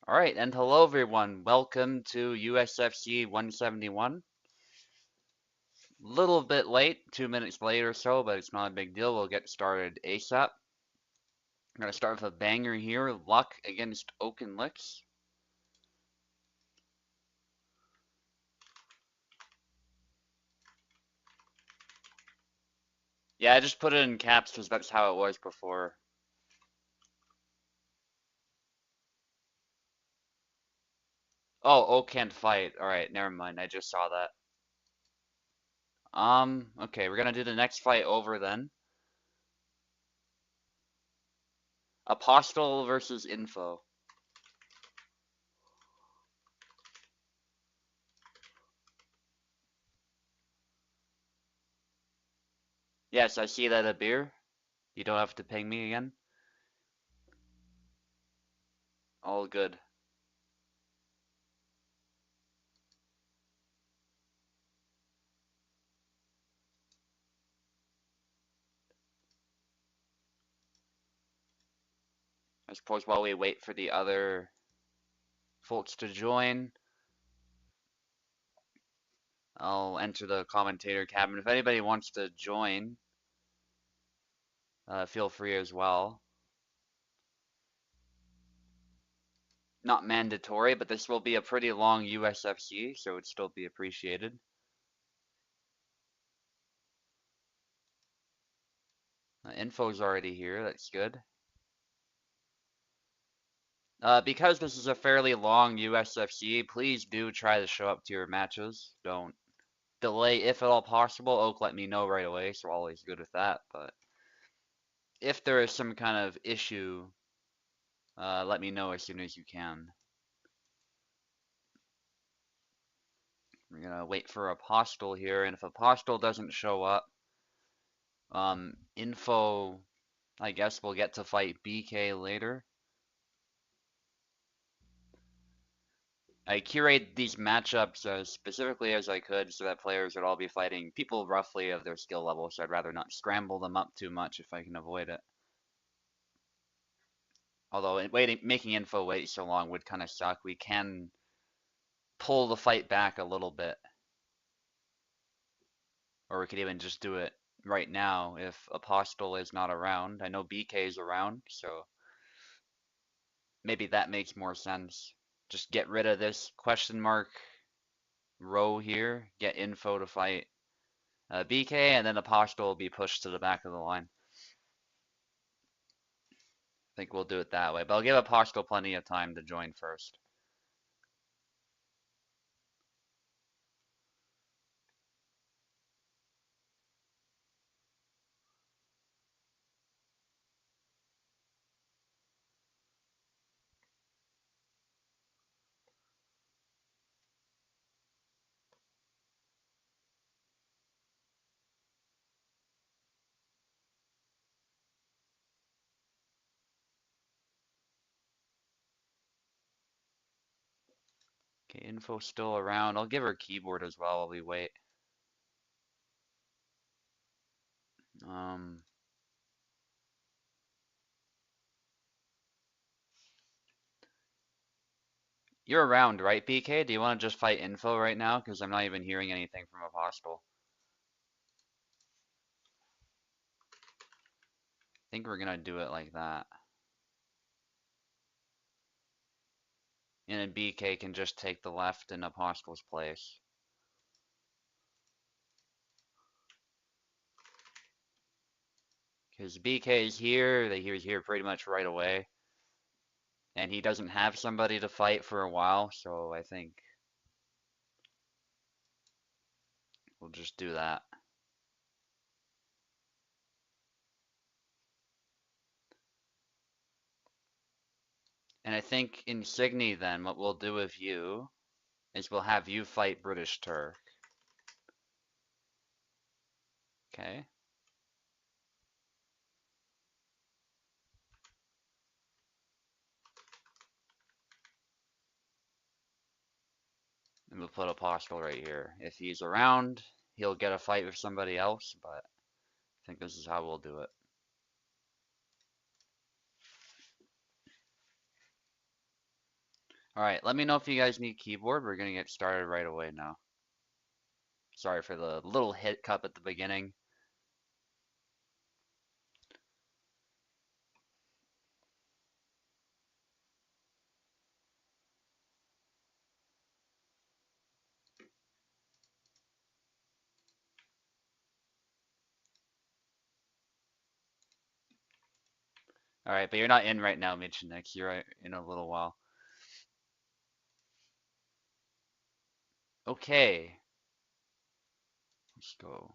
Alright, and hello everyone. Welcome to USFC 171. Little bit late, 2 minutes late or so, but it's not a big deal. We'll get started ASAP. I'm going to start with a banger here. Luck against Oaken Licks. Yeah, I just put it in caps because that's how it was before. Oh, Oak can't fight. Alright, never mind. I just saw that. Okay, we're gonna do the next fight over then. Apostle versus Info. Yes, I see that a beer. You don't have to ping me again. All good. I suppose while we wait for the other folks to join, I'll enter the commentator cabin. If anybody wants to join, feel free as well. Not mandatory, but this will be a pretty long USFC, so it'd still be appreciated. Info's already here, that's good. Because this is a fairly long USFC, please do try to show up to your matches. Don't delay if at all possible. Oak let me know right away, so always good with that. But if there is some kind of issue, let me know as soon as you can. We're gonna wait for Apostle here, and if Apostle doesn't show up, Info, I guess we'll get to fight BK later. I curate these matchups as specifically as I could so that players would all be fighting people roughly of their skill level, so I'd rather not scramble them up too much if I can avoid it. Although making Info wait so long would kind of suck. We can pull the fight back a little bit. Or we could even just do it right now if Apostle is not around. I know BK is around, so maybe that makes more sense. Just get rid of this question mark row here, get Info to fight BK, and then Apostle will be pushed to the back of the line. I think we'll do it that way, but I'll give Apostle plenty of time to join first. Okay, Info's still around. I'll give her keyboard as well while we wait. Um, you're around, right, BK? Do you want to just fight Info right now? Because I'm not even hearing anything from Apostle. I think we're gonna do it like that. And then BK can just take the left in Apostle's place. Because BK is here, he was here pretty much right away. And he doesn't have somebody to fight for a while, so I think we'll just do that. And I think Insigny then, what we'll do with you is we'll have you fight British Turk. Okay. And we'll put Apostle right here. If he's around, he'll get a fight with somebody else, but I think this is how we'll do it. Alright, let me know if you guys need keyboard. We're gonna get started right away now. Sorry for the little hiccup at the beginning. Alright, but you're not in right now, Mitch Nix. You're in a little while. Okay. Let's go.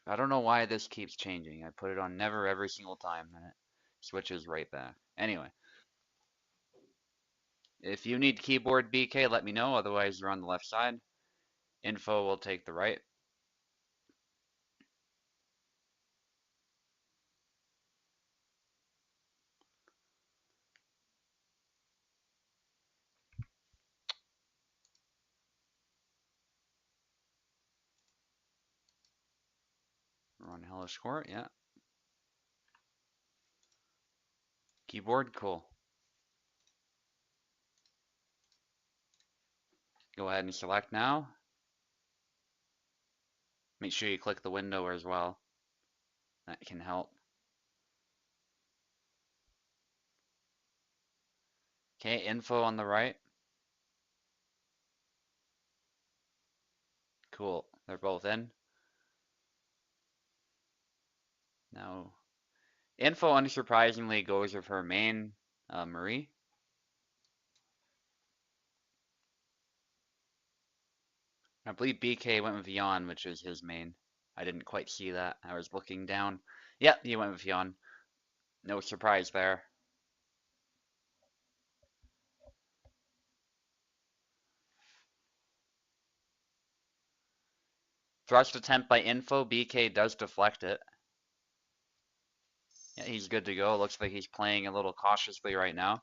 I don't know why this keeps changing. I put it on never every single time, and it switches right back. Anyway, if you need keyboard BK, let me know. Otherwise, you're on the left side. Info will take the right. We're on Hellish Quart, yeah. Keyboard, cool. Go ahead and select now. Make sure you click the window as well. That can help. Okay, info on the right. Cool. They're both in. Now, info unsurprisingly goes with her main, Marie. I believe BK went with Yon, which is his main. I didn't quite see that. I was looking down. Yep, he went with Yon. No surprise there. Thrust attempt by info. BK does deflect it. Yeah, he's good to go. Looks like he's playing a little cautiously right now.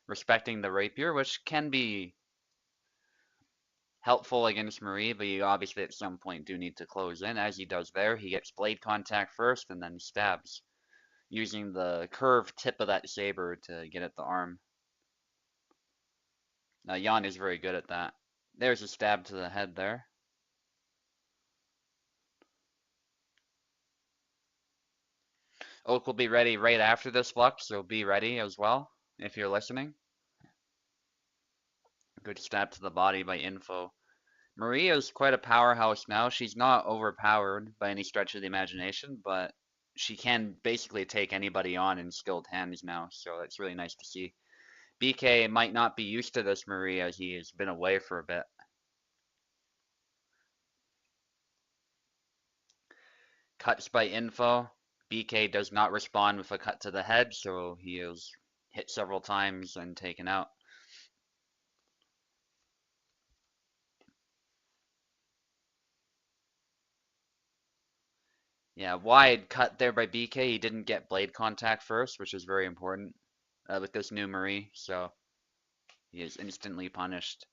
Respecting the rapier, which can be helpful against Marie, but you obviously at some point do need to close in, as he does there. He gets blade contact first and then stabs, using the curved tip of that saber to get at the arm. Now, Jan is very good at that. There's a stab to the head there. Oak will be ready right after this Lux, so be ready as well, if you're listening. Good stab to the body by info. Maria is quite a powerhouse now. She's not overpowered by any stretch of the imagination, but she can basically take anybody on in skilled hands now, so that's really nice to see. BK might not be used to this Maria as he has been away for a bit. Cuts by info. BK does not respond with a cut to the head, so he is hit several times and taken out. Yeah, wide cut there by BK. He didn't get blade contact first, which is very important with this new Marie, so he is instantly punished.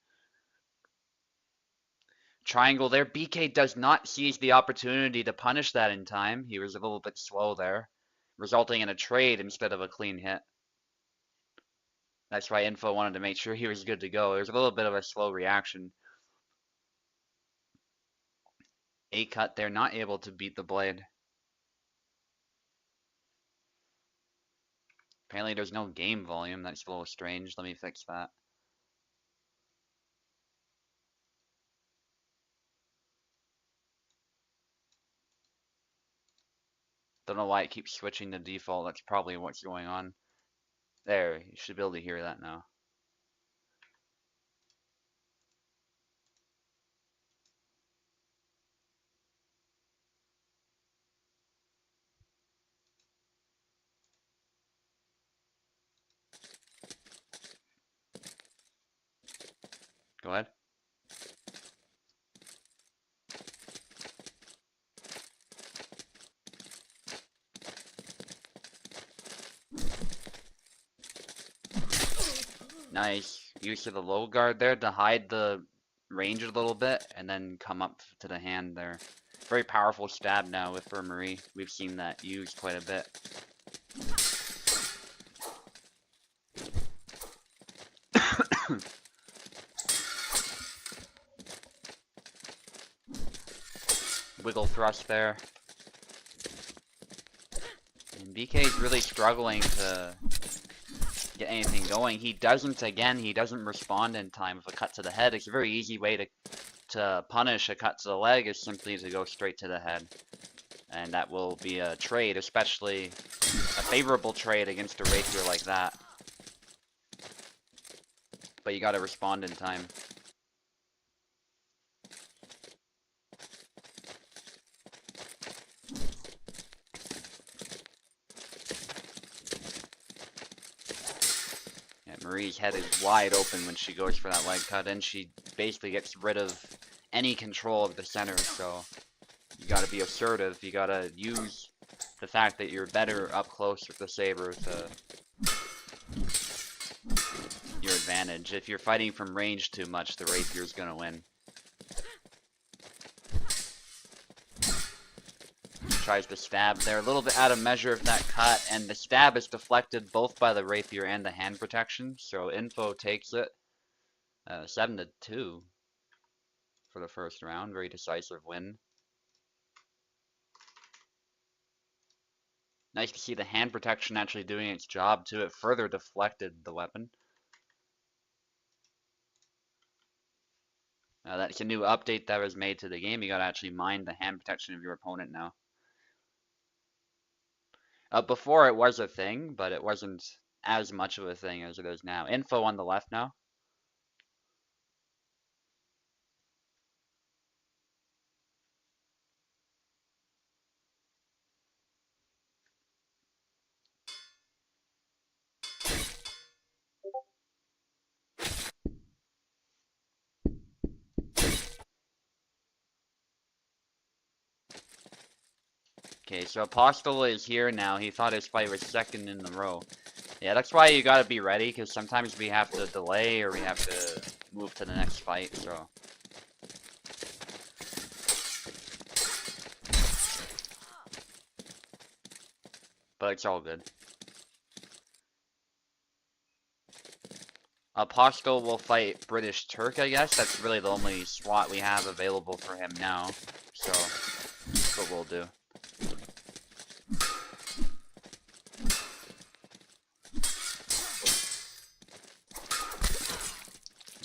Triangle there. BK does not seize the opportunity to punish that in time. He was a little bit slow there, resulting in a trade instead of a clean hit. That's why Info wanted to make sure he was good to go. There's a little bit of a slow reaction. A cut there, not able to beat the blade. Apparently there's no game volume. That's a little strange. Let me fix that. Don't know why it keeps switching to default. That's probably what's going on. There, you should be able to hear that now. Go ahead. Nice use of the low guard there to hide the range a little bit and then come up to the hand there. Very powerful stab now with Marie. We've seen that used quite a bit. Wiggle thrust there. And BK is really struggling to get anything going. He doesn't respond in time with a cut to the head. It's a very easy way to punish a cut to the leg is simply to go straight to the head. And that will be a trade, especially a favorable trade against a rapier like that. But you gotta respond in time. Marie's head is wide open when she goes for that leg cut, and she basically gets rid of any control of the center, so you gotta be assertive. You gotta use the fact that you're better up close with the saber to your advantage. If you're fighting from range too much, the rapier's gonna win. Tries to stab there, a little bit out of measure of that cut, and the stab is deflected both by the rapier and the hand protection, so Info takes it 7-2 for the first round. Very decisive win. Nice to see the hand protection actually doing its job too. It further deflected the weapon. That's a new update that was made to the game. You gotta actually mind the hand protection of your opponent now. Before it was a thing, but it wasn't as much of a thing as it is now. Info on the left now. Okay, so Apostle is here now. He thought his fight was second in a row. Yeah, that's why you gotta be ready, because sometimes we have to delay or we have to move to the next fight, so. But it's all good. Apostle will fight British Turk, I guess. That's really the only slot we have available for him now, so that's what we'll do.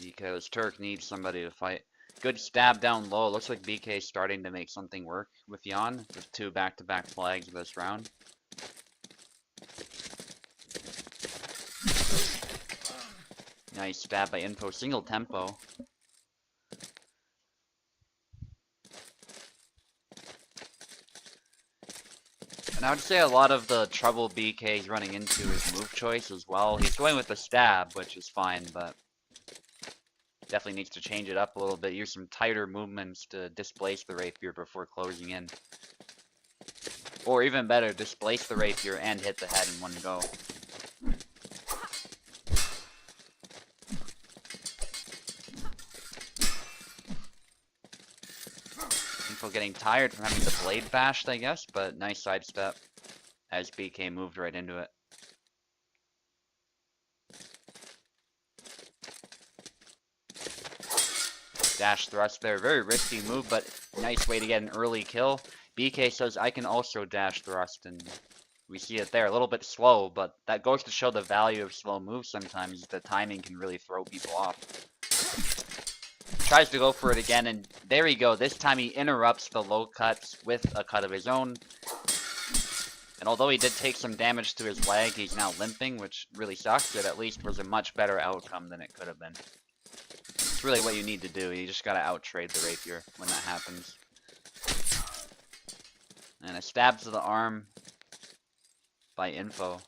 Because Turk needs somebody to fight. Good stab down low. Looks like BK is starting to make something work with Jan, with 2 back-to-back flags this round. Nice stab by Info. Single tempo. And I would say a lot of the trouble BK is running into is move choice as well. He's going with the stab, which is fine, but definitely needs to change it up a little bit. Use some tighter movements to displace the rapier before closing in. Or even better, displace the rapier and hit the head in one go. Info getting tired from having the blade bashed, I guess, but nice sidestep as BK moved right into it. Dash thrust there, very risky move, but nice way to get an early kill. BK says, I can also dash thrust, and we see it there. A little bit slow, but that goes to show the value of slow moves sometimes. The timing can really throw people off. Tries to go for it again, and there we go. This time he interrupts the low cuts with a cut of his own. And although he did take some damage to his leg, he's now limping, which really sucks. It at least was a much better outcome than it could have been. It's really what you need to do. You just gotta out-trade the rapier when that happens. And a stab to the arm by Info.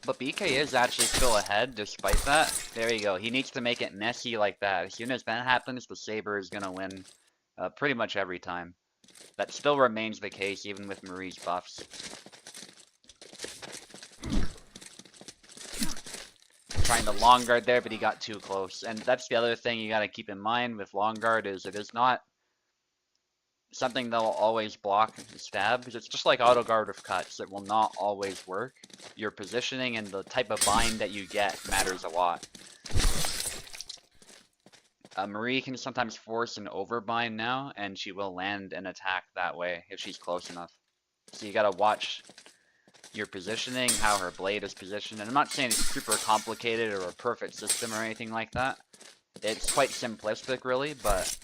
But BK is actually still ahead despite that. There you go. He needs to make it messy like that. As soon as that happens, the Saber is gonna win pretty much every time. That still remains the case even with Marie's buffs. Trying the long guard there, but he got too close. And that's the other thing you gotta keep in mind with long guard is it is not something that will always block the stab, because it's just like auto guard with cuts. It will not always work. Your positioning and the type of bind that you get matters a lot. Marie can sometimes force an overbind now, and she will land an attack that way if she's close enough. So you gotta watch your positioning, how her blade is positioned. And I'm not saying it's super complicated or a perfect system or anything like that. It's quite simplistic, really, but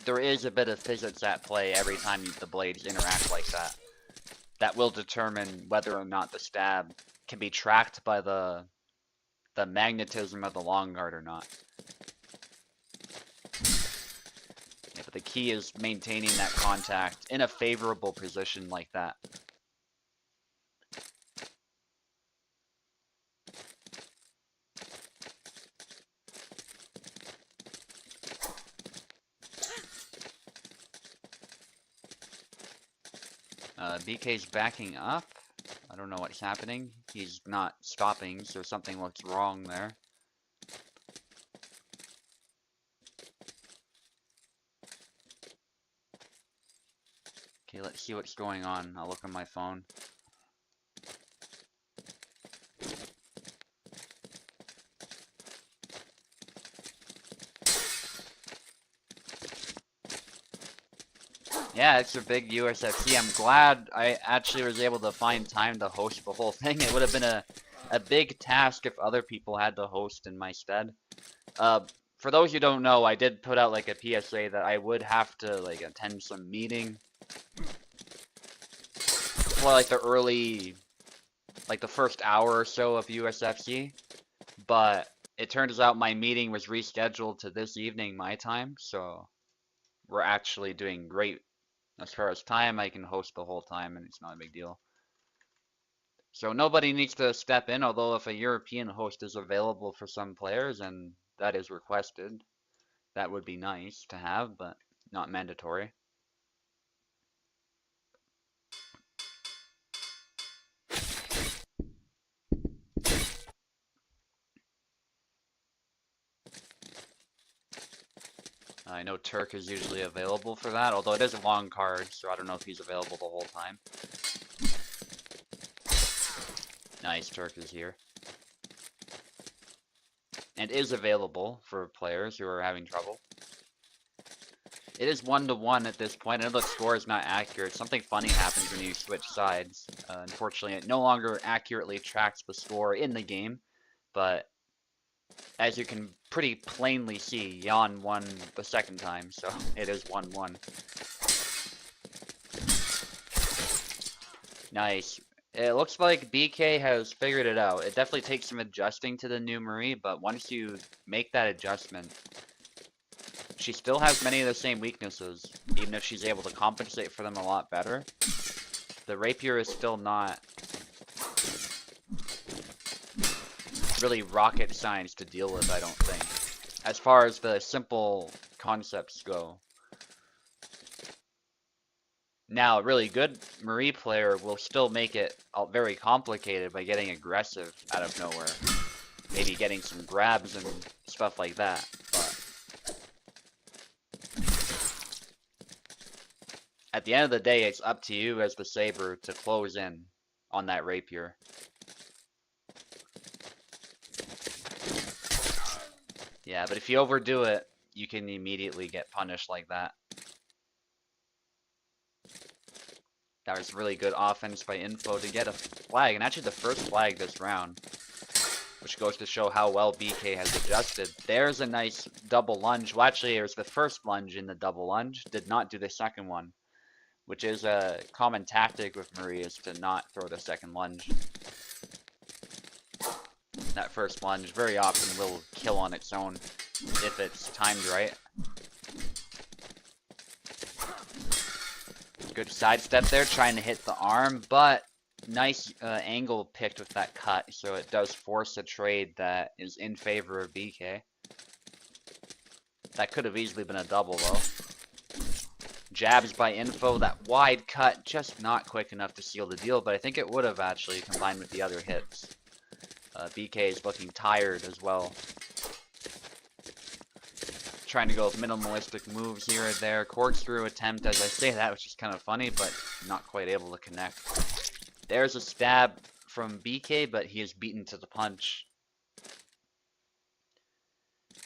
there is a bit of physics at play every time the blades interact like that. That will determine whether or not the stab can be tracked by the magnetism of the long guard or not. Yeah, but the key is maintaining that contact in a favorable position like that. BK's backing up. I don't know what's happening. He's not stopping, so something looks wrong there. Okay, let's see what's going on. I'll look on my phone. Yeah, it's a big USFC. I'm glad I actually was able to find time to host the whole thing. It would have been a big task if other people had to host in my stead. For those who don't know, I did put out like a PSA that I would have to like attend some meeting for like the early, like the first hour or so of USFC. But it turns out my meeting was rescheduled to this evening my time, so we're actually doing great. As far as time, I can host the whole time and it's not a big deal. So nobody needs to step in, although if a European host is available for some players and that is requested, that would be nice to have, but not mandatory. I know Turk is usually available for that, although it is a long card, so I don't know if he's available the whole time. Nice, Turk is here. And is available for players who are having trouble. It is 1-1 at this point. I know the score is not accurate. Something funny happens when you switch sides. Unfortunately, it no longer accurately tracks the score in the game, but as you can pretty plainly see, Jan won the second time, so it is 1-1. Nice. It looks like BK has figured it out. It definitely takes some adjusting to the new Marie, but once you make that adjustment, she still has many of the same weaknesses, even if she's able to compensate for them a lot better. The rapier is still not really rocket science to deal with, I don't think, as far as the simple concepts go. Now, a really good Marie player will still make it very complicated by getting aggressive out of nowhere. Maybe getting some grabs and stuff like that, but at the end of the day, it's up to you as the Saber to close in on that rapier. Yeah, but if you overdo it, you can immediately get punished like that. That was really good offense by Info to get a flag, and actually the first flag this round, which goes to show how well BK has adjusted. There's a nice double lunge. Well, actually, it was the first lunge in the double lunge. Did not do the second one, which is a common tactic with Marie, is to not throw the second lunge. That first lunge very often will kill on its own if it's timed right. Good sidestep there, trying to hit the arm, but nice angle picked with that cut, so it does force a trade that is in favor of BK. That could have easily been a double, though. Jabs by Info, that wide cut, just not quick enough to seal the deal, but I think it would have actually combined with the other hits. BK is looking tired as well. Trying to go with minimalistic moves here or there. Corkscrew attempt, as I say that, which is kind of funny, but not quite able to connect. There's a stab from BK, but he is beaten to the punch.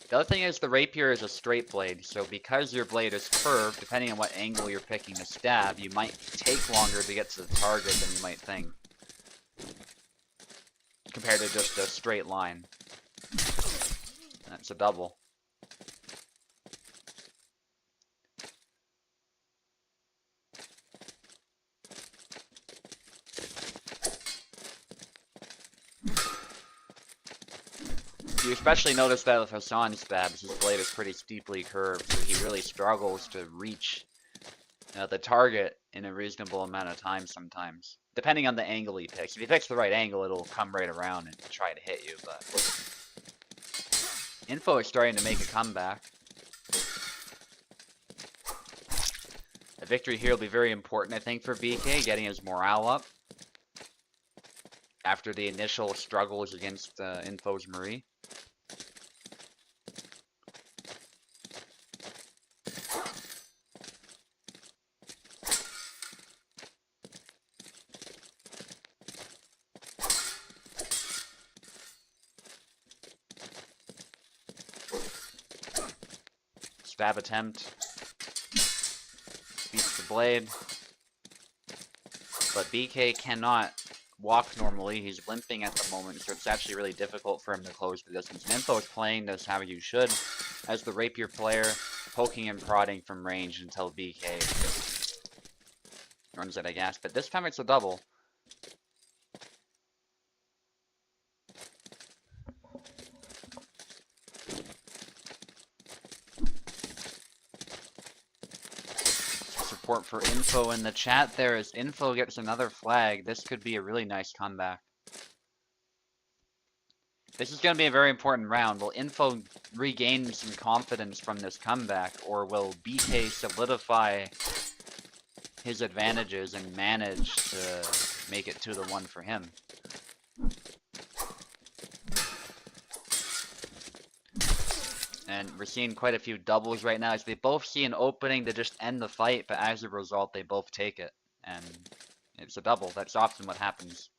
The other thing is the rapier is a straight blade, so because your blade is curved, depending on what angle you're picking to stab, you might take longer to get to the target than you might think, compared to just a straight line. That's a double. You especially notice that with Hassan stabs, his blade is pretty steeply curved, so he really struggles to reach the target in a reasonable amount of time sometimes, depending on the angle he picks. If he picks the right angle, it'll come right around and try to hit you, but Info is starting to make a comeback. victory here will be very important, I think, for BK, getting his morale up after the initial struggles against Info's Marie. Stab attempt. Beats the blade. But BK cannot walk normally. He's limping at the moment, so it's actually really difficult for him to close the distance. And Info is playing this how you should, as the rapier player, poking and prodding from range until BK runs out of gas. But this time it's a double. Support for Info in the chat there as Info gets another flag. This could be a really nice comeback. This is going to be a very important round. Will Info regain some confidence from this comeback, or will BK solidify his advantages and manage to make it 2-1 for him? And we're seeing quite a few doubles right now as they both see an opening to just end the fight, but as a result, they both take it. And it's a double. That's often what happens.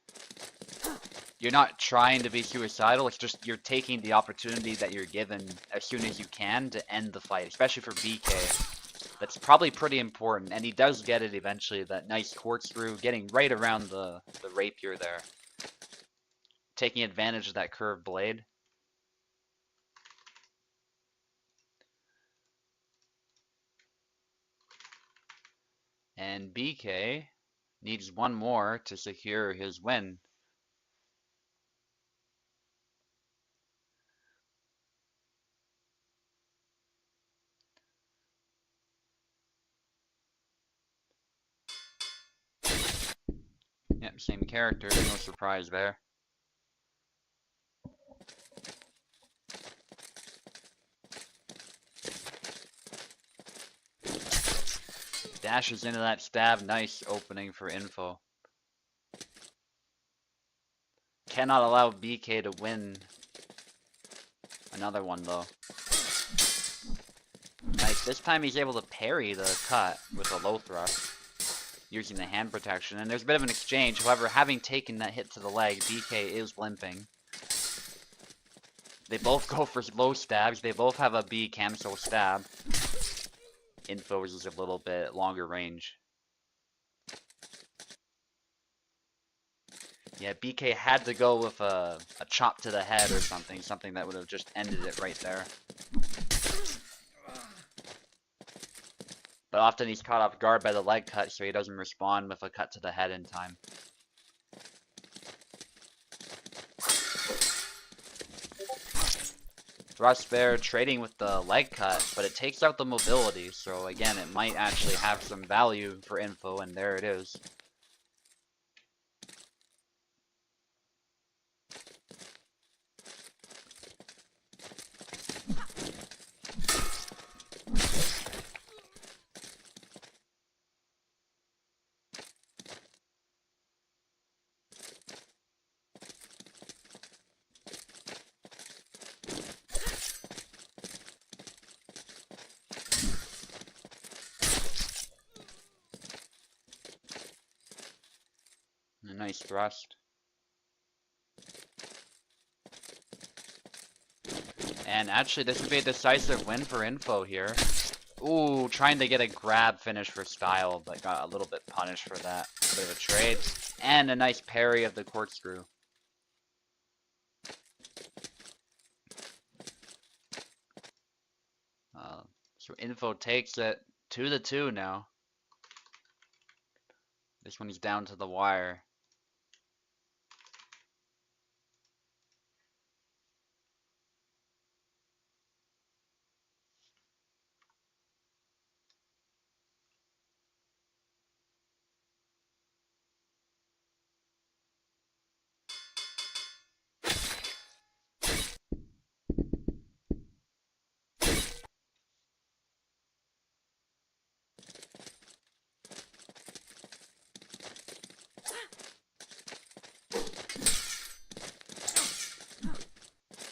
You're not trying to be suicidal, it's just you're taking the opportunity that you're given as soon as you can to end the fight, especially for BK. That's probably pretty important, and he does get it eventually, that nice corkscrew, getting right around the rapier there. Taking advantage of that curved blade. And BK needs one more to secure his win. Yep, same character, no surprise there. Dashes into that stab, nice opening for Info. Cannot allow BK to win another one though. Nice, this time he's able to parry the cut with a low thrust, using the hand protection, and there's a bit of an exchange. However, having taken that hit to the leg, BK is limping. They both go for low stabs, they both have a B cancel stab. Info's is a little bit longer range. Yeah, BK had to go with a chop to the head or something that would have just ended it right there. But often he's caught off guard by the leg cut, so he doesn't respond with a cut to the head in time. Thrust there, trading with the leg cut, but it takes out the mobility, so again, it might actually have some value for Info, and there it is. A nice thrust. And actually, this would be a decisive win for Info here. Ooh, trying to get a grab finish for style, but got a little bit punished for that. A bit of a trade. And a nice parry of the corkscrew. So Info takes it 2-2 now. This one is down to the wire.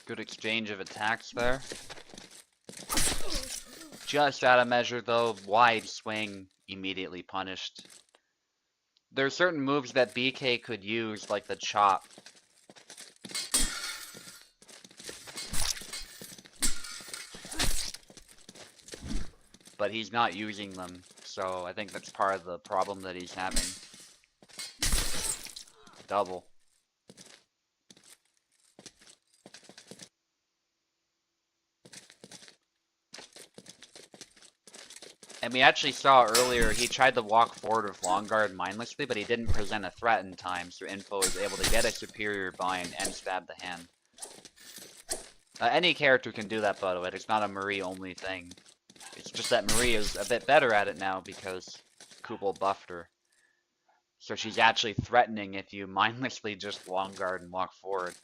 Good exchange of attacks there. Just out of measure though, wide swing, immediately punished. There are certain moves that BK could use, like the chop. But he's not using them, so I think that's part of the problem that he's having. Double. And we actually saw earlier, he tried to walk forward with long guard mindlessly, but he didn't present a threat in time, so Info was able to get a superior bind and stab the hand. Any character can do that, by the way. It's not a Marie only thing. It's just that Marie is a bit better at it now because Kubel buffed her. So she's actually threatening if you mindlessly just long guard and walk forward.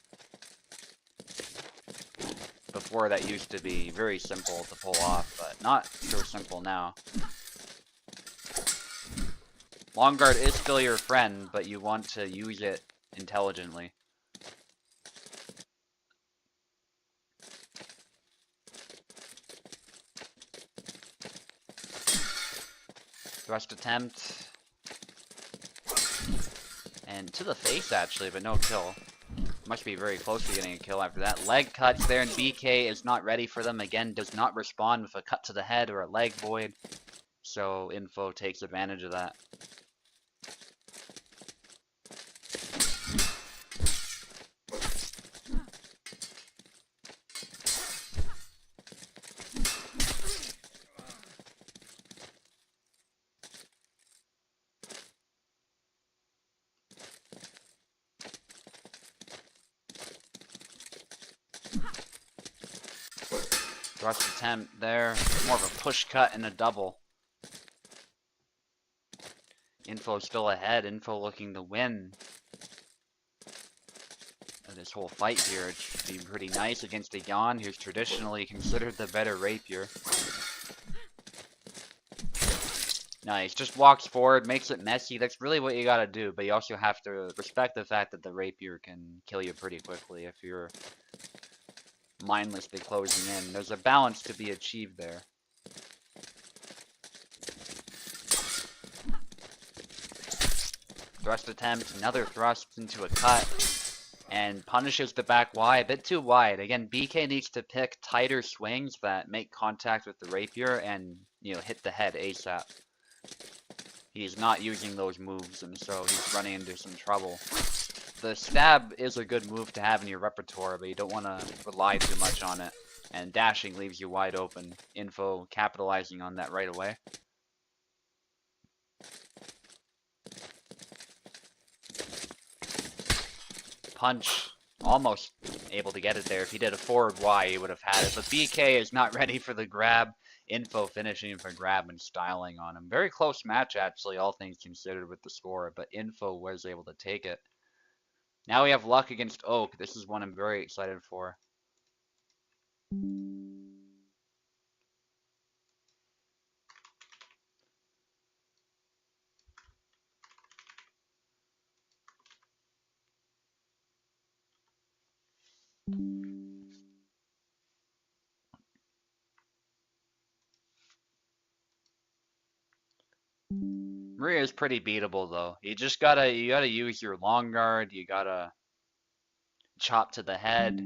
Before that used to be very simple to pull off, but not so simple now. Long guard is still your friend, but you want to use it intelligently. Thrust attempt. And to the face actually, but no kill. Must be very close to getting a kill after that. Leg cuts there, and BK is not ready for them. Again, does not respond with a cut to the head or a leg void. So Info takes advantage of that. Thrust attempt there. More of a push cut and a double. Info still ahead. Info looking to win. This whole fight here, it should be pretty nice against a Yan who's traditionally considered the better rapier. Nice. Just walks forward, makes it messy. That's really what you gotta do, but you also have to respect the fact that the rapier can kill you pretty quickly if you're mindlessly closing in. There's a balance to be achieved there. Thrust attempt, another thrust into a cut, and punishes the back Y, a bit too wide. Again, BK needs to pick tighter swings that make contact with the rapier and, you know, hit the head ASAP. He's not using those moves, and so he's running into some trouble. The stab is a good move to have in your repertoire, but you don't want to rely too much on it. And dashing leaves you wide open. Info capitalizing on that right away. Punch, almost able to get it there. If he did a forward Y, he would have had it. But BK is not ready for the grab. Info finishing for grab and styling on him. Very close match, actually, all things considered with the score, but Info was able to take it. Now we have luck against Oak. This is one I'm very excited for. Maria is pretty beatable though. You gotta use your long guard. You gotta chop to the head.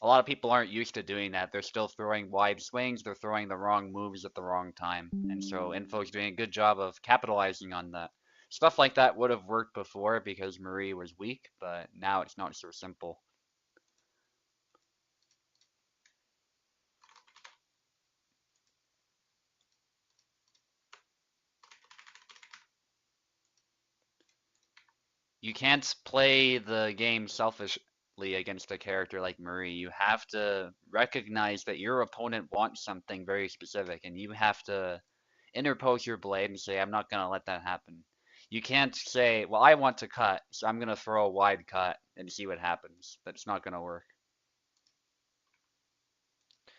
A lot of people aren't used to doing that. They're still throwing wide swings. They're throwing the wrong moves at the wrong time. And so Info's doing a good job of capitalizing on that. Stuff like that would have worked before because Marie was weak, but now it's not so simple. You can't play the game selfishly against a character like Marie. You have to recognize that your opponent wants something very specific, and you have to interpose your blade and say, I'm not going to let that happen. You can't say, well, I want to cut, so I'm going to throw a wide cut and see what happens. That's not going to work.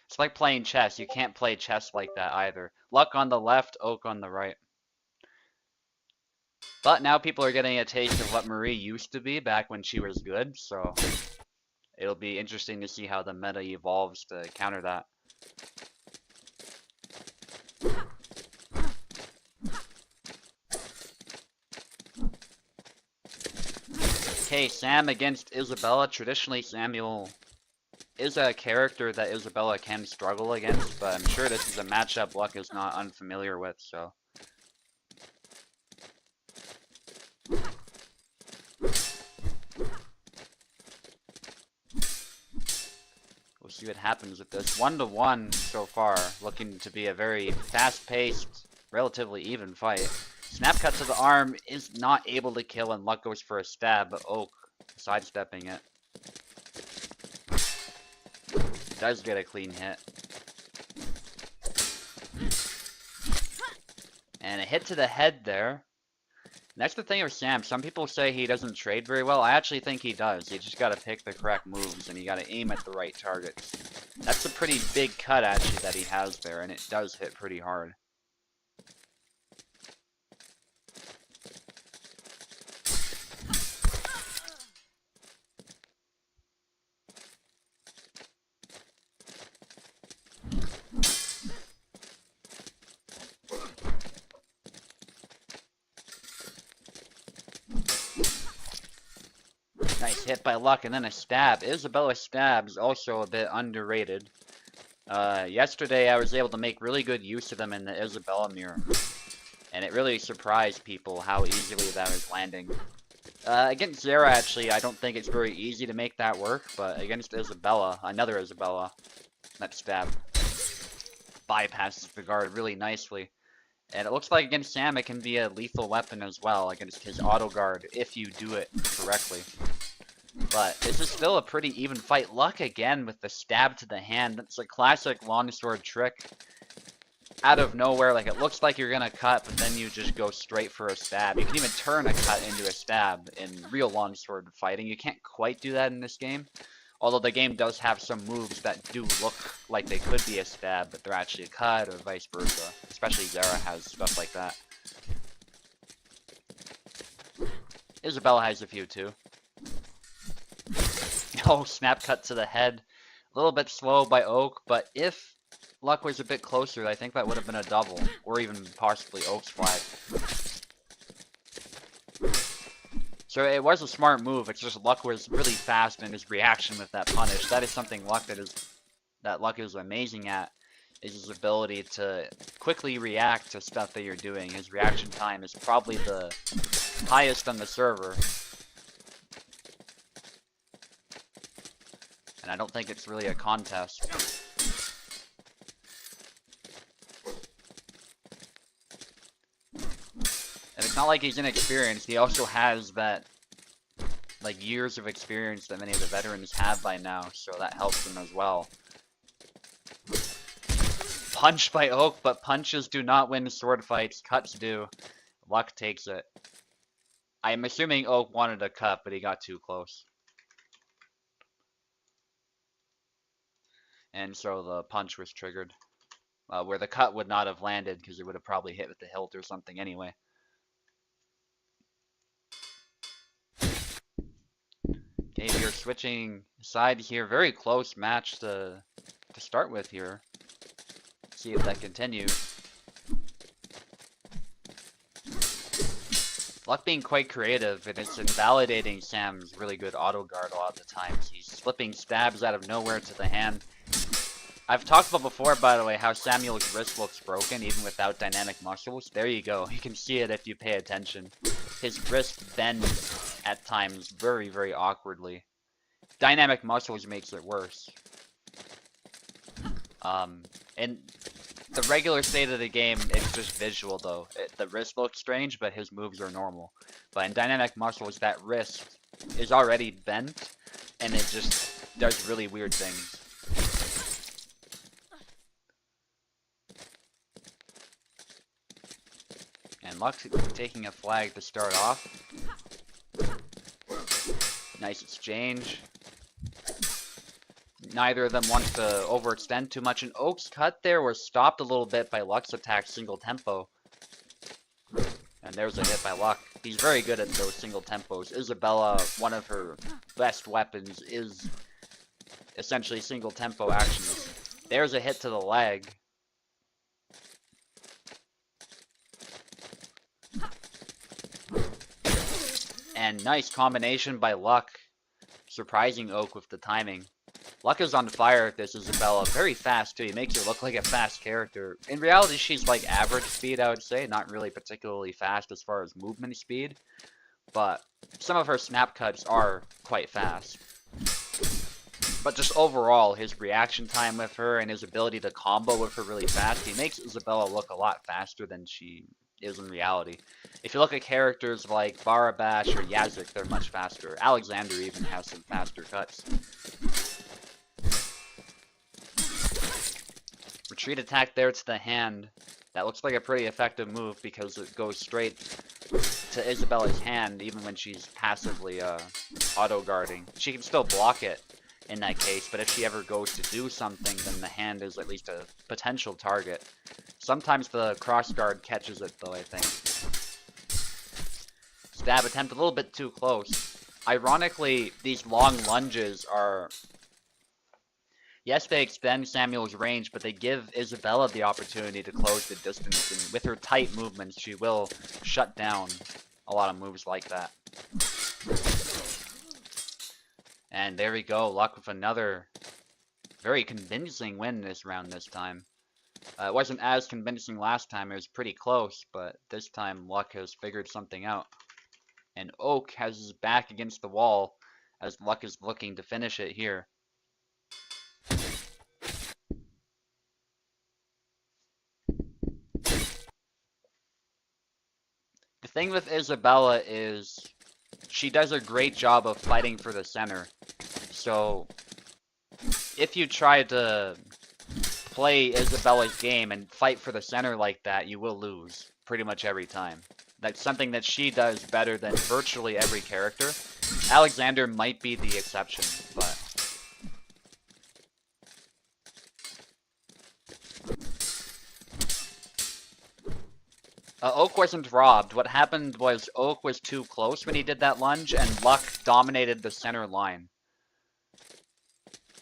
It's like playing chess. You can't play chess like that either. Luck on the left, Oak on the right. But now people are getting a taste of what Marie used to be back when she was good, so it'll be interesting to see how the meta evolves to counter that. Okay, Sam against Isabella. Traditionally, Samuel is a character that Isabella can struggle against, but I'm sure this is a matchup Luck is not unfamiliar with, so. We'll see what happens with this. 1-1 so far, looking to be a very fast-paced, relatively even fight. Snap cut to the arm is not able to kill, and Luck goes for a stab, but Oak sidestepping it. Does get a clean hit. And a hit to the head there. And that's the thing with Sam. Some people say he doesn't trade very well. I actually think he does. You just gotta pick the correct moves, and you gotta aim at the right targets. That's a pretty big cut, actually, that he has there, and it does hit pretty hard. Nice hit by Luck, and then a stab. Isabella's stab is also a bit underrated. Yesterday I was able to make really good use of them in the Isabella mirror. And it really surprised people how easily that was landing. Against Zara, actually, I don't think it's very easy to make that work, but against Isabella, another Isabella, that stab bypasses the guard really nicely. And it looks like against Sam it can be a lethal weapon as well against his auto guard if you do it correctly. But this is still a pretty even fight. Luck again with the stab to the hand. That's a classic longsword trick. Out of nowhere, like it looks like you're gonna cut, but then you just go straight for a stab. You can even turn a cut into a stab in real longsword fighting. You can't quite do that in this game. Although the game does have some moves that do look like they could be a stab, but they're actually a cut, or vice versa. Especially Zara has stuff like that. Isabella has a few too. Oh, snap cut to the head. A little bit slow by Oak, but if Luck was a bit closer, I think that would have been a double, or even possibly Oak's flag. So it was a smart move, it's just Luck was really fast in his reaction with that punish. That is something Luck Luck is amazing at, is his ability to quickly react to stuff that you're doing. His reaction time is probably the highest on the server. And I don't think it's really a contest. And it's not like he's inexperienced, he also has that, like, years of experience that many of the veterans have by now, so that helps him as well. Punch by Oak, but punches do not win sword fights, cuts do. Luck takes it. I'm assuming Oak wanted a cut, but he got too close. And so the punch was triggered. Where the cut would not have landed, because it would have probably hit with the hilt or something anyway. Okay, we are switching sides here. Very close match to start with here. See if that continues. Luck being quite creative, and it's invalidating Sam's really good auto guard a lot of the times. He's slipping stabs out of nowhere to the hand. I've talked about before, by the way, how Samuel's wrist looks broken even without dynamic muscles. There you go. You can see it if you pay attention. His wrist bends at times very, very awkwardly. Dynamic muscles makes it worse. In the regular state of the game, it's just visual though. The wrist looks strange, but his moves are normal. But in dynamic muscles, that wrist is already bent, and it just does really weird things. And Luck taking a flag to start off. Nice exchange. Neither of them wants to overextend too much, and Oak's cut there was stopped a little bit by Luck's attack single tempo. And there's a hit by Luck. He's very good at those single tempos. Isabella, one of her best weapons is essentially single tempo actions. There's a hit to the leg. And nice combination by Luck, surprising Oak with the timing. Luck is on fire with this Isabella, very fast too. He makes her look like a fast character. In reality, she's like average speed, I would say, not really particularly fast as far as movement speed, but some of her snap cuts are quite fast. But just overall, his reaction time with her and his ability to combo with her really fast, he makes Isabella look a lot faster than she is in reality. If you look at characters like Barabash or Yazik, they're much faster. Alexander even has some faster cuts. Retreat attack there to the hand. That looks like a pretty effective move because it goes straight to Isabella's hand even when she's passively auto-guarding. She can still block it in that case, but if she ever goes to do something, then the hand is at least a potential target. Sometimes the cross guard catches it though, I think. Stab attempt a little bit too close. Ironically, these long lunges are... Yes, they extend Samuel's range, but they give Isabella the opportunity to close the distance, and with her tight movements, she will shut down a lot of moves like that. And there we go, Luck with another very convincing win this round this time. It wasn't as convincing last time, it was pretty close, but this time Luck has figured something out. And Oak has his back against the wall as Luck is looking to finish it here. The thing with Isabella is she does a great job of fighting for the center. So if you try to play Isabella's game and fight for the center like that, you will lose pretty much every time. That's something that she does better than virtually every character. Alexander might be the exception, but... Oak wasn't robbed. What happened was Oak was too close when he did that lunge, and Luck dominated the center line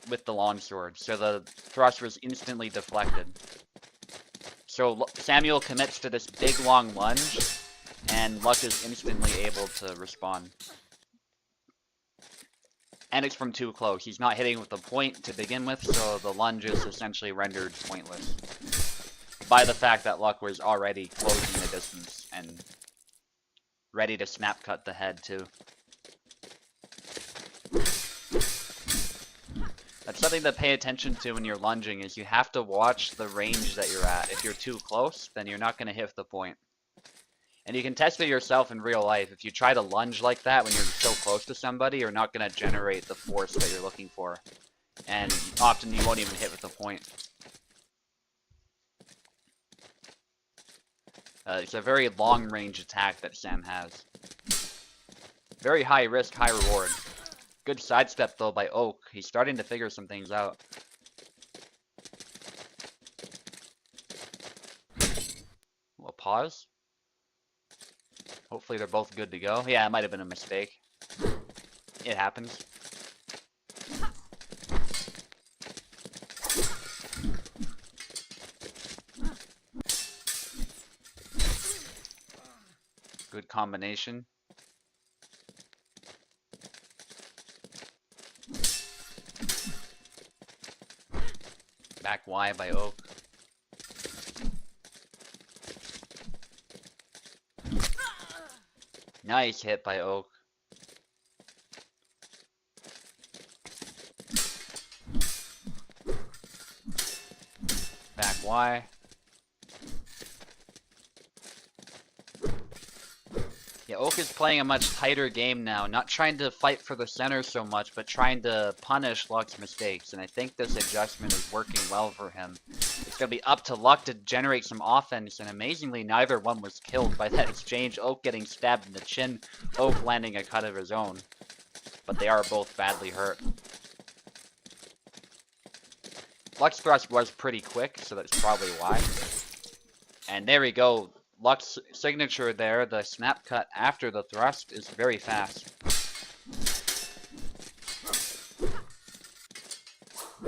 with the longsword, so the thrust was instantly deflected. So Samuel commits to this big long lunge, and Luck is instantly able to respond. And it's from too close. He's not hitting with the point to begin with, so the lunge is essentially rendered pointless by the fact that Luck was already closing the distance and ready to snap cut the head too. That's something to pay attention to when you're lunging, is you have to watch the range that you're at. If you're too close, then you're not going to hit the point. And you can test it yourself in real life. If you try to lunge like that when you're so close to somebody, you're not going to generate the force that you're looking for. And often you won't even hit with the point. It's a very long-range attack that Sam has. Very high risk, high reward. Good sidestep, though, by Oak. He's starting to figure some things out. We'll pause. Hopefully they're both good to go. Yeah, it might have been a mistake. It happens. Good combination. Back Y by Oak. Nice hit by Oak. Back Y. Yeah, Oak is playing a much tighter game now, not trying to fight for the center so much, but trying to punish Luck's mistakes, and I think this adjustment is working well for him. It's going to be up to Luck to generate some offense, and amazingly, neither one was killed by that exchange. Oak getting stabbed in the chin, Oak landing a cut of his own, but they are both badly hurt. Luck's thrust was pretty quick, so that's probably why. And there we go. Luck's signature there, the snap cut after the thrust, is very fast.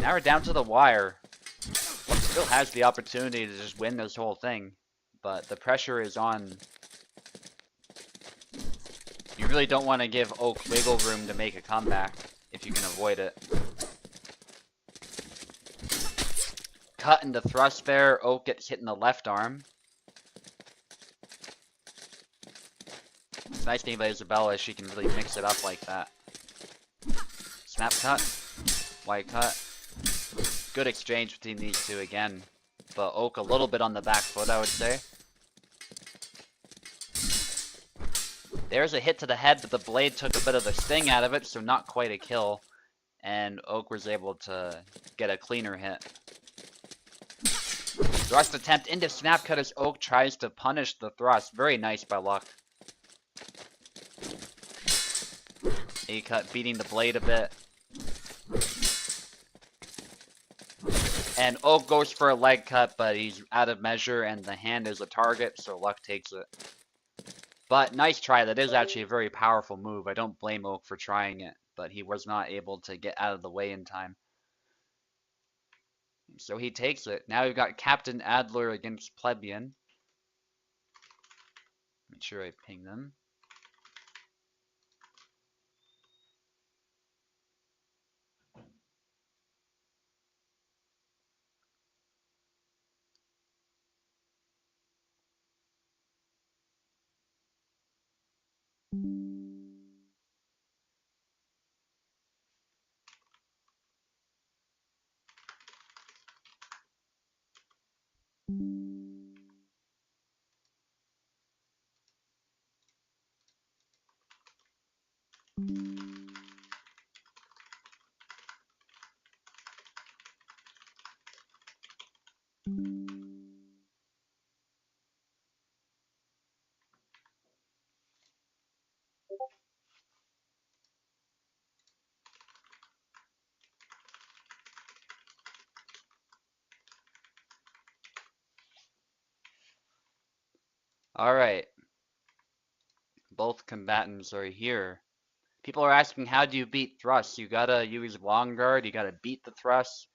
Now we're down to the wire. Oak still has the opportunity to just win this whole thing, but the pressure is on. You really don't want to give Oak wiggle room to make a comeback if you can avoid it. Cut into thrust there. Oak gets hit in the left arm. The nice thing about Isabella is she can really mix it up like that. Snap cut. White cut. Good exchange between these two again. But Oak a little bit on the back foot, I would say. There's a hit to the head, but the blade took a bit of the sting out of it, so not quite a kill. And Oak was able to get a cleaner hit. Thrust attempt into snap cut as Oak tries to punish the thrust. Very nice by Luck. A cut beating the blade a bit. And Oak goes for a leg cut, but he's out of measure and the hand is a target, so Luck takes it. But nice try. That is actually a very powerful move. I don't blame Oak for trying it, but he was not able to get out of the way in time. So he takes it. Now we've got Captain Adler against Plebeian. Make sure I ping them. Alright. Both combatants are here. People are asking, how do you beat thrusts? You gotta use long guard, you gotta beat the thrusts,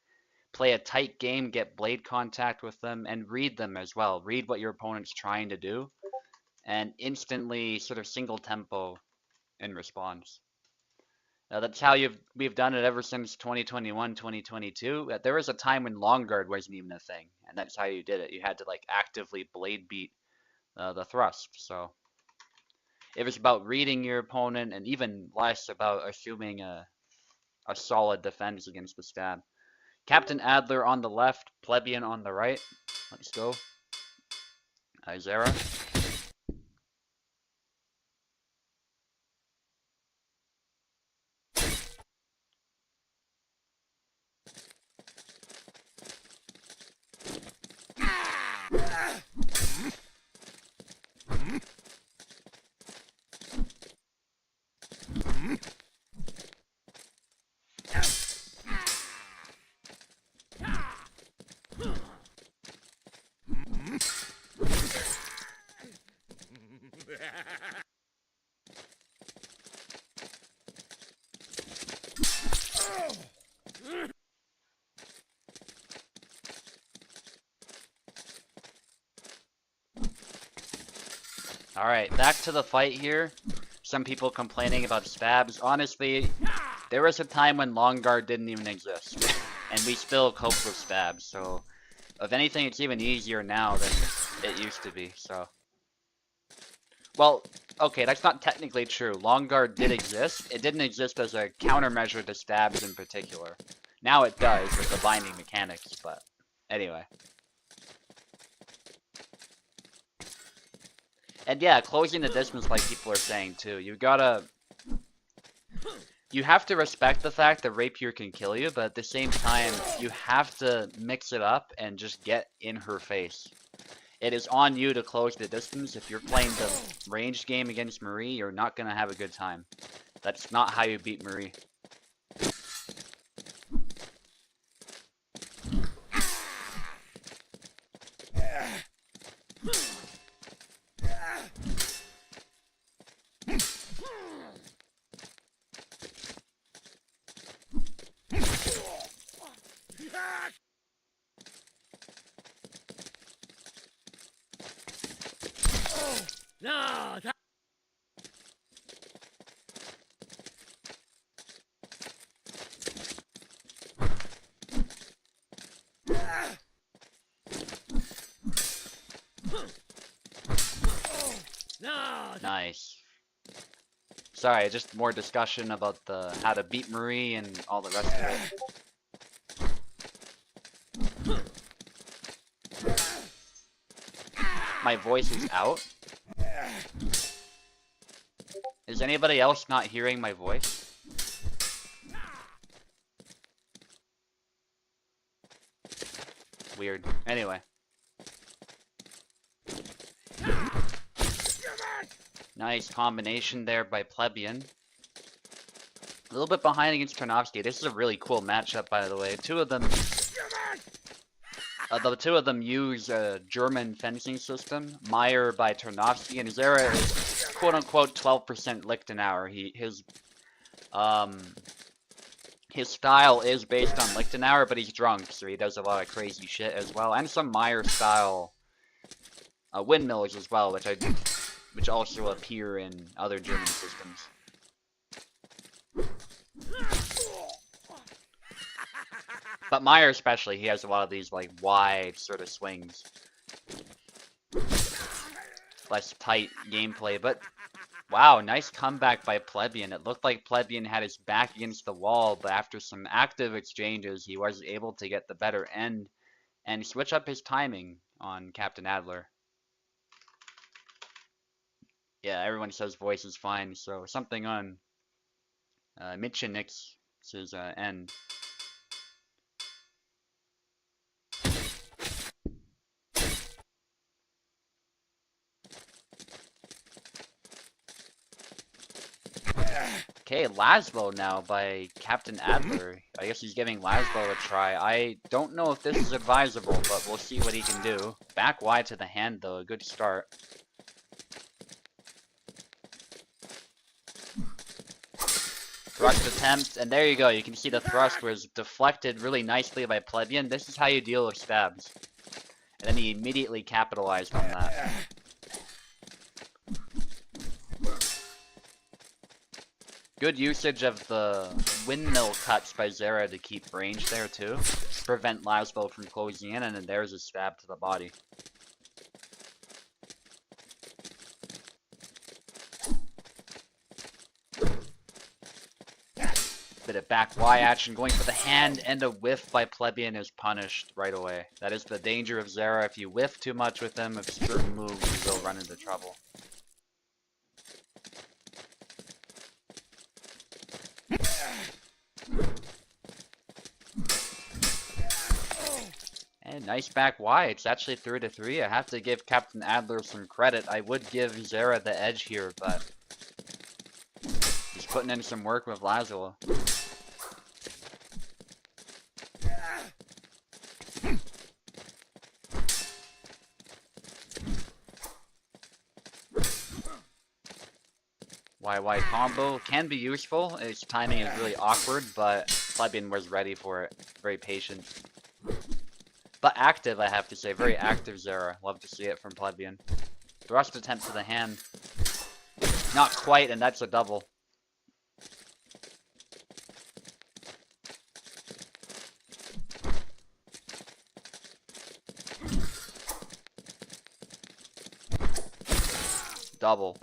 play a tight game, get blade contact with them, and read them as well. Read what your opponent's trying to do, and instantly sort of single tempo in response. That's how we've done it ever since 2021, 2022. There was a time when long guard wasn't even a thing, and that's how you did it. You had to like actively blade beat the thrust. So it was about reading your opponent, and even less about assuming a solid defense against the stab. Captain Adler on the left, Plebeian on the right. Let's go. Izera. Alright, back to the fight here. Some people complaining about stabs. Honestly, there was a time when long guard didn't even exist. And we still coped with stabs, so if anything, it's even easier now than it used to be, so. Well, okay, that's not technically true. Long guard did exist. It didn't exist as a countermeasure to stabs in particular. Now it does with the binding mechanics, but anyway. And yeah, closing the distance like people are saying too. You have to respect the fact that rapier can kill you, but at the same time, you have to mix it up and just get in her face. It is on you to close the distance. If you're playing the ranged game against Marie, you're not going to have a good time. That's not how you beat Marie. Nice. Sorry, just more discussion about the how to beat Marie and all the rest of it. My voice is out? Is anybody else not hearing my voice? Weird. Anyway. Nice combination there by Plebeian. A little bit behind against Tarnowski. This is a really cool matchup, by the way. The two of them use a German fencing system. Meyer by Tarnowski, and Zera is quote-unquote 12% Lichtenauer. His style is based on Lichtenauer, but he's drunk, so he does a lot of crazy shit as well, and some Meyer style windmills as well, which also appear in other German systems. But Meyer especially, he has a lot of these like wide sort of swings. Less tight gameplay, but wow, nice comeback by Plebeian. It looked like Plebeian had his back against the wall, but after some active exchanges, he was able to get the better end and switch up his timing on Captain Adler. Yeah, everyone says voice is fine, so something on Michenik's end. Okay, Laszlo now by Captain Adler. I guess he's giving Laszlo a try. I don't know if this is advisable, but we'll see what he can do. Back wide to the hand though, a good start. Thrust attempt, and there you go. You can see the thrust was deflected really nicely by Plebeian. This is how you deal with stabs. And then he immediately capitalized on that. Good usage of the windmill cuts by Zera to keep range there too. Prevent Laszlo from closing in, and then there's a stab to the body. Bit of back Y action going for the hand, and a whiff by Plebeian is punished right away. That is the danger of Zera. If you whiff too much with him, if certain moves, you will run into trouble. And nice back Y. It's actually 3-3. I have to give Captain Adler some credit. I would give Zera the edge here, but he's putting in some work with Laszlo. YY combo can be useful. Its timing is really awkward, but Plebeian was ready for it. Very patient. But active, I have to say. Very active Zera. Love to see it from Plebeian. Thrust attempt to the hand. Not quite, and that's a double. Double.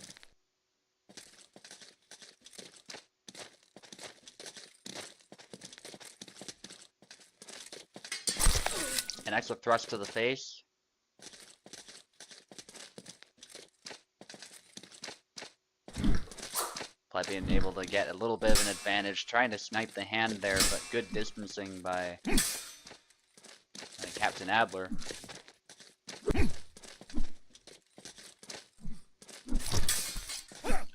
An extra thrust to the face. Plebeian able to get a little bit of an advantage, trying to snipe the hand there, but good distancing by Captain Adler.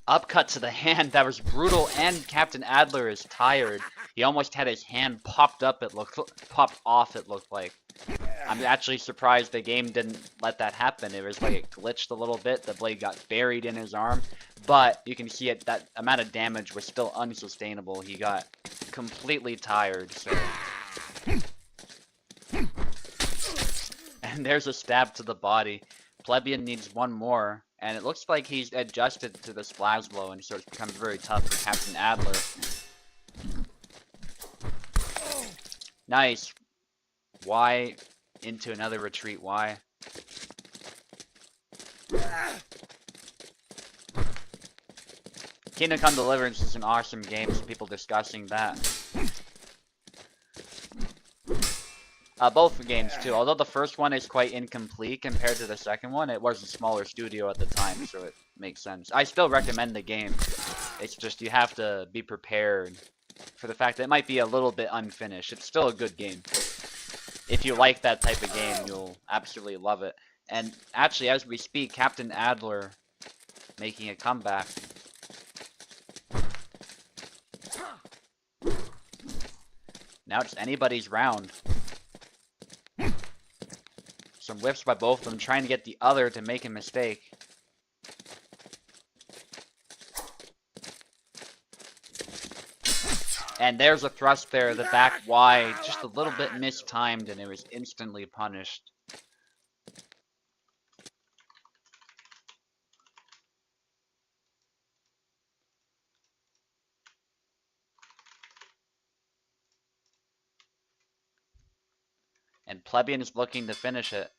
Upcut to the hand, that was brutal, and Captain Adler is tired. He almost had his hand popped off, it looked like. I'm actually surprised the game didn't let that happen. It was like it glitched a little bit, the blade got buried in his arm, but you can see it, that amount of damage was still unsustainable. He got completely tired, so. And there's a stab to the body. Plebeian needs one more, And it looks like he's adjusted to the splash blow, and so it's become very tough for Captain Adler. Nice. Y into another retreat Y. Kingdom Come Deliverance is an awesome game, so people discussing that. Both games too, although the first one is quite incomplete compared to the second one. It was a smaller studio at the time, so it makes sense. I still recommend the game. It's just you have to be prepared for the fact that it might be a little bit unfinished. It's still a good game. If you like that type of game, you'll absolutely love it. And actually, as we speak, Captain Adler making a comeback. Now it's anybody's round. Some whiffs by both of them, trying to get the other to make a mistake. And there's a thrust there, the back Y, just a little bit mistimed, and it was instantly punished. And Plebeian is looking to finish it.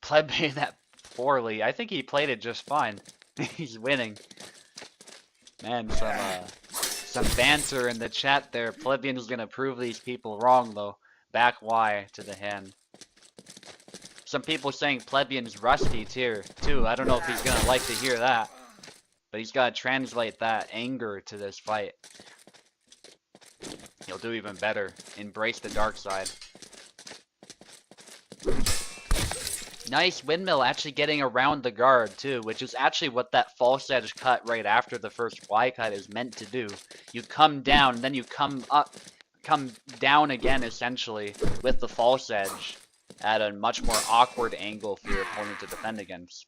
Plebeian that poorly. I think he played it just fine. He's winning. Man, some banter in the chat there. Plebeian is gonna prove these people wrong though. Back Y to the hand. Some people saying Plebeian's rusty too. I don't know if he's gonna like to hear that. But he's gotta translate that anger to this fight. He'll do even better. Embrace the dark side. Nice windmill, actually getting around the guard too, which is actually what that false edge cut right after the first Y cut is meant to do. You come down, then you come up, come down again essentially with the false edge at a much more awkward angle for your opponent to defend against.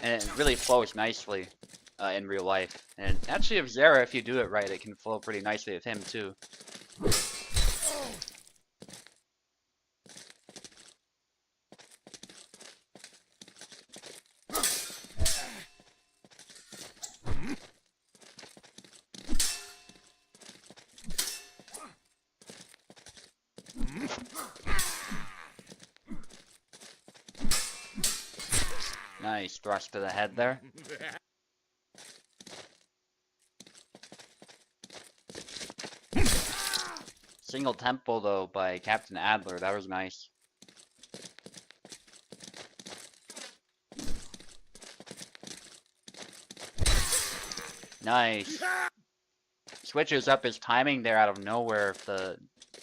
And it really flows nicely in real life. And actually, if Zera, if you do it right, it can flow pretty nicely with him too. Nice thrust to the head there. Single tempo though by Captain Adler, that was nice. Nice. Switches up his timing there out of nowhere if the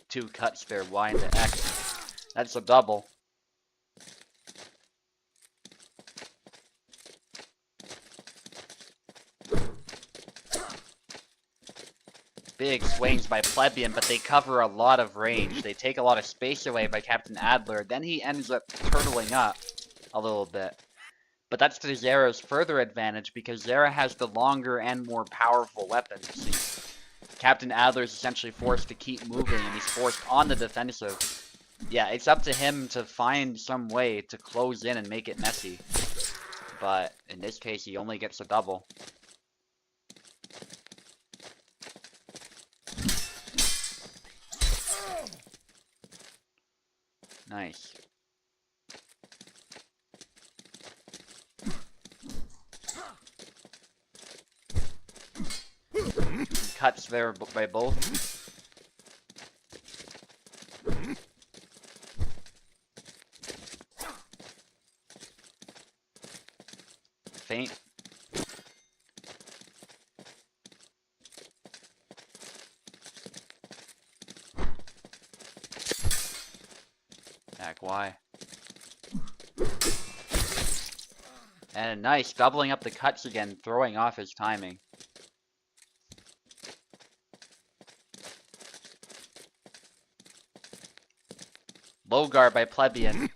two cuts there Y into X. That's a double. Big swings by Plebeian, but they cover a lot of range. They take a lot of space away by Captain Adler. Then he ends up turtling up a little bit. But that's to Zera's further advantage because Zera has the longer and more powerful weapons. Captain Adler is essentially forced to keep moving and he's forced on the defensive. Yeah, it's up to him to find some way to close in and make it messy. But in this case, he only gets a double. Nice. Cuts there by both. Feint. Back Y. And nice, doubling up the cuts again, throwing off his timing. Low guard by Plebeian.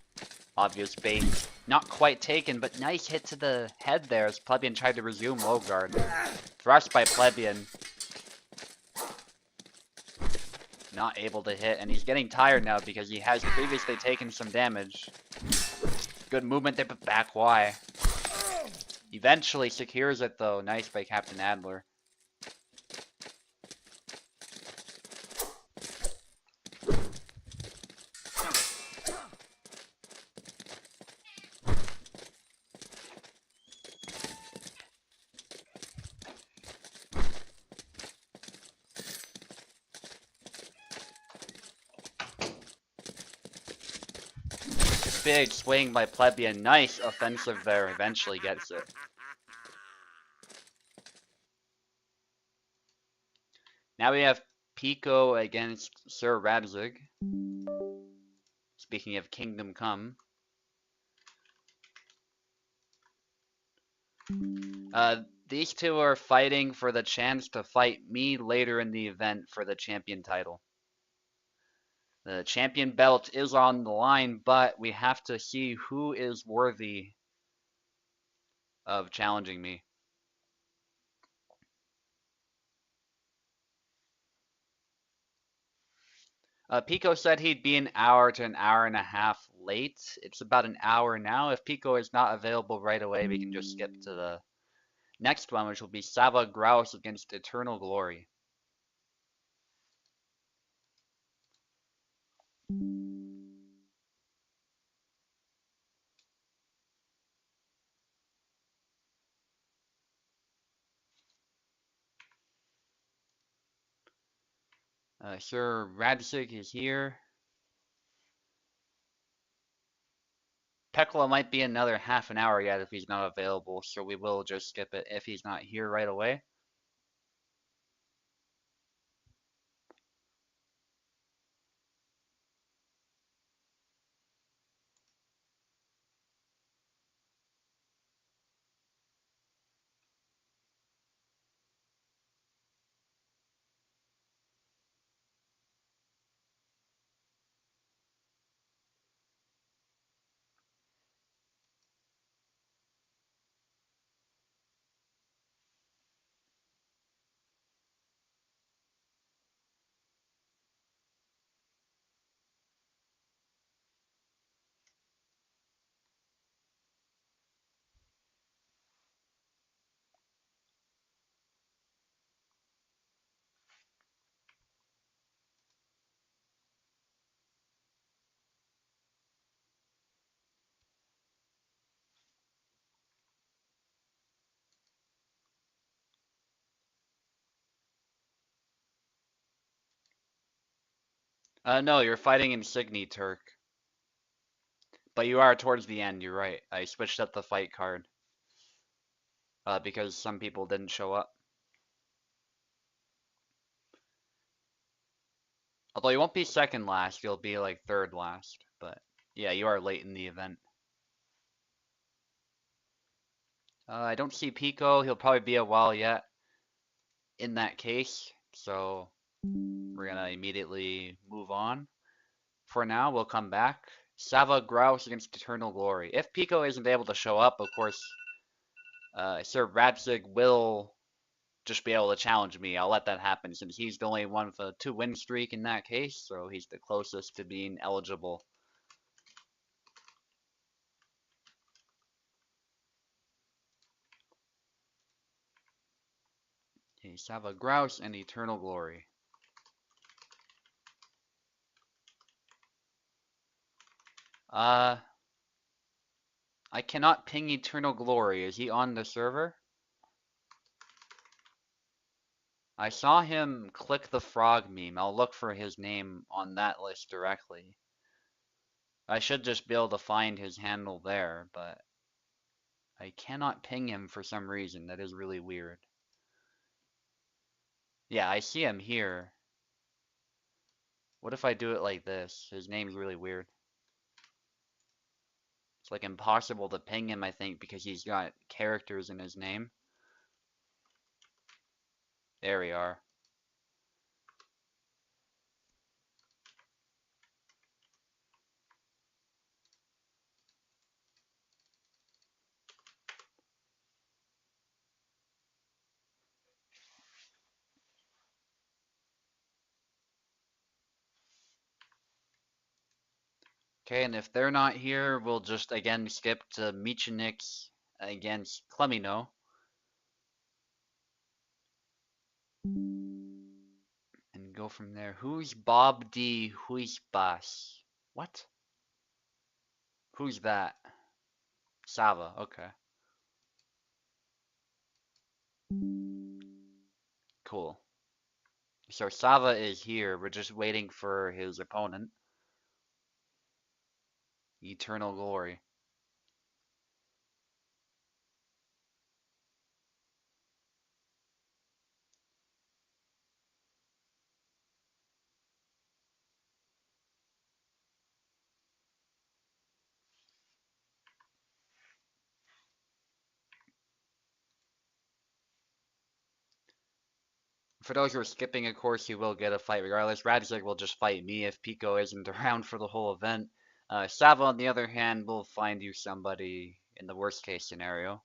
Obvious bait. Not quite taken, but nice hit to the head there as Plebeian tried to resume low guard. Thrust by Plebeian. Not able to hit, and he's getting tired now because he has previously taken some damage. Good movement there, but back Y. Eventually secures it though. Nice by Captain Adler. Big swing by Plebeian. Nice offensive there. Eventually gets it. Now we have Pico against Sir Radzig. Speaking of Kingdom Come. These two are fighting for the chance to fight me later in the event for the champion title. The champion belt is on the line, but we have to see who is worthy of challenging me. Pico said he'd be an hour to an hour and a half late. It's about an hour now. If Pico is not available right away, we can just skip to the next one, which will be Sava Grouse against Eternal Glory. Sir Radzig is here. Pekla might be another half an hour yet if he's not available, so we will just skip it if he's not here right away. No, you're fighting Insigni Turk. But you are towards the end, you're right. I switched up the fight card. Because some people didn't show up. Although you won't be second last, you'll be like third last. But yeah, you are late in the event. I don't see Pico. He'll probably be a while yet in that case. So we're gonna immediately move on. For now, we'll come back. Sava Grouse against Eternal Glory. If Pico isn't able to show up, of course, Sir Radzig will just be able to challenge me. I'll let that happen since he's the only one with a 2-win streak in that case, so he's the closest to being eligible. Okay, Sava Grouse and Eternal Glory. I cannot ping Eternal Glory. Is he on the server? I saw him click the frog meme. I'll look for his name on that list directly. I should just be able to find his handle there, but I cannot ping him for some reason. That is really weird. Yeah, I see him here. What if I do it like this? His name's really weird. It's like impossible to ping him, I think, because he's got characters in his name. There we are. Okay, and if they're not here, we'll just again skip to Michinix against Clemino. And go from there. Who's Bob D. Huisbas? What? Who's that? Sava, okay. Cool. So Sava is here. We're just waiting for his opponent. Eternal Glory. For those who are skipping, of course, you will get a fight regardless. Radzig will just fight me if Pico isn't around for the whole event. Sava, on the other hand, will find you somebody in the worst case scenario.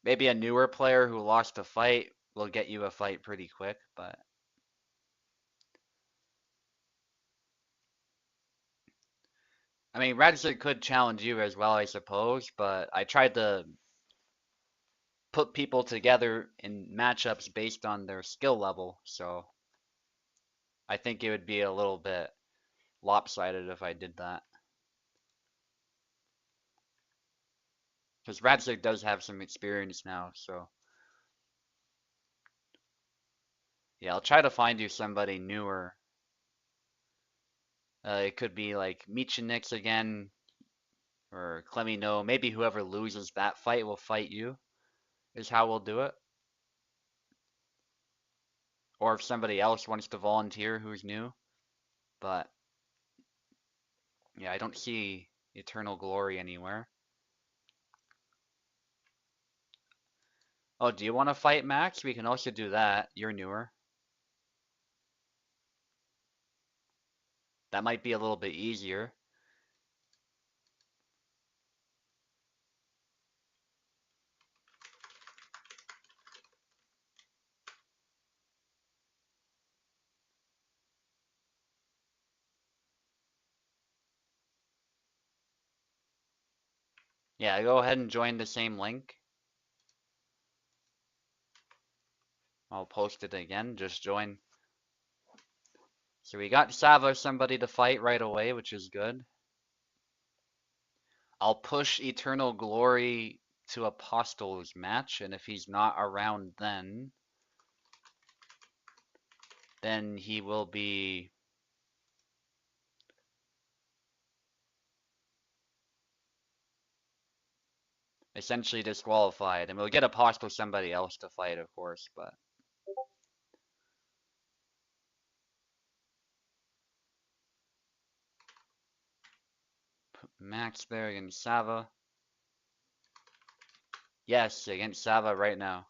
Maybe a newer player who lost a fight will get you a fight pretty quick, but I mean, Radzig could challenge you as well, I suppose, but I tried to put people together in matchups based on their skill level, so I think it would be a little bit lopsided if I did that. Because Radzig does have some experience now, so yeah, I'll try to find you somebody newer. It could be like Michinix again, or Clemino. Maybe whoever loses that fight will fight you, is how we'll do it. Or if somebody else wants to volunteer who's new. But yeah, I don't see Eternal Glory anywhere. Oh, do you want to fight Max? We can also do that. You're newer. That might be a little bit easier. Yeah, go ahead and join the same link. I'll post it again. Just join. So we got Sava somebody to fight right away, which is good. I'll push Eternal Glory to Apostles match, and if he's not around then he will be essentially disqualified. And we'll get Apostle somebody else to fight, of course, but put Max there against Sava. Yes, against Sava right now.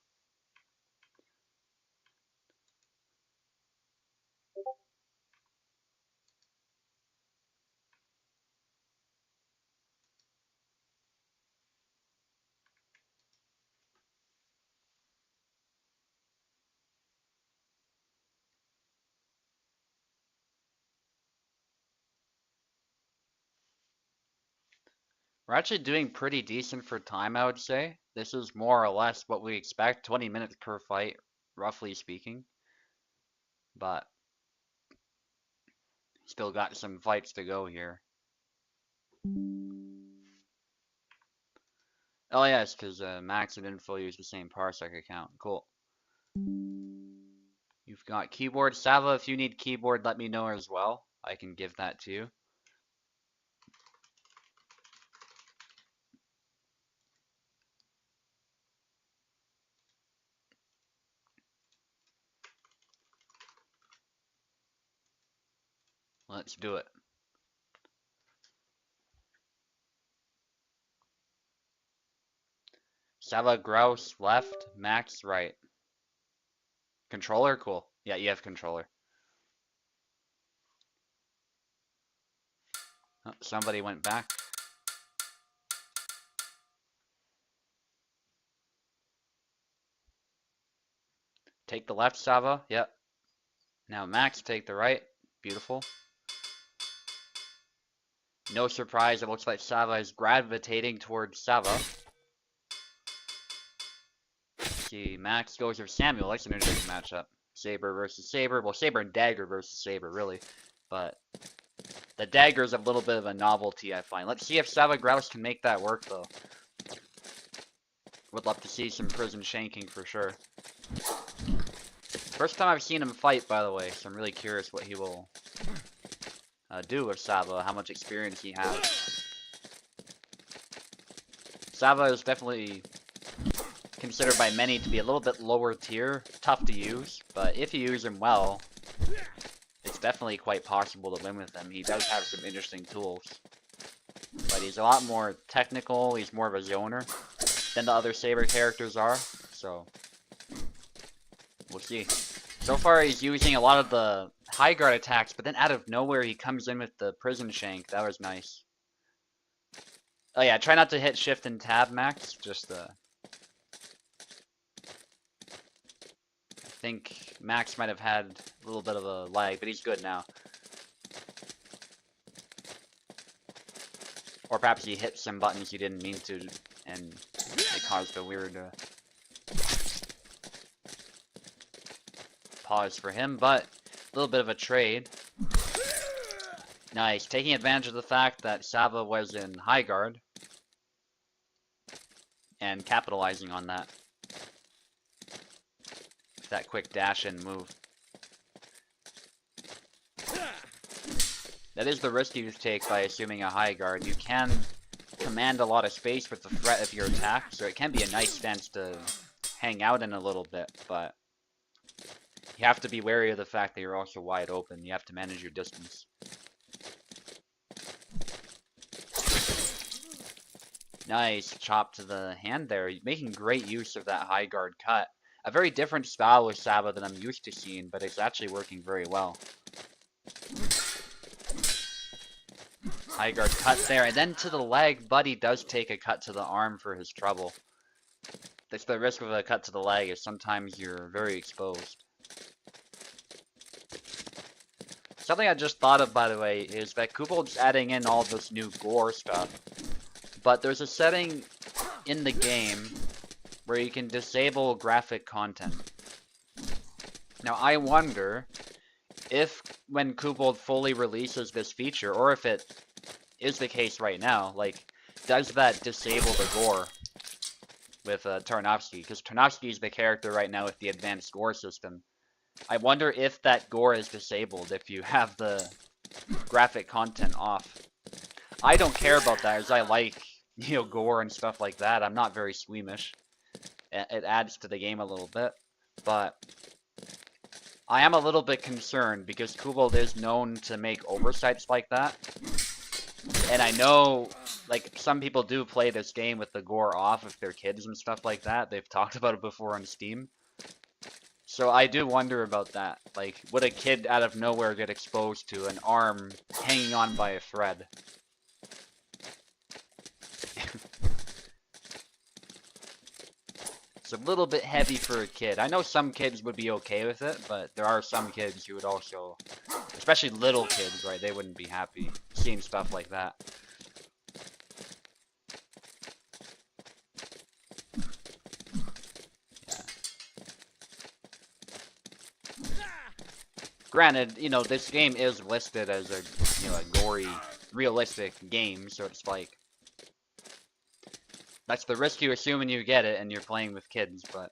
We're actually doing pretty decent for time, I would say. This is more or less what we expect, 20 minutes per fight, roughly speaking. But still got some fights to go here. Oh yes, because Max and Info use the same Parsec account. Cool. You've got keyboard. Sava, if you need keyboard, let me know as well. I can give that to you. Let's do it. Sava, Grouse, left. Max, right. Controller? Cool. Yeah, you have controller. Oh, somebody went back. Take the left, Sava. Yep. Now Max, take the right. Beautiful. No surprise, it looks like Sava is gravitating towards Sava. See, Max goes with Samuel. That's an interesting matchup. Saber versus Saber. Well, Saber and Dagger versus Saber, really. But the Dagger is a little bit of a novelty, I find. Let's see if Sava Grouse can make that work, though. Would love to see some prison shanking for sure. First time I've seen him fight, by the way, so I'm really curious what he will do with Sava, how much experience he has. Sava is definitely considered by many to be a little bit lower tier, tough to use, but if you use him well, it's definitely quite possible to win with him. He does have some interesting tools, but he's a lot more technical, he's more of a zoner than the other Saber characters are, so we'll see. So far he's using a lot of the high guard attacks, but then out of nowhere he comes in with the prison shank. That was nice. Oh yeah, try not to hit shift and tab, Max, just I think Max might have had a little bit of a lag, but he's good now. Or perhaps he hit some buttons he didn't mean to, and it caused a weird pause for him, but a little bit of a trade. Nice, taking advantage of the fact that Sava was in high guard, and capitalizing on that. That quick dash and move. That is the risk you take by assuming a high guard. You can command a lot of space with the threat of your attack, so it can be a nice stance to hang out in a little bit, but you have to be wary of the fact that you're also wide open. You have to manage your distance. Nice chop to the hand there. Making great use of that high guard cut. A very different style with Sava than I'm used to seeing, but it's actually working very well. High guard cut there, and then to the leg. Buddy does take a cut to the arm for his trouble. That's the risk of a cut to the leg, is sometimes you're very exposed. Something I just thought of, by the way, is that Kubold's adding in all this new gore stuff. But there's a setting in the game where you can disable graphic content. Now, I wonder if when Kubold fully releases this feature, or if it is the case right now, like, does that disable the gore with Tarnowski? Because Tarnowski is the character right now with the advanced gore system. I wonder if that gore is disabled if you have the graphic content off. I don't care about that, as I like, you know, gore and stuff like that. I'm not very squeamish. It adds to the game a little bit, but I am a little bit concerned because Kubold is known to make oversights like that. And I know, like, some people do play this game with the gore off if they're kids and stuff like that. They've talked about it before on Steam. So I do wonder about that. Like, would a kid out of nowhere get exposed to an arm hanging on by a thread? It's a little bit heavy for a kid. I know some kids would be okay with it, but there are some kids who would also, especially little kids, right? They wouldn't be happy seeing stuff like that. Granted, you know, this game is listed as a, you know, a gory, realistic game, so it's like, that's the risk you assume when you get it and you're playing with kids, but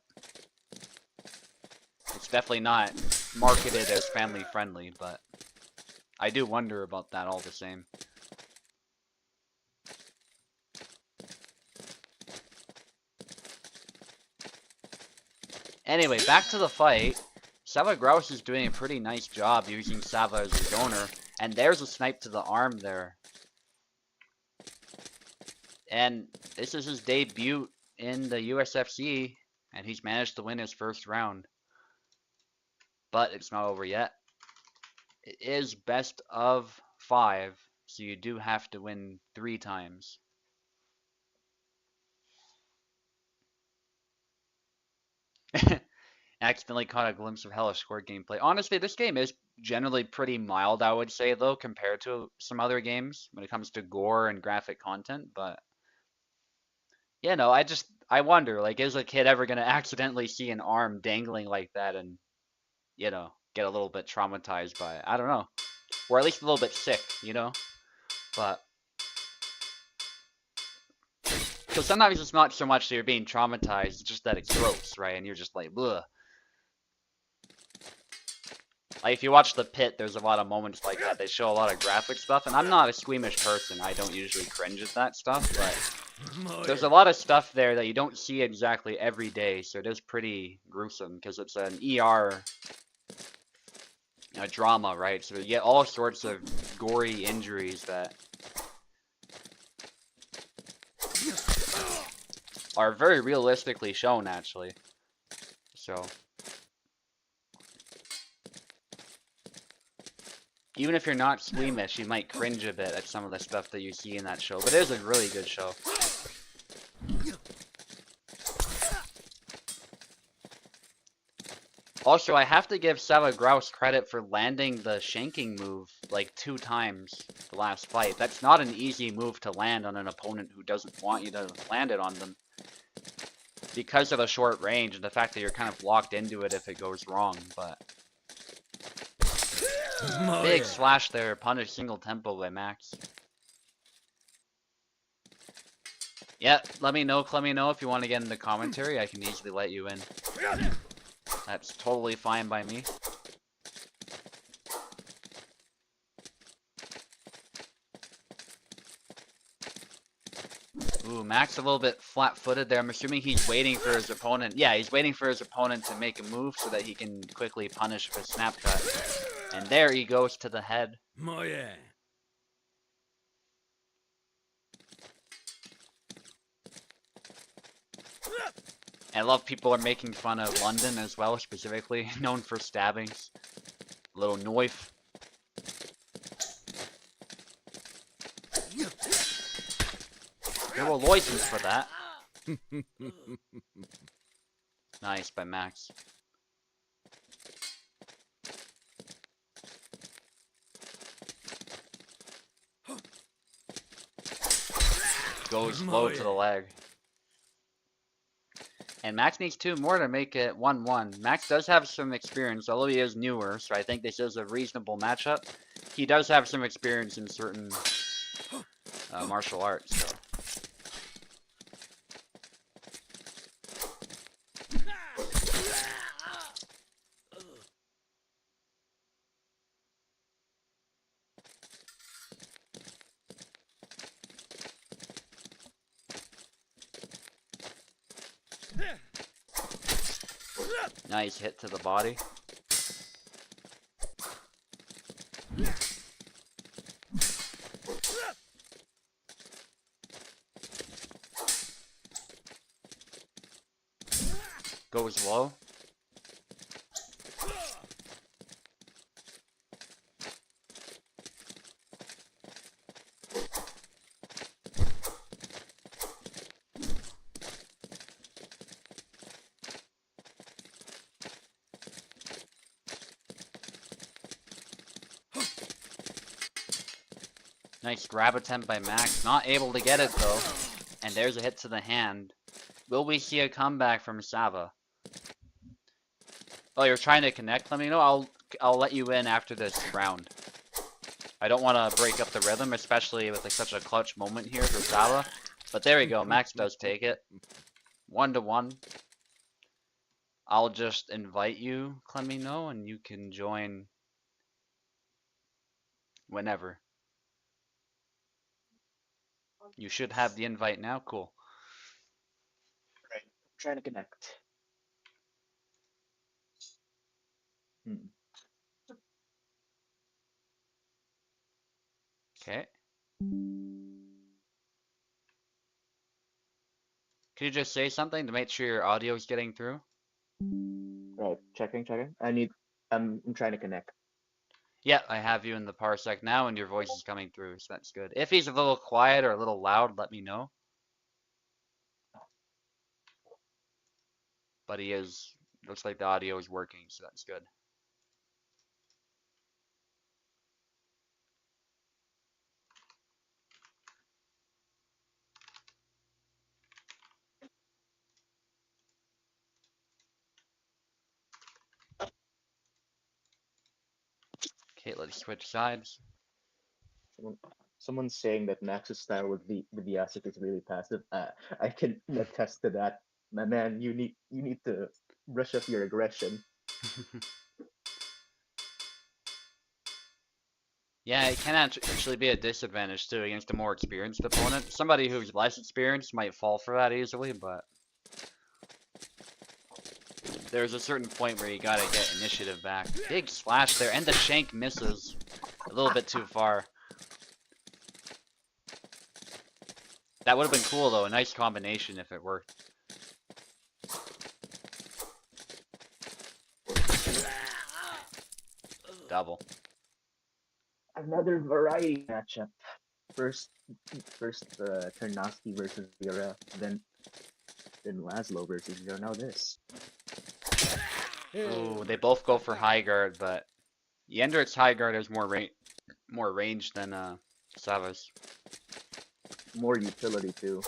it's definitely not marketed as family friendly, but I do wonder about that all the same. Anyway, back to the fight. Sava Grouse is doing a pretty nice job using Sava as a zoner, and there's a snipe to the arm there. And this is his debut in the USFC, and he's managed to win his first round. But it's not over yet. It is best of 5, so you do have to win 3 times. Accidentally caught a glimpse of Hellish Quart gameplay. Honestly, this game is generally pretty mild, I would say, though, compared to some other games when it comes to gore and graphic content. But yeah, no, I wonder, like, is a kid ever gonna accidentally see an arm dangling like that and, get a little bit traumatized by it? I don't know, or at least a little bit sick, But because sometimes it's not so much that you're being traumatized, it's just that it's gross, right? And you're just like, ugh. Like if you watch The Pit, there's a lot of moments like that. They show a lot of graphic stuff, and I'm not a squeamish person. I don't usually cringe at that stuff, but there's a lot of stuff there that you don't see exactly every day, so it is pretty gruesome because it's an ER drama, right? So you get all sorts of gory injuries that are very realistically shown, actually. So even if you're not squeamish, you might cringe a bit at some of the stuff that you see in that show. But it is a really good show. Also, I have to give Sava Grouse credit for landing the shanking move like 2 times the last fight. That's not an easy move to land on an opponent who doesn't want you to land it on them. Because of the short range and the fact that you're kind of locked into it if it goes wrong, but... Big slash there, punish single tempo by Max. Yeah, let me know if you want to get into commentary. I can easily let you in. That's totally fine by me. Ooh, Max a little bit flat-footed there. I'm assuming he's waiting for his opponent. Yeah, he's waiting for his opponent to make a move so that he can quickly punish with a snap cut. And there he goes to the head. I love people are making fun of London as well, specifically known for stabbings. Little knife. There were license for that. Nice by Max. Goes low to the leg. And Max needs 2 more to make it 1-1. Max does have some experience, although he is newer, so I think this is a reasonable matchup. He does have some experience in certain martial arts, so. Nice hit to the body. Goes low. Nice grab attempt by Max. Not able to get it though. And there's a hit to the hand. Will we see a comeback from Sava? Oh, you're trying to connect? Let me know. I'll let you in after this round. I don't want to break up the rhythm, especially with like such a clutch moment here for Sava. But there we go. Max does take it. 1-1. I'll just invite you, Clemino, and you can join whenever. You should have the invite now. Cool. Right. I'm trying to connect. Okay. Could you just say something to make sure your audio is getting through? Right. Checking. I'm trying to connect. Yeah, I have you in the parsec now, and your voice is coming through, so that's good. If he's a little quiet or a little loud, let me know. But he is, looks like the audio is working, so that's good. Okay, let's switch sides. Someone, someone's saying that Max's style with the asset is really passive. I can attest to that. My man, you need to brush up your aggression. Yeah, it can actually be a disadvantage too against a more experienced opponent. Somebody who's less experienced might fall for that easily, but there's a certain point where you gotta get initiative back. Big slash there, and the shank misses a little bit too far. That would have been cool though, a nice combination if it worked. Double. Another variety matchup. First, Tarnowski versus Vera, then Laszlo versus Vera. Now this. Ooh, they both go for high guard, but Yendrik's high guard has more range than Sava's. More utility too.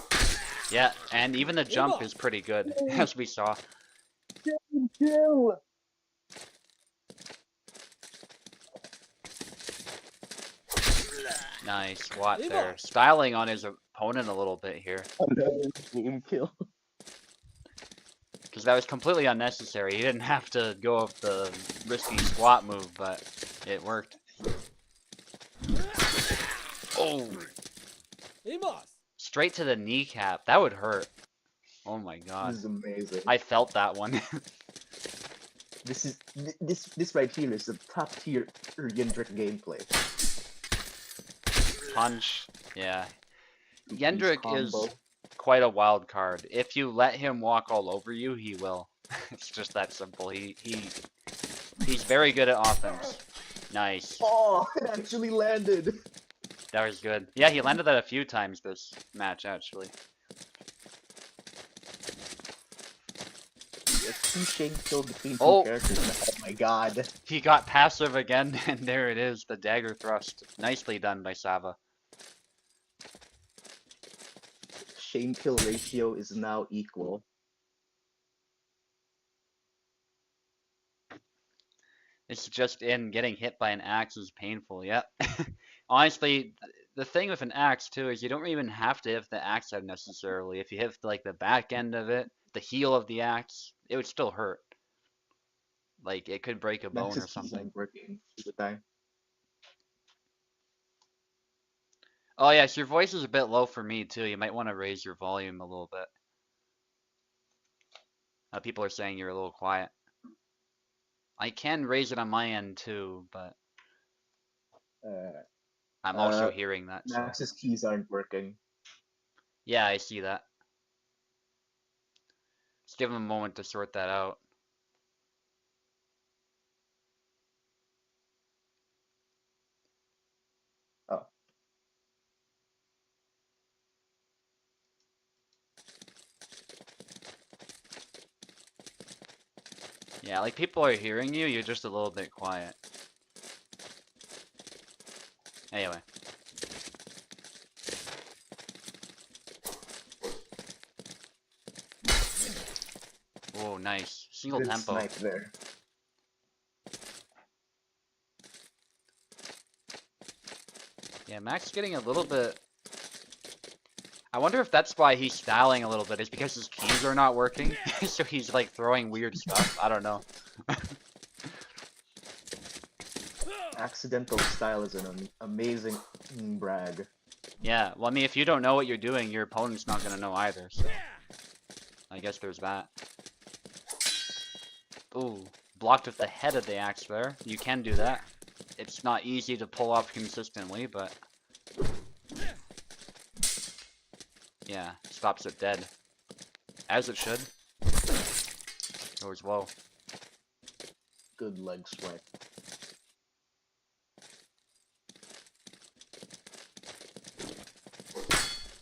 Yeah, and even the jump is pretty good, as we saw. Kill. Nice squat there. Styling on his opponent a little bit here. Another game kill. Because that was completely unnecessary. He didn't have to go up the risky squat move, but it worked. Oh! Straight to the kneecap. That would hurt. Oh my god. This is amazing. I felt that one. This right here is the top tier Yendrik gameplay. Punch. Yeah. Yendrik is Combo. quite a wild card. If you let him walk all over you, he will. It's just that simple. He's very good at offense. Nice. Oh, it actually landed. That was good. Yeah, he landed that a few times this match, actually. It's two Shane killed between two Oh. characters. Oh my god. He got passive again, and there it is, the dagger thrust. Nicely done by Sava. Shane kill ratio is now equal. It's just in getting hit by an axe is painful, yep. Honestly, the thing with an axe too is you don't even have to hit the axe head necessarily. If you hit like the back end of it, the heel of the axe, it would still hurt. Like it could break a bone Max's or keys something. aren't working. SUBUTAI. Oh yes, your voice is a bit low for me too. You might want to raise your volume a little bit. People are saying you're a little quiet. I can raise it on my end too, but I'm also hearing that. So. Max's keys aren't working. Yeah, I see that. Let's give him a moment to sort that out. Oh. Yeah, like people are hearing you, you're just a little bit quiet. Anyway. Oh, nice. Single Good tempo. snipe there. Yeah, Max getting a little bit... I wonder if that's why he's styling a little bit, is because his keys are not working, so he's like throwing weird stuff. I don't know. Accidental style is an amazing brag. Yeah, well, I mean, if you don't know what you're doing, your opponent's not gonna know either, so... I guess there's that. Ooh, blocked with the head of the axe there. You can do that. It's not easy to pull off consistently, but... Yeah, stops it dead. As it should. Goes low. Good leg swipe.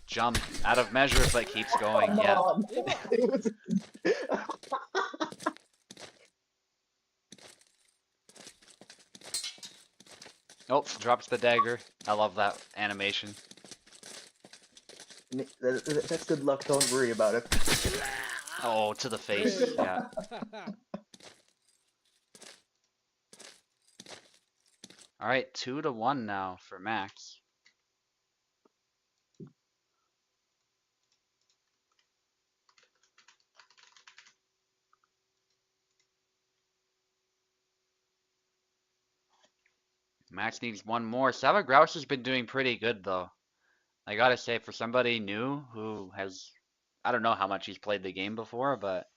Jump. Out of measure, but keeps going. Come Yeah. on. Oh, drops the dagger. I love that animation. That's good luck. Don't worry about it. Oh, to the face. Yeah. All right, 2-1 now for Max. Max needs one more. Sava Grouse has been doing pretty good though. I gotta say, for somebody new who has, I don't know how much he's played the game before, but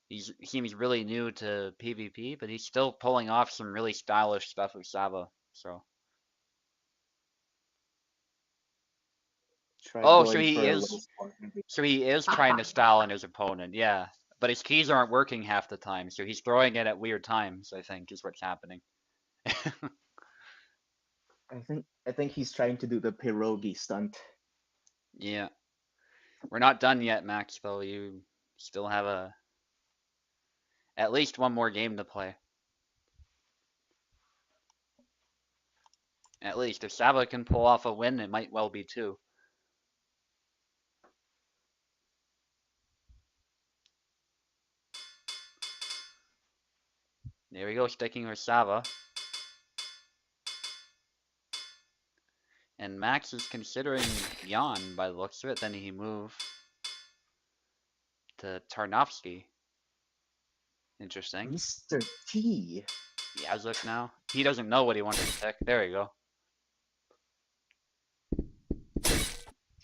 he seems really new to PvP, but he's still pulling off some really stylish stuff with Sava. So, Try oh, so going he for a is, low score. so he is trying to style on his opponent, yeah. But his keys aren't working half the time, so he's throwing it at weird times, I think, is what's happening. I think he's trying to do the pierogi stunt. Yeah. We're not done yet, Max, though. You still have at least one more game to play. At least if Sava can pull off a win, it might well be two. There we go, sticking with Sava. And Max is considering Jan by the looks of it. Then he moved to Tarnowski. Interesting. Mr. T. Yazuk now. He doesn't know what he wanted to pick. There you go.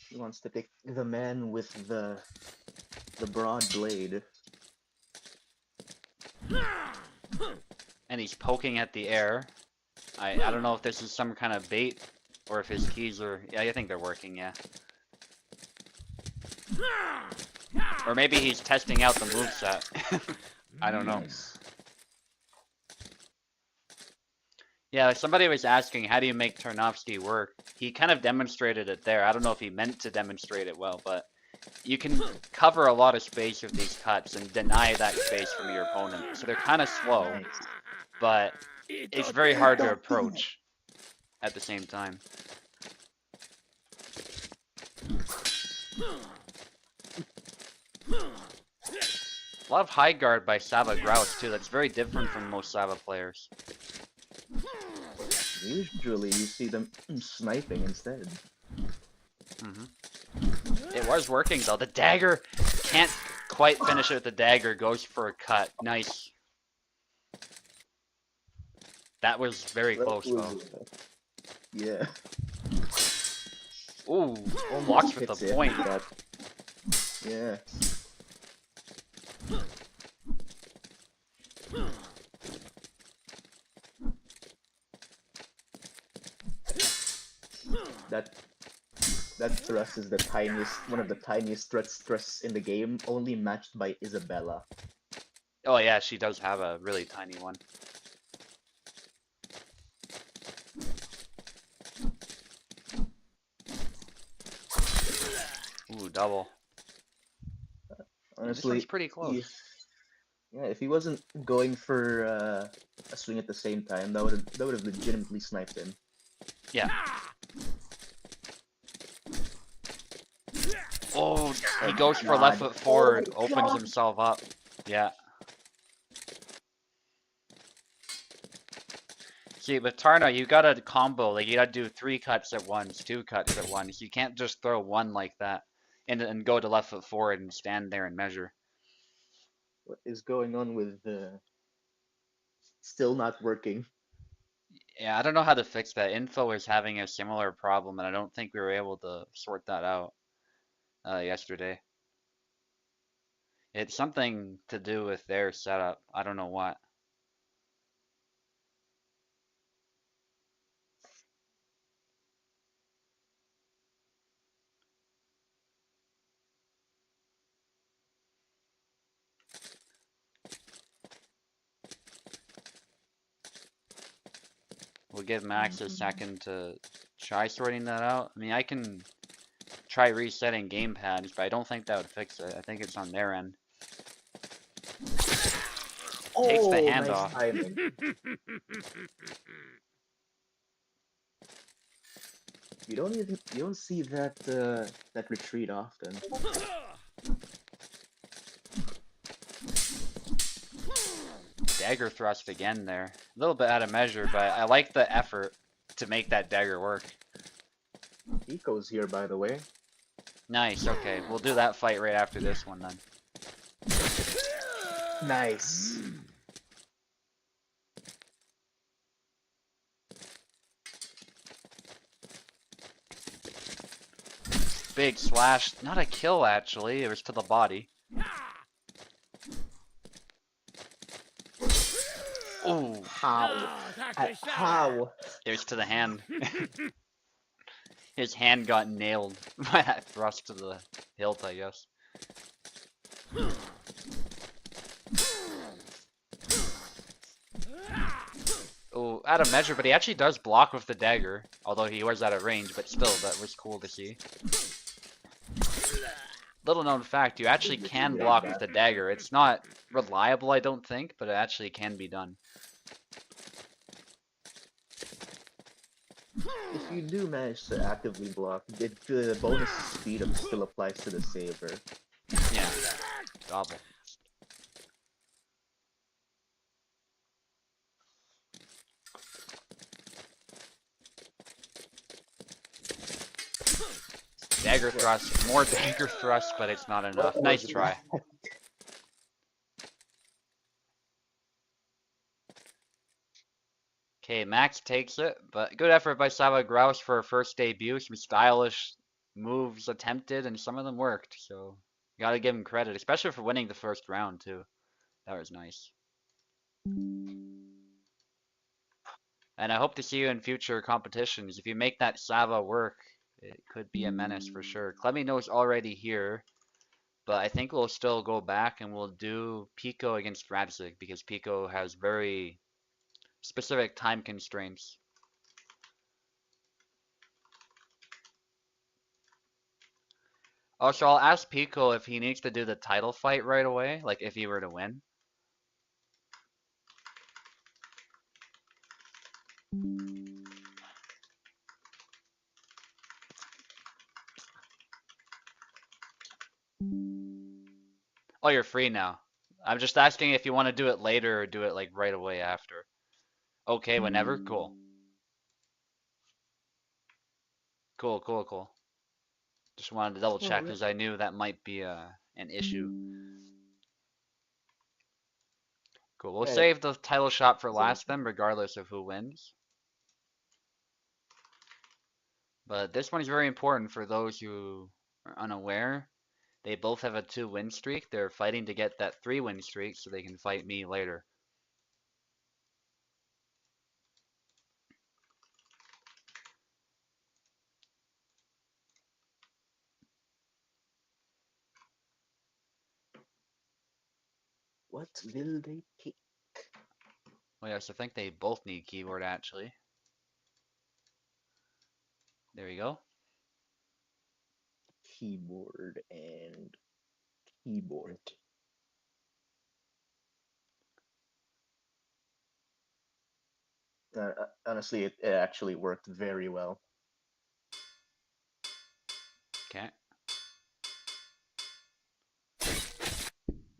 He wants to pick the man with the broad blade. And he's poking at the air. I don't know if this is some kind of bait or if his keys are... Yeah, I think they're working, yeah. Or maybe he's testing out the moveset. I don't know. Nice. Yeah, somebody was asking, how do you make Tarnowski work? He kind of demonstrated it there. I don't know if he meant to demonstrate it well, but you can cover a lot of space with these cuts and deny that space from your opponent. So they're kind of slow, Nice. but it's very hard to approach at the same time. A lot of high guard by Sava Grouse too. That's very different from most Sava players. Usually you see them sniping instead. It was working though. The dagger can't quite finish it with the dagger. Goes for a cut. Nice. That was very close though. Yeah. Ooh, Almost blocks with hits the it, point. but yeah. That thrust is the tiniest, one of the tiniest thrusts in the game, only matched by Isabella. Oh yeah, she does have a really tiny one. Ooh, double. Honestly, this one's pretty close. If he wasn't going for a swing at the same time, that would have legitimately sniped him. Yeah. Oh, he goes for left foot forward, opens himself up. Yeah. See, with Tarna, you gotta combo. Like, you gotta do 3 cuts at once, 2 cuts at once. You can't just throw one like that and go to left foot forward and stand there and measure. What is going on with still not working? Yeah, I don't know how to fix that. Info is having a similar problem, and I don't think we were able to sort that out yesterday. It's something to do with their setup. I don't know what. We'll give Max a second to try sorting that out. I mean, I can try resetting game pads, but I don't think that would fix it. I think it's on their end. Takes the handoff. Timing. You don't see that that retreat often. dagger thrust again there. A little bit out of measure, but I like the effort to make that dagger work. Eco's here, by the way. Nice, okay. We'll do that fight right after this one then. Nice. Big slash. Not a kill, actually. It was to the body. Ooh. How? How? It was to the hand. His hand got nailed by that thrust to the hilt, I guess. Oh, out of measure, but he actually does block with the dagger. Although he was out of range, but still, that was cool to see. Little known fact, you actually can block with the dagger. It's not reliable, I don't think, but it actually can be done. If you do manage to actively block, the bonus speed up still applies to the saber. Yeah. Gobble. Dagger thrust. More dagger thrust, but it's not enough. Nice try. Okay, Max takes it, but good effort by Sava Grouse for her first debut. Some stylish moves attempted, and some of them worked, so you gotta give him credit, especially for winning the first round, too. That was nice. And I hope to see you in future competitions. If you make that Sava work, it could be a menace for sure. Clemino's already here, but I think we'll still go back and we'll do Pico against Radzik, because Pico has very specific time constraints. Also, I'll ask Pico if he needs to do the title fight right away, like if he were to win. Oh, you're free now. I'm just asking if you want to do it later or do it like right away after. Okay, whenever? Cool. Cool, cool, cool. Just wanted to double check because I knew that might be an issue. Cool. We'll save the title shot for last then, regardless of who wins. But this one is very important for those who are unaware. They both have a 2-win streak. They're fighting to get that 3-win streak so they can fight me later. What will they pick? Well, yes, I think they both need keyboard actually. There you go. Keyboard and keyboard. Honestly, it actually worked very well. Okay.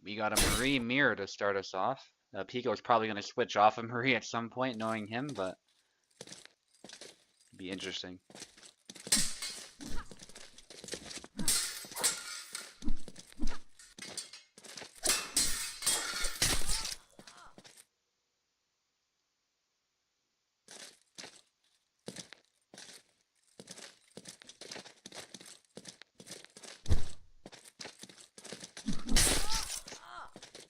We got a Marie mirror to start us off. Pico's probably going to switch off of Marie at some point, knowing him, but it'd be interesting.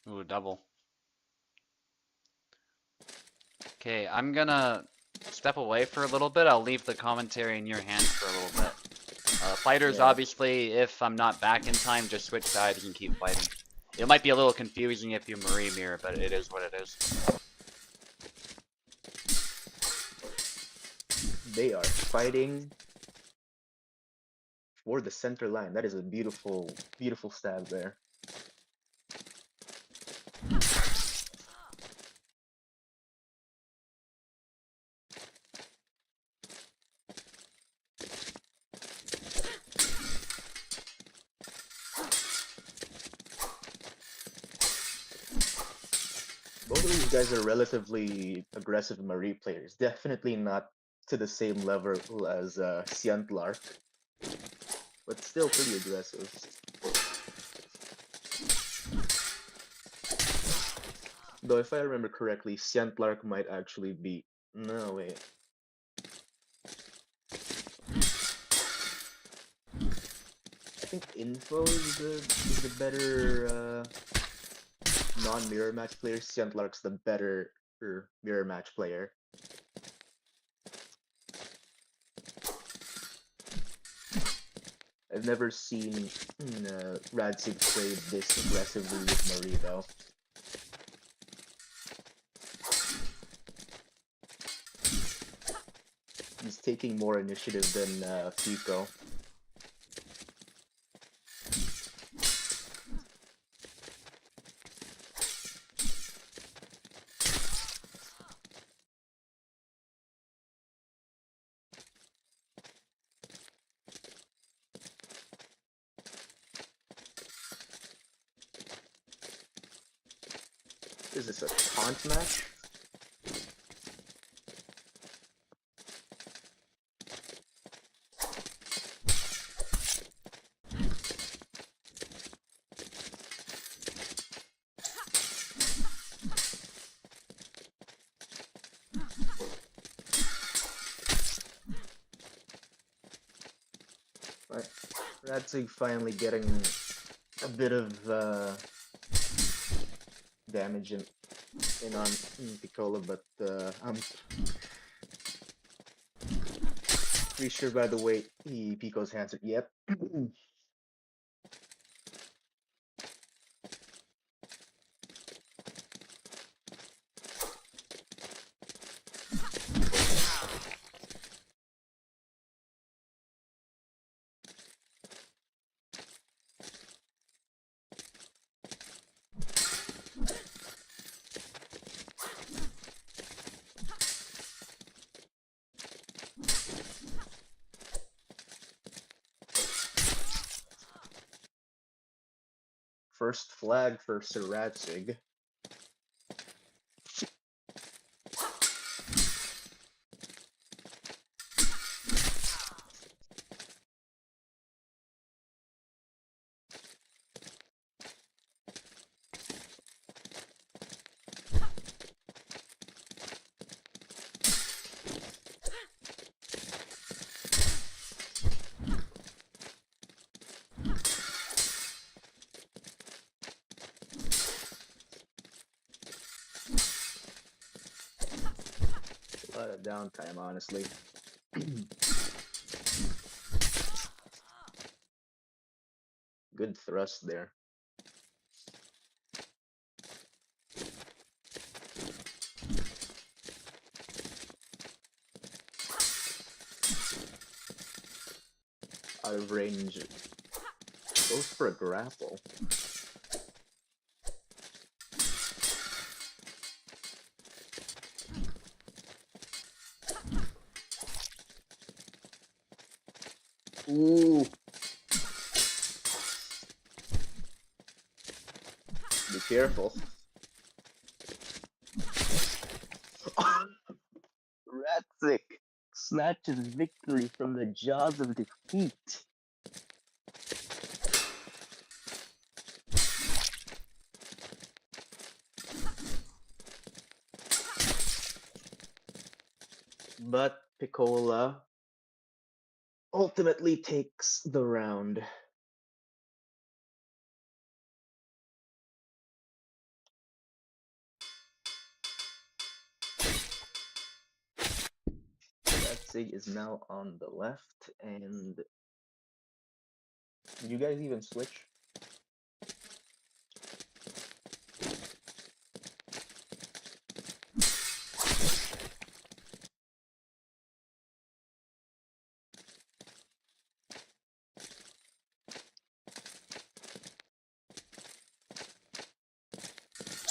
Ooh, double. Okay, I'm gonna step away for a little bit. I'll leave the commentary in your hands for a little bit. Fighters, obviously, if I'm not back in time, just switch sides and keep fighting. It might be a little confusing if you Marie mirror, but it is what it is. They are fighting for the center line. That is a beautiful, beautiful stab there. Both of these guys are relatively aggressive Marie players. Definitely not to the same level as Siantlark, but still pretty aggressive. Though if I remember correctly, Siantlark might actually be... No, wait. I think Info is the better non-mirror match player. Siantlark's the better mirror match player. I've never seen Radzig play this aggressively with Marie though. He's taking more initiative than Pico. Is this a taunt match? Right. Radzig finally getting a bit of damage in on Piccolo, but I'm pretty sure by the way Pico's hands are... Yep. First flag for Sir Radzig. A lot of downtime, honestly. Good thrust there. Out of range. Goes for a grapple. Ooh. Be careful. Ratzik snatches victory from the jaws of defeat. But Piccola ultimately takes the round. Ratzig is now on the left, and did you guys even switch?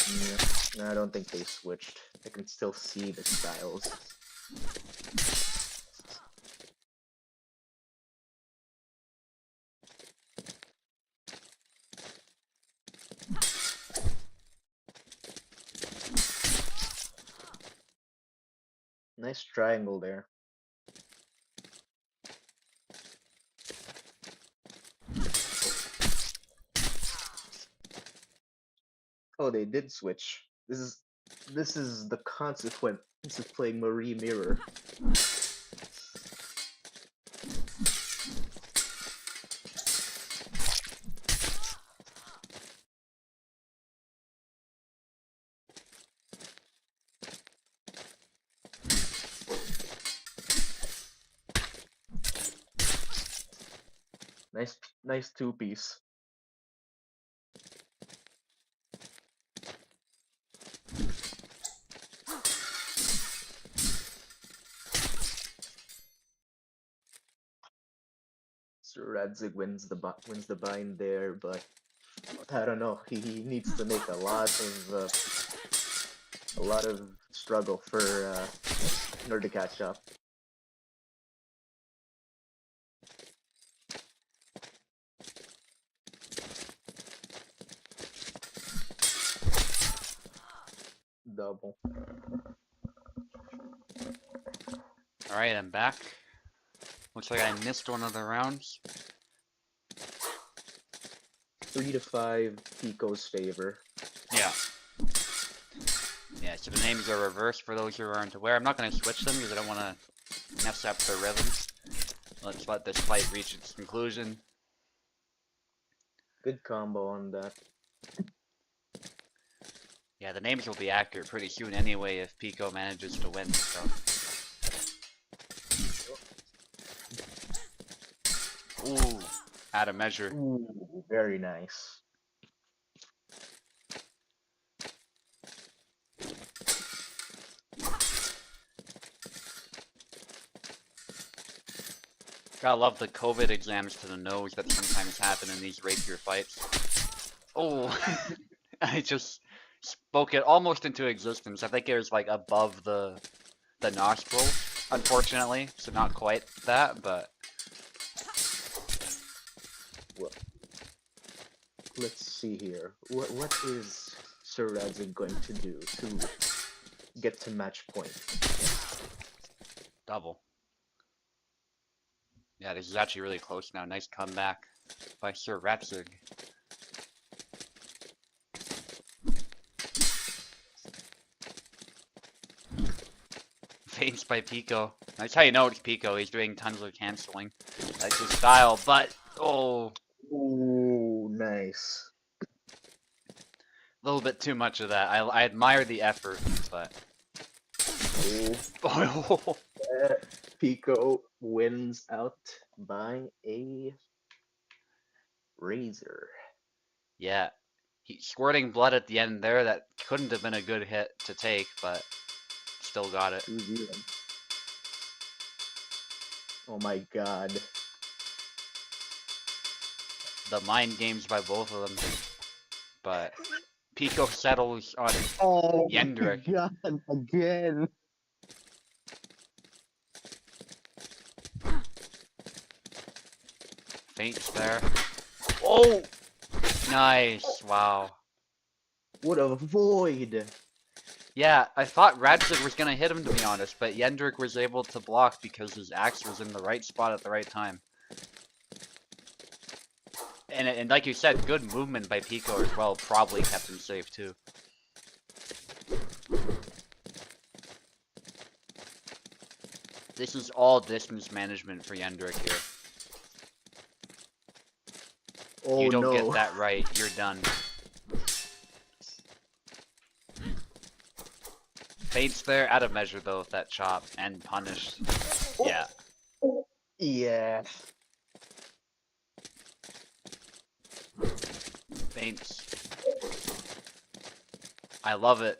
Yeah, no, I don't think they switched. I can still see the styles. Nice triangle there. Oh, they did switch. This is the consequence of playing Marie Mirror. Nice two-piece. So Radzig wins the bind there, but I don't know. He needs to make a lot of struggle for in order to catch up. Double. Alright, I'm back. Looks like I missed one of the rounds. 3-5 Pico's favor. Yeah. Yeah, so the names are reversed for those who aren't aware. I'm not going to switch them because I don't want to mess up the rhythms. Let's let this fight reach its conclusion. Good combo on that. Yeah, the names will be accurate pretty soon anyway if Pico manages to win, so. Ooh, out of measure. Ooh, very nice. Gotta love the COVID exams to the nose that sometimes happen in these rapier fights. Oh, I just spoke it almost into existence. I think it was like above the nostril, unfortunately, so not quite that, but Well, let's see here. What is Sir Radzig going to do to get to match point? double. Yeah, this is actually really close now. Nice comeback by Sir Ratzig. Feints by Pico. That's how you know it's Pico. He's doing tons of canceling. That's his style, but oh, Ooh, nice. a little bit too much of that. I admire the effort, but Ooh. oh, Pico wins out by a razor. yeah. He's squirting blood at the end there. That couldn't have been a good hit to take, but still got it. 2-0. Oh my god. The mind games by both of them, but Pico settles on Oh Yendrick. my god, again. Feints there. Oh! Nice. Wow. What a void. Yeah, I thought Radzik was gonna hit him to be honest, but Yendrick was able to block because his axe was in the right spot at the right time. And like you said, good movement by Pico as well probably kept him safe too. This is all distance management for Yendrick here. Oh You don't no. get that right, you're done. Feints there, out of measure though with that chop, and punished. Yeah. Yeah. Feints. I love it,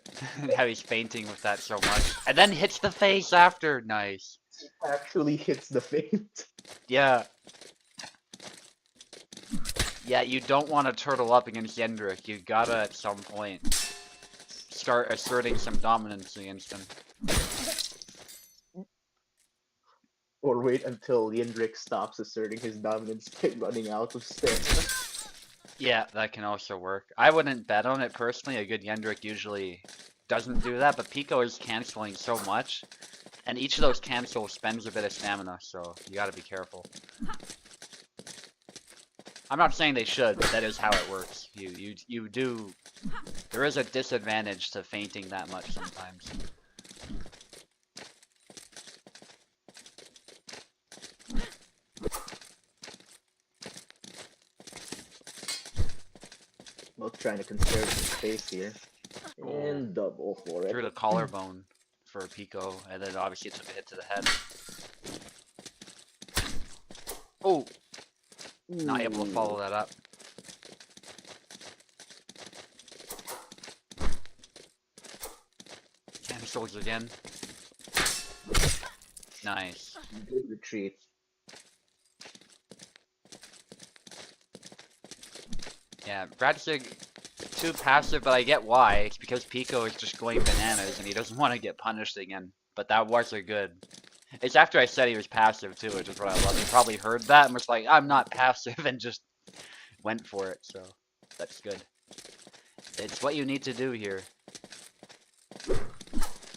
how he's fainting with that so much. And then hits the face after, nice. Actually hits the feint. Yeah. Yeah, you don't want to turtle up against Yendrick. You gotta, at some point, start asserting some dominance against him. Or wait until Yendrick stops asserting his dominance by running out of stamina. Yeah, that can also work. I wouldn't bet on it personally. A good Yendrick usually doesn't do that, but Pico is canceling so much And each of those cancels spends a bit of stamina, so you gotta be careful. I'm not saying they should, but that is how it works. You do. There is a disadvantage to fainting that much sometimes. Well, trying to conserve some space here. And double for it. Through the collarbone for Pico, and then obviously it took a hit to the head. Oh! Not able to follow that up. Cancels again. Nice. Good retreat. Yeah, Bradzig too passive, but I get why. It's because Pico is just going bananas and he doesn't want to get punished again. But that was a good. It's after I said he was passive too, which is what I love. He probably heard that and was like, I'm not passive, and just went for it, so that's good. It's what you need to do here.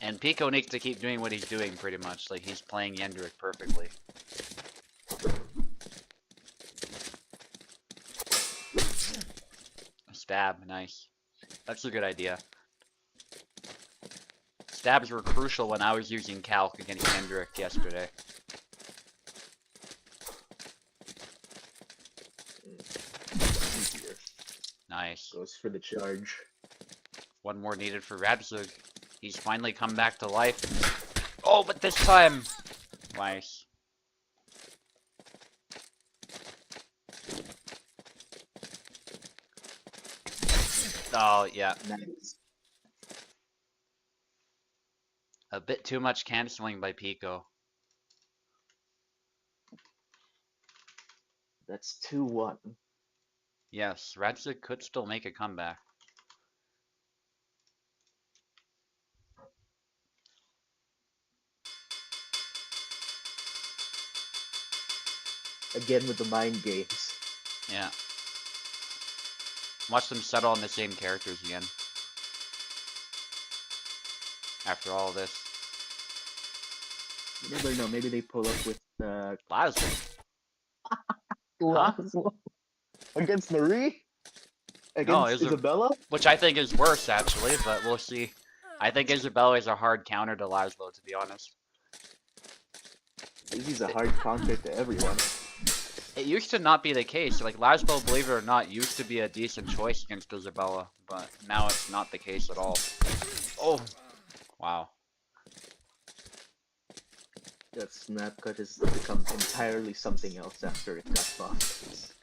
And Pico needs to keep doing what he's doing pretty much. Like, he's playing Yendrick perfectly. Stab, nice. That's a good idea. Stabs were crucial when I was using Calc against Yendrick yesterday. Nice. Goes for the charge. One more needed for Radzig. He's finally come back to life. Oh, but this time! Nice. Oh, yeah. Nice. A bit too much canceling by Pico. That's 2-1. Yes, Radzig could still make a comeback. Again with the mind games. Yeah. Watch them settle on the same characters again. After all this. You never know, maybe they pull up with Lazlo. Lazlo. Against Marie? Against Isabella? Which I think is worse, actually, but we'll see. I think Isabella is a hard counter to Lazlo, to be honest. He's a hard counter to everyone. It used to not be the case. Like, Lazlo, believe it or not, used to be a decent choice against Isabella, but now it's not the case at all. Oh! Wow. That snap cut has become entirely something else after it got buffed.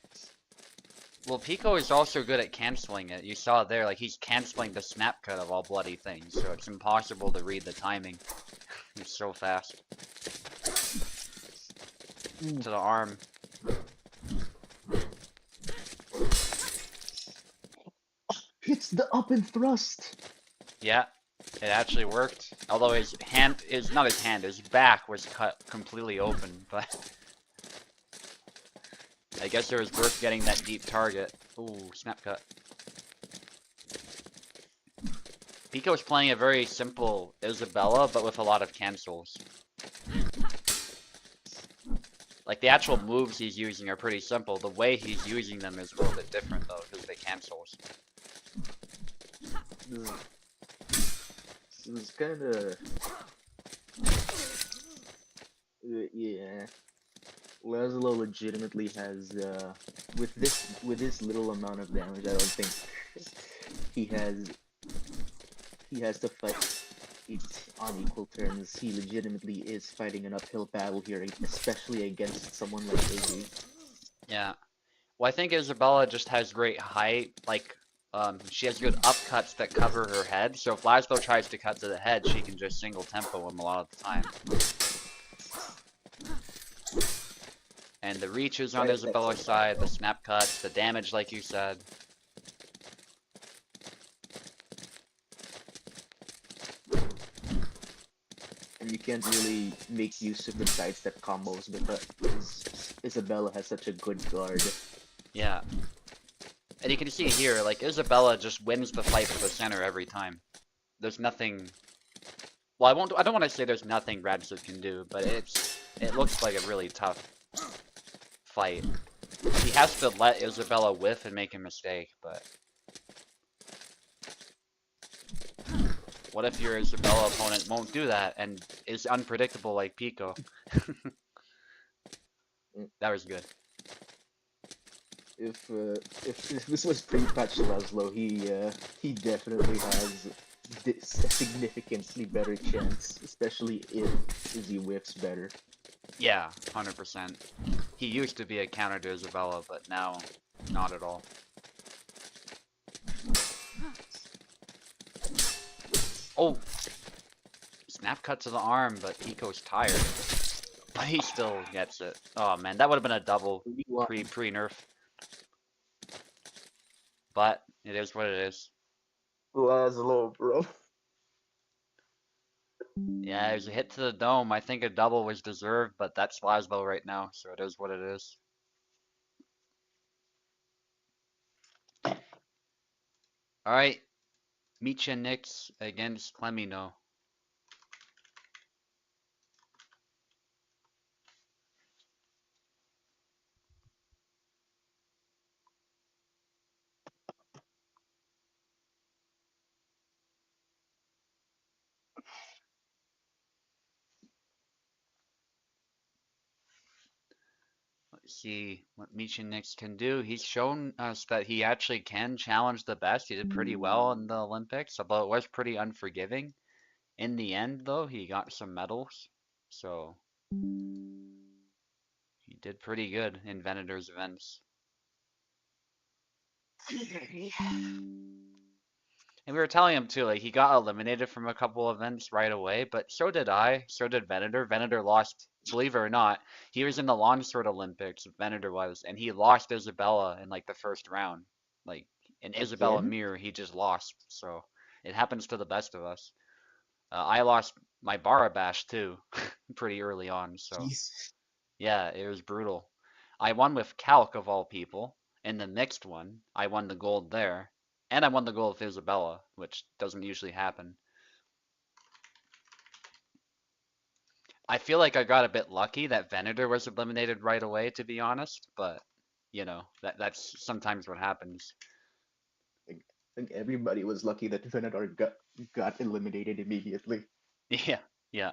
Well, Pico is also good at canceling it. You saw it there, like, he's canceling the snap cut of all bloody things, so it's impossible to read the timing. He's so fast. To the arm. It's the up and thrust! Yeah, it actually worked. Although his hand, not his hand, his back was cut completely open, but I guess it was worth getting that deep target. Ooh, snap cut. Pico's playing a very simple Isabella, but with a lot of cancels. Like, the actual moves he's using are pretty simple. The way he's using them is a little bit different, though, because of the cancels. It was kinda... yeah. Lazlo legitimately has, with this little amount of damage, I don't think he has to fight it on equal terms. He legitimately is fighting an uphill battle here, especially against someone like Izzy. Yeah. Well, I think Isabella just has great height, like, she has good upcuts that cover her head, so if Lazlo tries to cut to the head, she can just single tempo him a lot of the time. And the reach is on Isabella's side, the snap cuts, the damage like you said. And you can't really make use of the sidestep combos because Isabella has such a good guard. Yeah. And you can see here, like, Isabella just wins the fight for the center every time. There's nothing Well, I don't want to say there's nothing Radford can do, but it looks like a really tough fight. He has to let Isabella whiff and make a mistake, but what if your Isabella opponent won't do that and is unpredictable like Pico? Mm. That was good. If this was pre-patch Laszlo, he definitely has this a significantly better chance, especially if Izzy whiffs better. Yeah, 100%. He used to be a counter to Isabella, but now not at all. Oh, snap cut to the arm, but Pico's tired. But he still gets it. Oh man, that would have been a double pre-nerf. But it is what it is. Laszlo, bro. Yeah, there's a hit to the dome. I think a double was deserved, but that's Laszlo right now, so it is what it is. Alright, Micha Nix against Clemino. Let's see what Micha Nix can do. He's shown us that he actually can challenge the best. He did pretty well in the Olympics, although it was pretty unforgiving. In the end, though, he got some medals, so he did pretty good in Venator's events. And we were telling him too, like he got eliminated from a couple events right away, but so did I. So did Venator. Venator lost, believe it or not, he was in the longsword Olympics, Venator was, and he lost Isabella in like the first round. Like in Isabella Again? mirror, he just lost. So it happens to the best of us. I lost my Barabash too, pretty early on. So Jeez. yeah, it was brutal. I won with Calc of all people. In the mixed one, I won the gold there. And I won the gold with Isabella, which doesn't usually happen. I feel like I got a bit lucky that Venator was eliminated right away, to be honest, but you know, that's sometimes what happens. I think everybody was lucky that Venator got eliminated immediately. Yeah, yeah.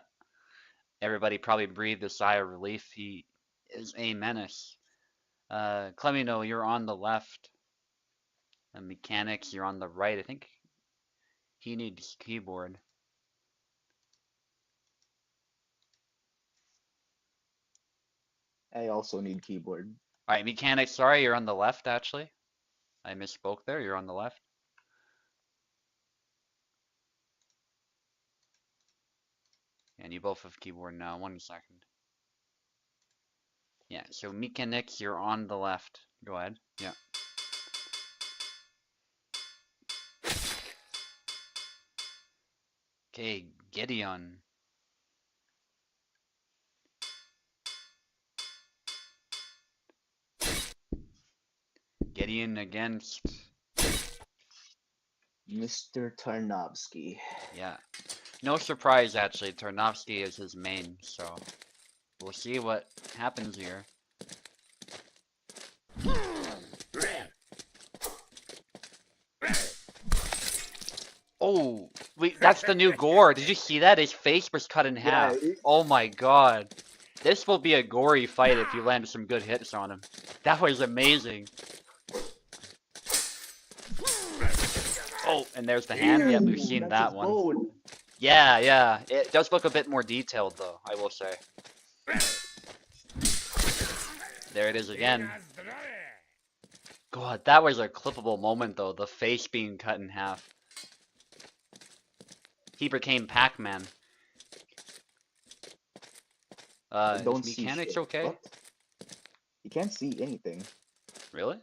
Everybody probably breathed a sigh of relief. He is a menace. Clemino, you're on the left. And Mechanics, you're on the right. I think he needs keyboard. I also need keyboard. Alright, Mechanics, sorry, you're on the left, actually. I misspoke there. You're on the left. And you both have keyboard now. 1 second. Yeah, so Mechanics, you're on the left. Go ahead. Yeah. Okay, Gideon. Gideon against. Mr. Tarnowski. Yeah. No surprise, actually. Tarnovsky is his main, so we'll see what happens here. Oh, wait, that's the new gore. Did you see that? His face was cut in Yeah, half. Oh my god. This will be a gory fight if you land some good hits on him. That was amazing. Oh, and there's the hand. Yeah, we've seen that's his that one. bone. Yeah, yeah. It does look a bit more detailed, though, I will say. There it is again. God, that was a clippable moment, though. The face being cut in half. He became Pac-Man. I Is don't see Mechanics shit. okay? What? You can't see anything. Really?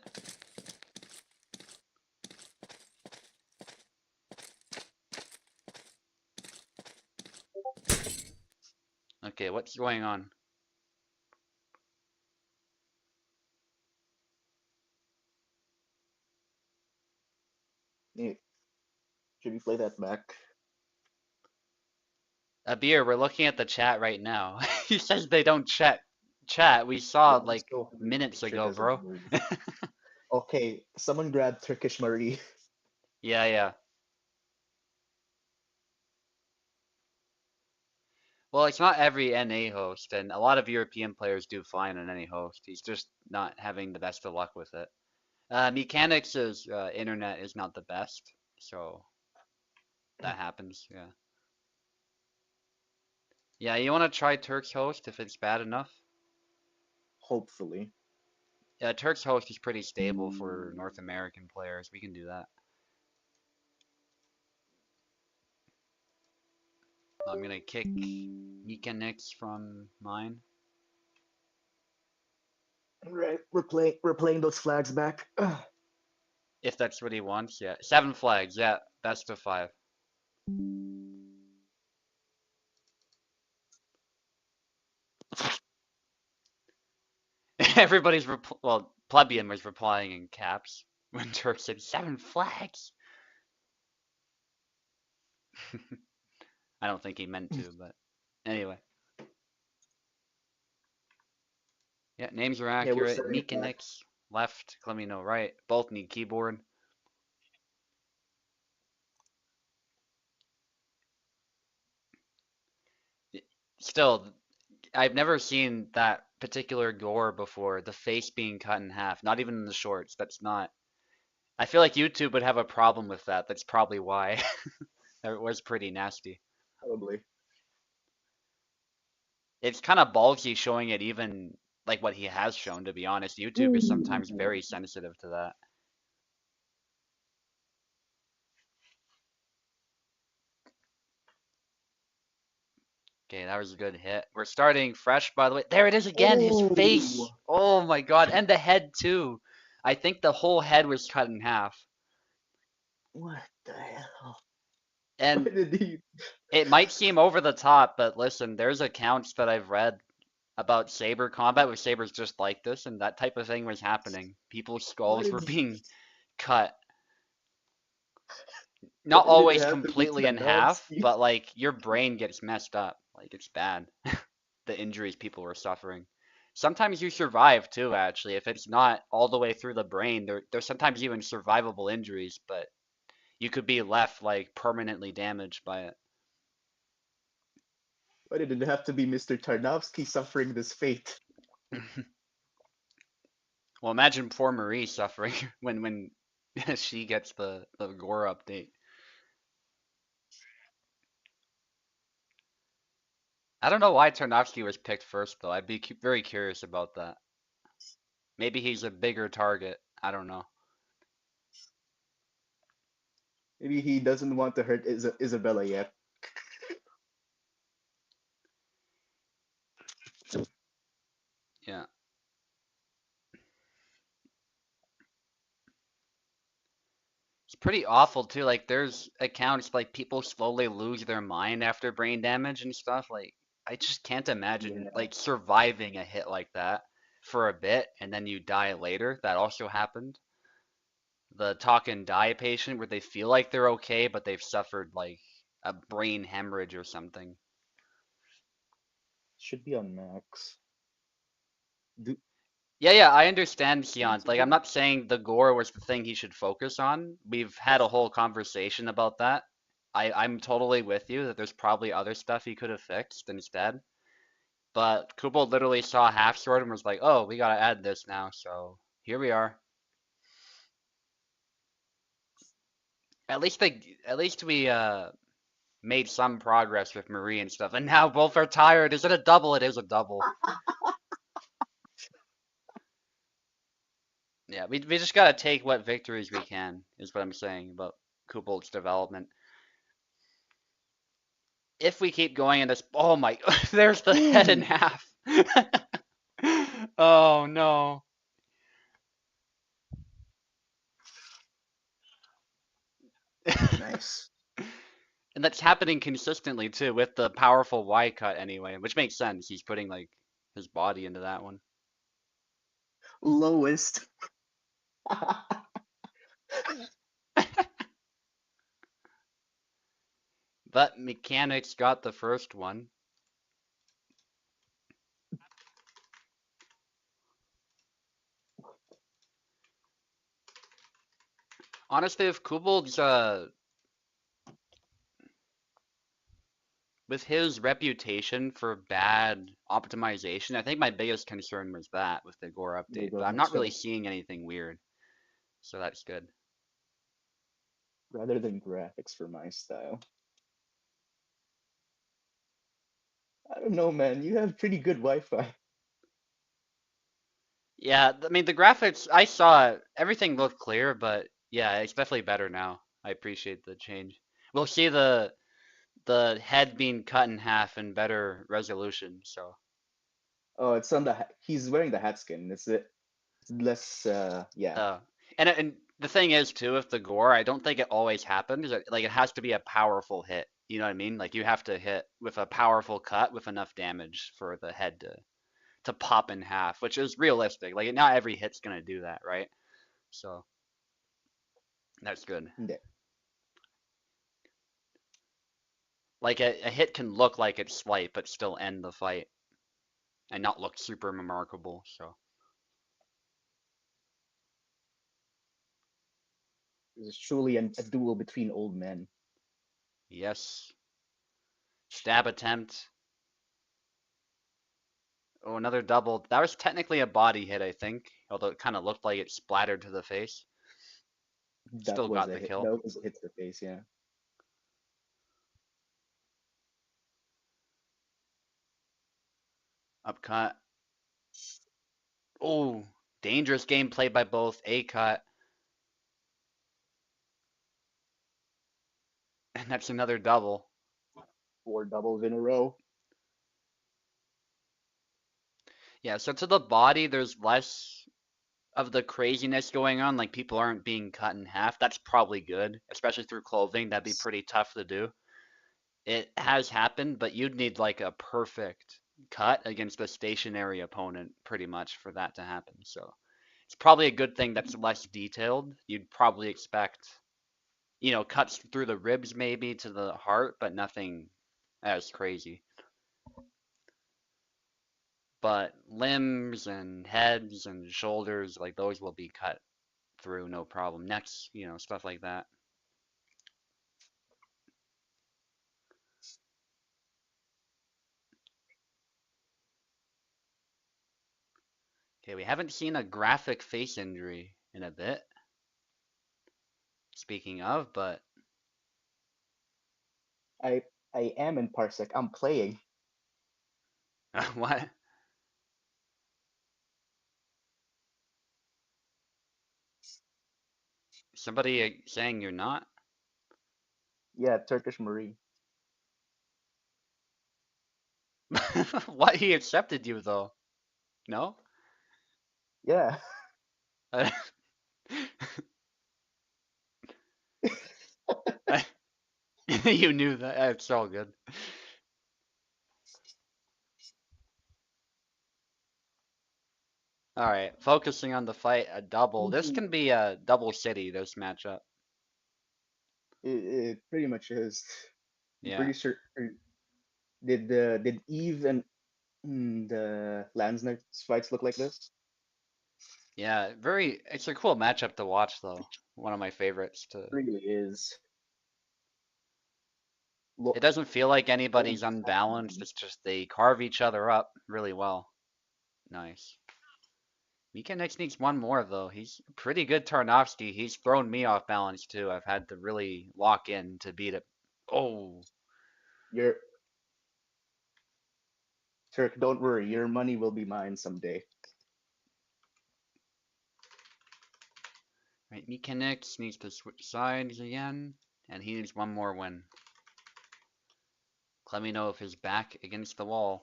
Okay, what's going on? Should we play that back? Abir, we're looking at the chat right now. He says they don't check chat. We saw Yeah, I'm like so hungry. minutes Picture ago, doesn't bro. move. Okay, someone grab Turkish Marie. Yeah, yeah. Well, it's not every NA host, and a lot of European players do fine on any host. He's just not having the best of luck with it. Mechanics' internet is not the best, so that happens. Yeah. Yeah, you want to try Turk's host if it's bad enough? Hopefully. Yeah, Turk's host is pretty stable for North American players. We can do that. I'm gonna kick Mechanics from mine. Right, we're playing those flags back. If that's what he wants, yeah. 7 flags, yeah. Best of 5. Well, Plebeian was replying in caps when Turk said 7 flags. I don't think he meant to, but anyway. Yeah, names are Yeah, we're accurate. setting it Meek and back. Nix, left, Clemino, right. Both need keyboard. Still, I've never seen that particular gore before, the face being cut in half, not even in the shorts. That's not. I feel like YouTube would have a problem with that. That's probably why. It was pretty nasty. Probably. It's kind of bulky showing it even like what he has shown, to be honest. YouTube is sometimes very sensitive to that. Okay, that was a good hit. We're starting fresh, by the way. There it is again, his face. Oh, Oh my God, and the head too. I think the whole head was cut in half. what the hell? Why And did he? it might seem over the top, but listen, there's accounts that I've read about Saber combat where Saber's just like this, and that type of thing was happening. People's Why skulls did were he? being cut. Why Not did it always have to be completely in half, Tarnowski? but like your brain gets messed up. Like it's bad. The injuries people were suffering. Sometimes you survive too, actually. If it's not all the way through the brain, there's sometimes even survivable injuries, but you could be left like permanently damaged by it. Why did it have to be Mr. Tarnowski suffering this fate? Well, imagine poor Marie suffering when she gets the gore update. I don't know why Tarnowski was picked first though. I'd be very curious about that. Maybe he's a bigger target. I don't know. Maybe he doesn't want to hurt Isabella yet. Yeah. It's pretty awful too. Like there's accounts like people slowly lose their mind after brain damage and stuff. Like I just can't imagine Yeah. like surviving a hit like that for a bit and then you die later. That also happened. The talk and die patient where they feel like they're okay but they've suffered like a brain hemorrhage or something. Should be on max. Do, Yeah, yeah, I understand Keon. what's Like I'm good? not saying the gore was the thing he should focus on. We've had a whole conversation about that. I'm totally with you that there's probably other stuff he could have fixed instead. But Kubo literally saw half sword and was like, "Oh, we gotta add this now." So here we are. At least we made some progress with Marie and stuff. And now both are tired. Is it a double? It is a double. Yeah, we just gotta take what victories we can, is what I'm saying about Kubol's development. If we keep going in this, oh my, there's the head in Ooh, half. Oh no. nice. And that's happening consistently too with the powerful Y cut anyway, which makes sense. He's putting like his body into that one. Lowest. But mechanics got the first one. Honestly, if Kubold's with his reputation for bad optimization, I think my biggest concern was that with the Gore There you update. But go. I'm not really So seeing anything weird, so that's good. rather than graphics for my style, I don't know, man. You have pretty good Wi-Fi. Yeah, I mean the graphics I saw everything looked clear, but yeah, it's definitely better now. I appreciate the change. We'll see the head being cut in half in better resolution, so Oh, it's on the. He's wearing the hat skin. It's less. Yeah, uh and the thing is too with the gore, I don't think it always happens. Like it has to be a powerful hit. You know what I mean? Like you have to hit with a powerful cut with enough damage for the head to pop in half, which is realistic. Like not every hit's gonna do that, right? So that's good. yeah. Like a hit can look like it's slight, but still end the fight and not look super remarkable. So It's truly a duel between old men. yes, stab attempt. Oh, another double. That was technically a body hit, I think, although it kind of looked like it splattered to the face. That Still was got a the hit. kill. That was a hit to the face. Yeah. Upcut. Oh, dangerous game played by both. A cut, and that's another double. 4 doubles in a row. Yeah, so to the body, there's less of the craziness going on. Like people aren't being cut in half. That's probably good, especially through clothing. That'd be pretty tough to do. It has happened, but you'd need like a perfect cut against a stationary opponent pretty much for that to happen. So it's probably a good thing that's less detailed. You'd probably expect, cuts through the ribs maybe to the heart, but nothing as crazy. But limbs and heads and shoulders, like those will be cut through no problem. Necks, stuff like that. Okay, we haven't seen a graphic face injury in a bit, speaking of, but I I am in Parsec. I'm playing. what? Somebody saying you're not? Yeah, Turkish Marine. What? He accepted you though? No? Yeah. Uh, You knew that. It's all good. All right, focusing on the fight, a double. This Easy. can be a double city, this matchup. It pretty much is. I'm Yeah. pretty sure. Did Eve and the Landsner fights look like this? Yeah, it's a cool matchup to watch though. One of my favorites to. Really is. It Lo- doesn't feel like Lord, anybody's unbalanced. It's just they carve each other up really well. Nice. Mika next needs one more though. He's pretty good Tarnovsky. He's thrown me off balance too. I've had to really lock in to beat it. Oh, you're Turk. Don't worry, your money will be mine someday. right. Mika next needs to switch sides again, and he needs one more win. Let me know if his back against the wall.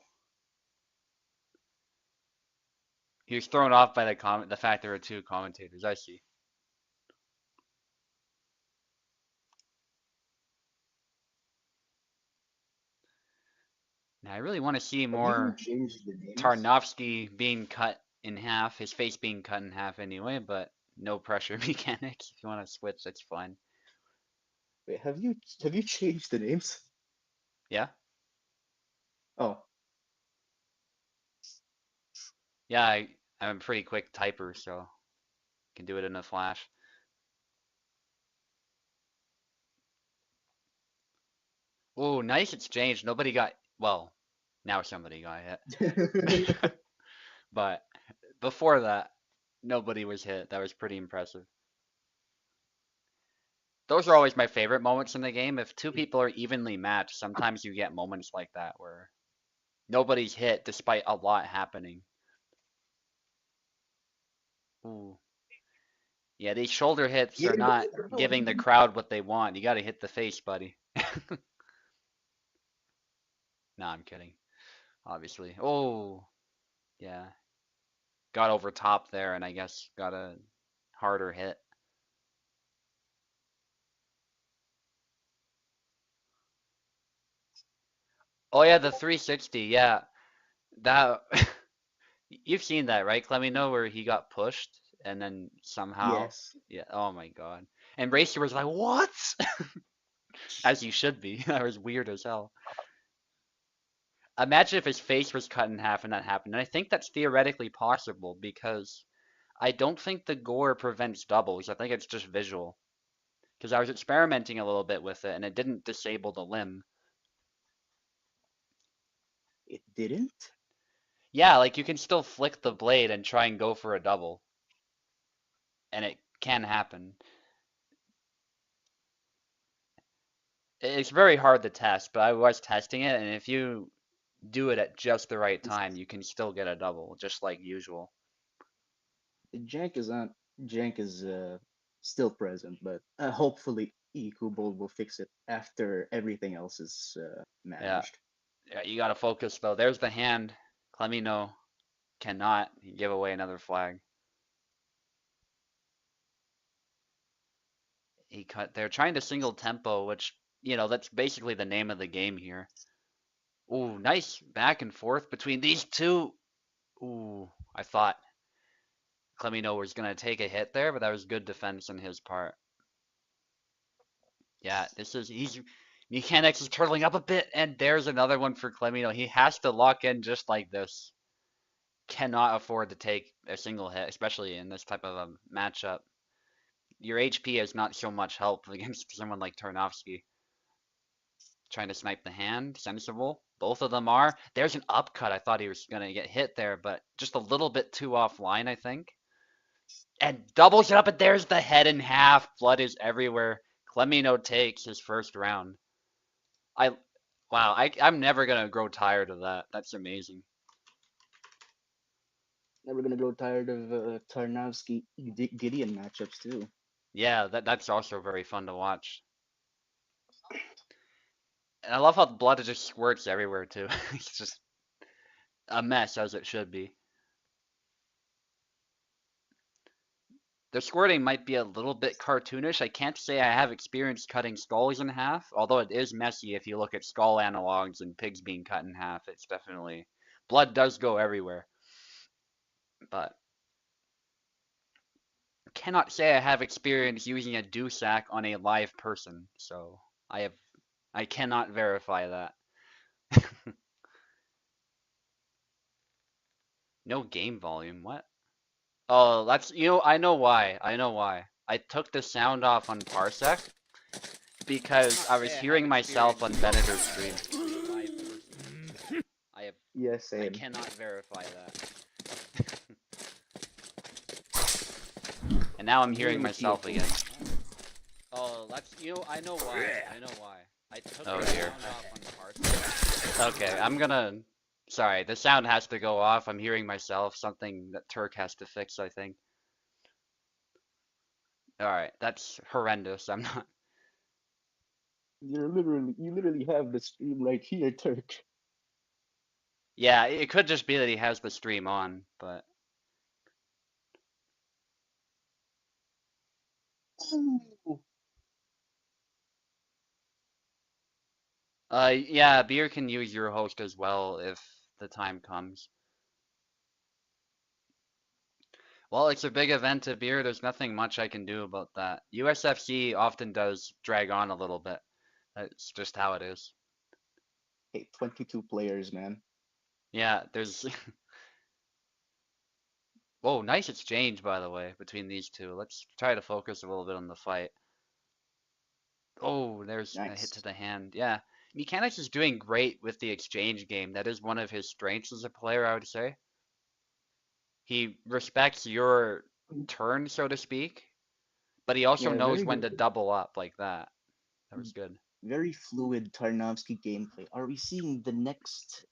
He was thrown off by the fact there were two commentators. I see. Now I really want to see Have you more changed the names? Tarnovsky being cut in half, his face being cut in half anyway, but no pressure mechanics. If you want to switch, that's fine. Wait, have you changed the names? Yeah? Oh, Yeah, I'm a pretty quick typer, so can do it in a flash. Ooh, nice exchange. Nobody got, well, now somebody got hit. But before that, nobody was hit. That was pretty impressive. Those are always my favorite moments in the game. If two people are evenly matched, sometimes you get moments like that where nobody's hit despite a lot happening. Ooh. Yeah, these shoulder hits are Here not goes giving round. the crowd what they want. You gotta hit the face, buddy. No, I'm kidding. Obviously. Oh, yeah. Got over top there and I guess got a harder hit. Oh yeah, the 360. Yeah. That you've seen that, right? Let me know where he got pushed and then somehow, Yes. yeah. Oh my God. And Racer was like, "What?" As you should be. That was weird as hell. Imagine if his face was cut in half and that happened. And I think that's theoretically possible because I don't think the gore prevents doubles. I think it's just visual. Because I was experimenting a little bit with it and it didn't disable the limb. It didn't? Yeah, like you can still flick the blade and try and go for a double, and it can happen. It's very hard to test, but I was testing it, and if you do it at just the right It's, time, you can still get a double, just like usual. jank is on. Jank is still present, but hopefully Ikubol will fix it after everything else is Yeah, managed. yeah, you gotta focus though. There's the hand. Clemino cannot give away another flag. He cut. They're trying to single tempo, which that's basically the name of the game here. Ooh, nice back and forth between these two. Ooh, I thought Clemino was gonna take a hit there, but that was good defense on his part. Yeah, this is he's mechanics is turtling up a bit, and there's another one for Clemino. He has to lock in just like this. Cannot afford to take a single hit, especially in this type of a matchup. Your HP is not so much help against someone like Tarnovsky. Trying to snipe the hand, sensible. Both of them are. There's an upcut. I thought he was gonna get hit there, but just a little bit too offline, I think. And doubles it up, and there's the head in half. Blood is everywhere. Clemino takes his first round. I wow, I'm never gonna grow tired of that. That's amazing. Never gonna grow tired of Tarnowski Gideon matchups too. Yeah, that's also very fun to watch. And I love how the blood just squirts everywhere too. It's just a mess as it should be. The squirting might be a little bit cartoonish. I can't say I have experience cutting skulls in half, although it is messy if you look at skull analogs and pigs being cut in half. It's definitely blood does go everywhere. But cannot say I have experience using a Dewsack on a live person, so I cannot verify that. No game volume, what? Oh, that's I know why. I know why. I took the sound off on Parsec because I was hearing myself on Venator's stream. I have Yes, I same. cannot verify that. And now I'm I'm hearing hearing it here myself too. again. Oh, that's I know why. I know why. I took Oh the dear. sound off on Parsec. Okay, I'm gonna. Sorry, the sound has to go off. I'm hearing myself. Something that Turk has to fix, I think. All right, that's horrendous. I'm not. You literally have the stream right here, Turk. Yeah, it could just be that he has the stream on, but Ooh. yeah, Beer can use your host as well if the time comes. Well, it's a big event to Beer. There's nothing much I can do about that. USFC often does drag on a little bit. That's just how it is. Hey, 22 players, man. Yeah, there's oh, nice exchange by the way between these two. Let's try to focus a little bit on the fight. Oh, there's a hit to Nice. the hand. Yeah. Mechanics is doing great with the exchange game. That is one of his strengths as a player, I would say. He respects your turn, so to speak, but he also Yeah, knows very when good. to double up like that. That was good. Very fluid Tarnowski gameplay. Are we seeing the next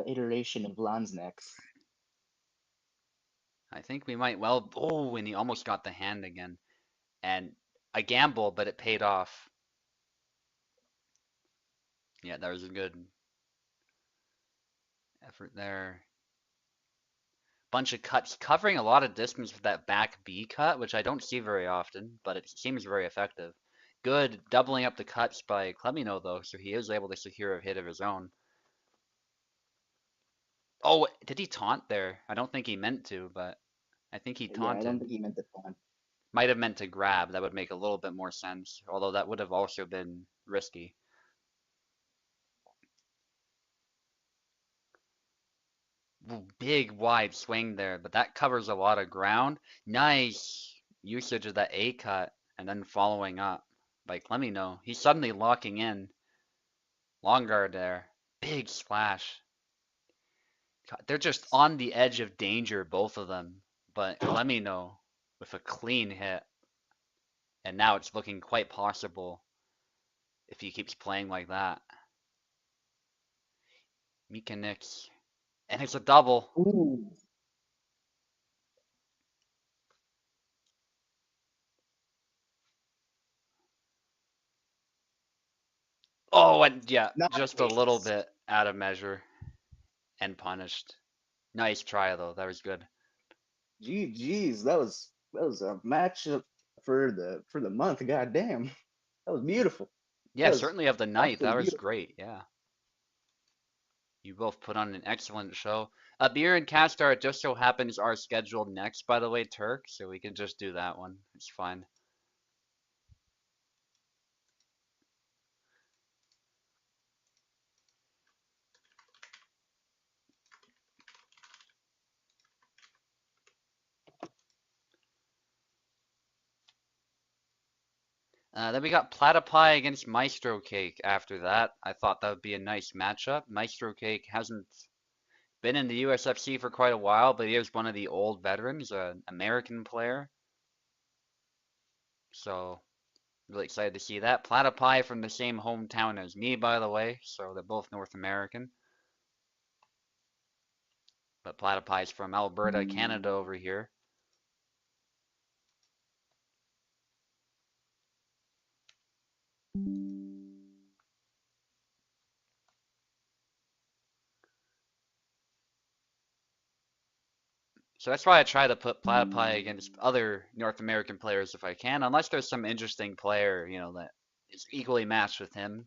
iteration of Lan's next? I think we might well. Oh, and he almost got the hand again. And a gamble, but it paid off. Yeah, that was a good effort there. Bunch of cuts, covering a lot of distance with that back B cut, which I don't see very often, but it seems very effective. Good doubling up the cuts by Clemino, though, so he is able to secure a hit of his own. Oh, did he taunt there? I don't think he meant to, but I think he Yeah, I don't taunted. think he meant the font. Might have meant to grab. That would make a little bit more sense, although that would have also been risky. Big wide swing there, but that covers a lot of ground. Nice usage of that A cut and then following up by Clemino. He's suddenly locking in. Long guard there. Big splash. They're just on the edge of danger, both of them. But Clemino with a clean hit. And now it's looking quite possible if he keeps playing like that. Mika Nix. And it's a double. Ooh. Oh, and yeah, just a little Nice. bit out of measure and punished. Nice try though. That was good. Geez, that was a match for the month. God damn, that was beautiful. Yeah, That was certainly of the night. That absolutely was beautiful. great. Yeah. You both put on an excellent show. Beer and Castar, it just so happens, are scheduled next, by the way, Turk, so we can just do that one. It's fine. Then we got Platypi against Maestro Cake after that. I thought that would be a nice matchup. Maestro Cake hasn't been in the USFC for quite a while, but he is one of the old veterans, an American player. So, really excited to see that. Platypi from the same hometown as me, by the way, so they're both North American. But Platypi's from Alberta, Canada over here. So that's why I try to put Platypi against other North American players if I can, unless there's some interesting player, that is equally matched with him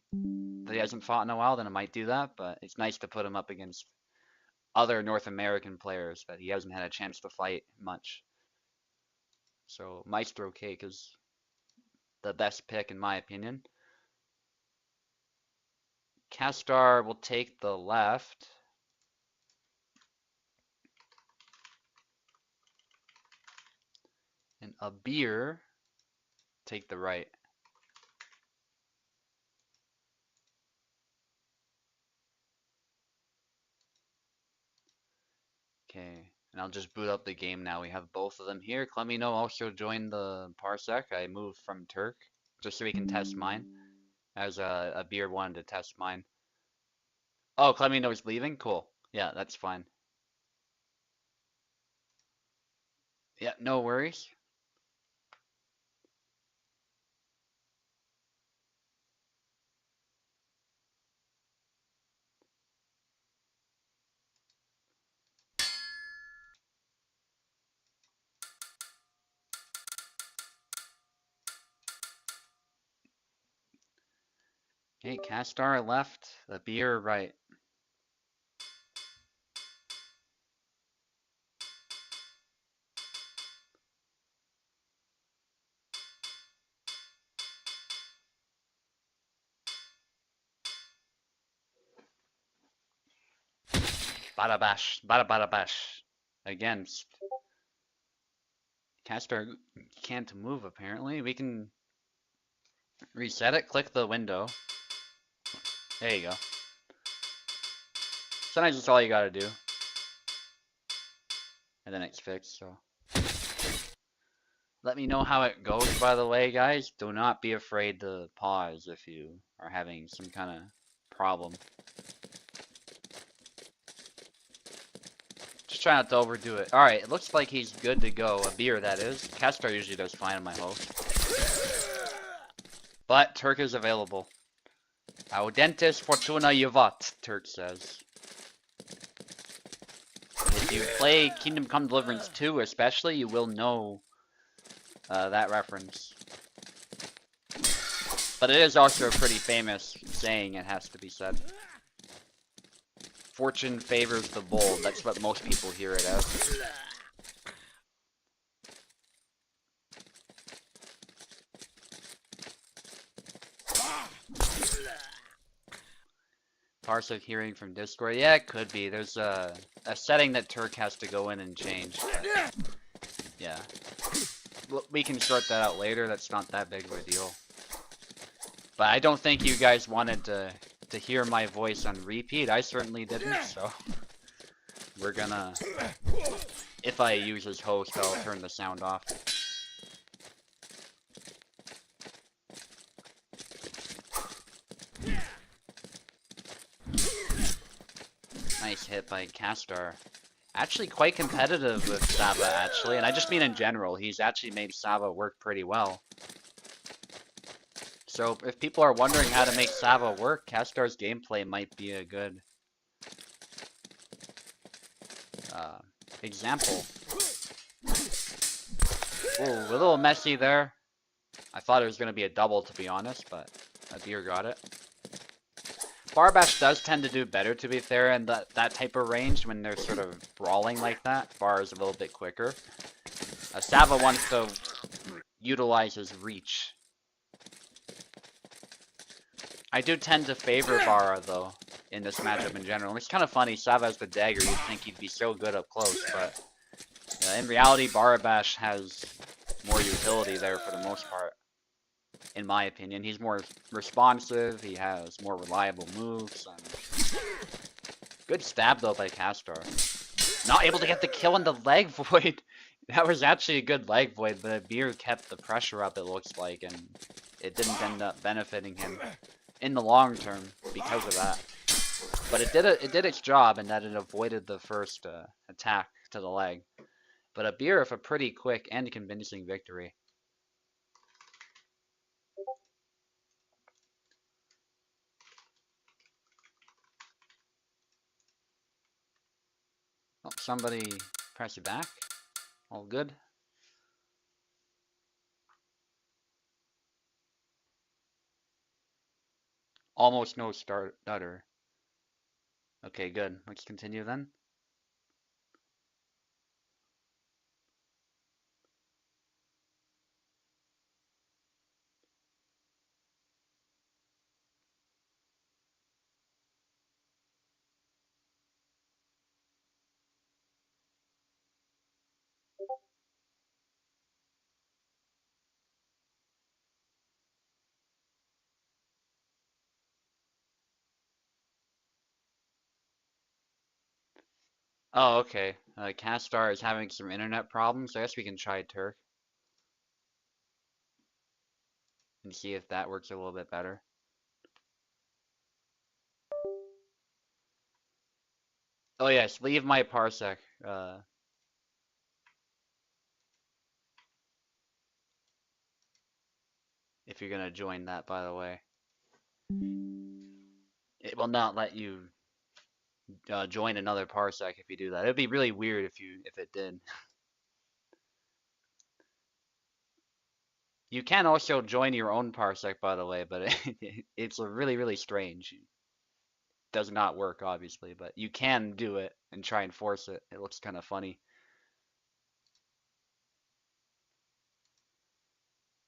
that he hasn't fought in a while, then I might do that. But it's nice to put him up against other North American players that he hasn't had a chance to fight much. So Maestro Cake is the best pick in my opinion. Castar will take the left, and a beer take the right. Okay, and I'll just boot up the game now. We have both of them here. Clemino also joined the Parsec. I moved from Turk just so we can test mine, as a beer wanted to test mine. Oh, Clemino's leaving? Cool. Yeah, that's fine. Yeah, no worries. Okay, Castar left, the beer right. Bada bash, bada bada bash. Against Castor can't move apparently. We can reset it, click the window. There you go. Sometimes that's all you gotta do. And then it's fixed, so. Let me know how it goes, by the way, guys. Do not be afraid to pause if you are having some kind of problem. Just try not to overdo it. Alright, it looks like he's good to go. A beer, that is. Castor usually does fine in my host. But Turk is available. Audentes fortuna juvat, Turk says. If you play Kingdom Come Deliverance 2 especially, you will know that reference. But it is also a pretty famous saying, it has to be said. Fortune favors the bold, that's what most people hear it as. Parsec hearing from Discord, yeah, it could be. There's a setting that Turk has to go in and change. But, yeah. We can sort that out later, that's not that big of a deal. But I don't think you guys wanted to hear my voice on repeat. I certainly didn't, so we're gonna, if I use his host, I'll turn the sound off. Nice hit by Castor. Actually quite competitive with Saba, actually, and I just mean in general. He's actually made Saba work pretty well. So if people are wondering how to make Saba work, Castor's gameplay might be a good example. Ooh, a little messy there. I thought it was going to be a double, to be honest, but a beer got it. Barbash does tend to do better, to be fair, in that type of range when they're sort of brawling like that. Bar is a little bit quicker. Saba wants to utilize his reach. I do tend to favor Bara, though, in this matchup in general. It's kind of funny, Saba has the dagger, you'd think he'd be so good up close, but in reality, Barabash has more utility there for the most part. In my opinion, he's more responsive, he has more reliable moves. Good stab, though, by Castor. Not able to get the kill in the leg void. That was actually a good leg void, but Beer kept the pressure up, it looks like, and it didn't end up benefiting him in the long term because of that. But it did its job in that it avoided the first attack to the leg. But a Beer with a pretty quick and convincing victory. Oh, somebody press it back. All good. Almost no stutter. Okay, good. Let's continue then. Oh, okay. Castar is having some internet problems. I guess we can try Turk and see if that works a little bit better. Oh yes, leave my parsec. If you're gonna join that, by the way, it will not let you join another parsec if you do that. It'd be really weird if it did. You can also join your own parsec, by the way, but it's really strange. It does not work, obviously, but you can do it and try and force it. It looks kind of funny.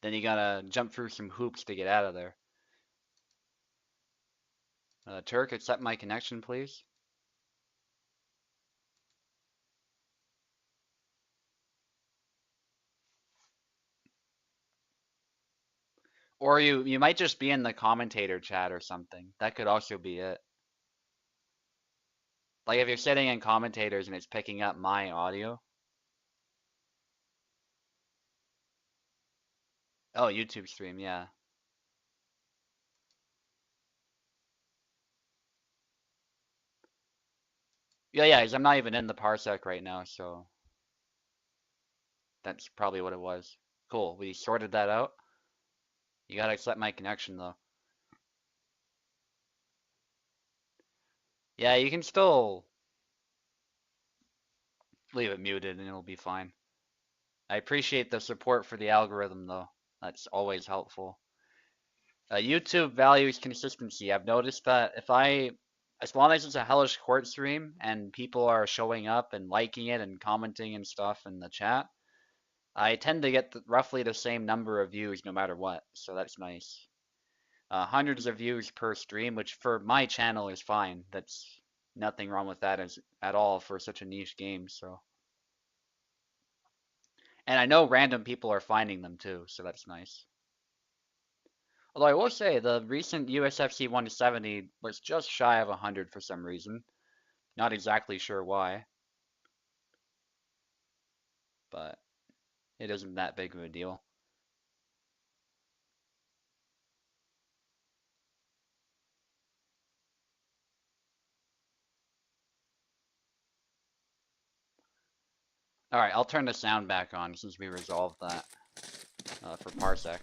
Then you gotta jump through some hoops to get out of there. Turk, accept my connection, please. Or you might just be in the commentator chat or something. That could also be it. Like if you're sitting in commentators and it's picking up my audio. Oh, YouTube stream, yeah. Yeah, 'cause I'm not even in the parsec right now, so that's probably what it was. Cool, we sorted that out. You gotta accept my connection though. Yeah, you can still leave it muted and it'll be fine. I appreciate the support for the algorithm though. That's always helpful. YouTube values consistency. I've noticed that as long as it's a Hellish Quart stream and people are showing up and liking it and commenting and stuff in the chat, I tend to get roughly the same number of views no matter what, so that's nice. Hundreds of views per stream, which for my channel is fine. That's nothing wrong with that at all for such a niche game, so. And I know random people are finding them too, so that's nice. Although I will say the recent USFC 170 was just shy of 100 for some reason. Not exactly sure why, but it isn't that big of a deal. Alright, I'll turn the sound back on since we resolved that for Parsec.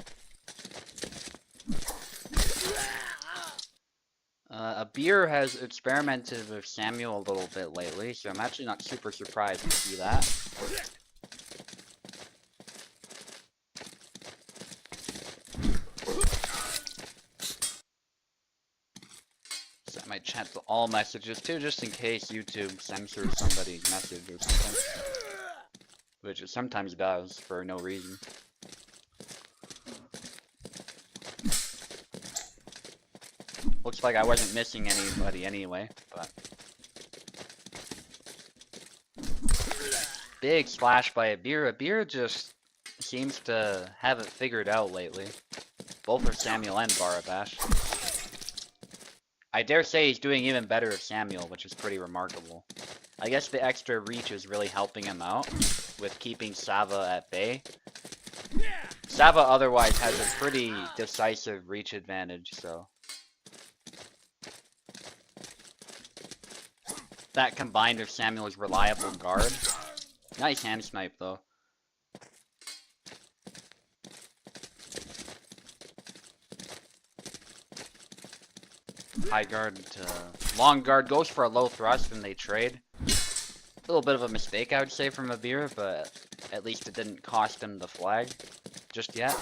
A beer has experimented with Samuel a little bit lately, so I'm actually not super surprised to see that. Set my chat to all messages too, just in case YouTube censors somebody's message or something. Which it sometimes does for no reason. Looks like I wasn't missing anybody anyway, but. Big splash by a beer. A beer just seems to have it figured out lately. Both with Samuel and Barabash. I dare say he's doing even better with Samuel, which is pretty remarkable. I guess the extra reach is really helping him out with keeping Sava at bay. Sava otherwise has a pretty decisive reach advantage, so. That combined with Samuel's reliable guard. Nice hand snipe though. High guard to long guard, goes for a low thrust and they trade. A little bit of a mistake I would say from Abir, but at least it didn't cost him the flag just yet.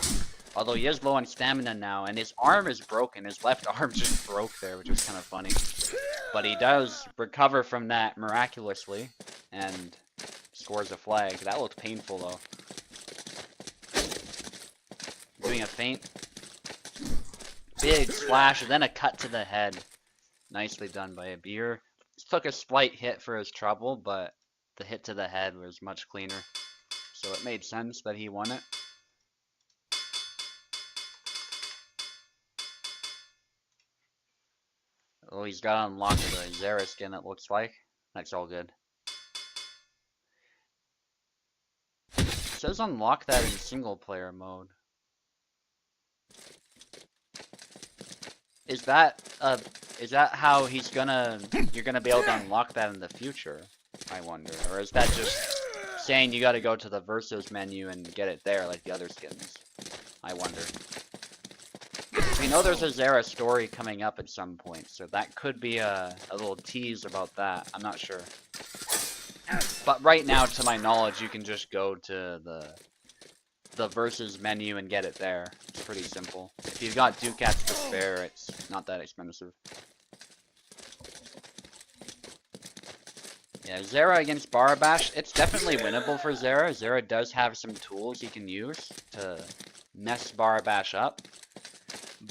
Although he is low on stamina now and his arm is broken, his left arm just broke there, which is kind of funny. But he does recover from that miraculously and scores a flag. That looked painful though. Doing a feint. Big splash and then a cut to the head. Nicely done by Abir. Took a slight hit for his trouble, but the hit to the head was much cleaner. So it made sense that he won it. Oh, he's got unlocked the Zera skin, it looks like. That's all good. It says unlock that in single player mode. Is that how you're gonna be able to unlock that in the future? I wonder, or is that just saying you gotta go to the versus menu and get it there like the other skins? I wonder. We know there's a Zera story coming up at some point, so that could be a little tease about that. I'm not sure. But right now, to my knowledge, you can just go to the versus menu and get it there. It's pretty simple. If you've got Ducats to spare, it's not that expensive. Yeah, Zera against Barabash, it's definitely winnable for Zera. Zera does have some tools he can use to mess Barabash up.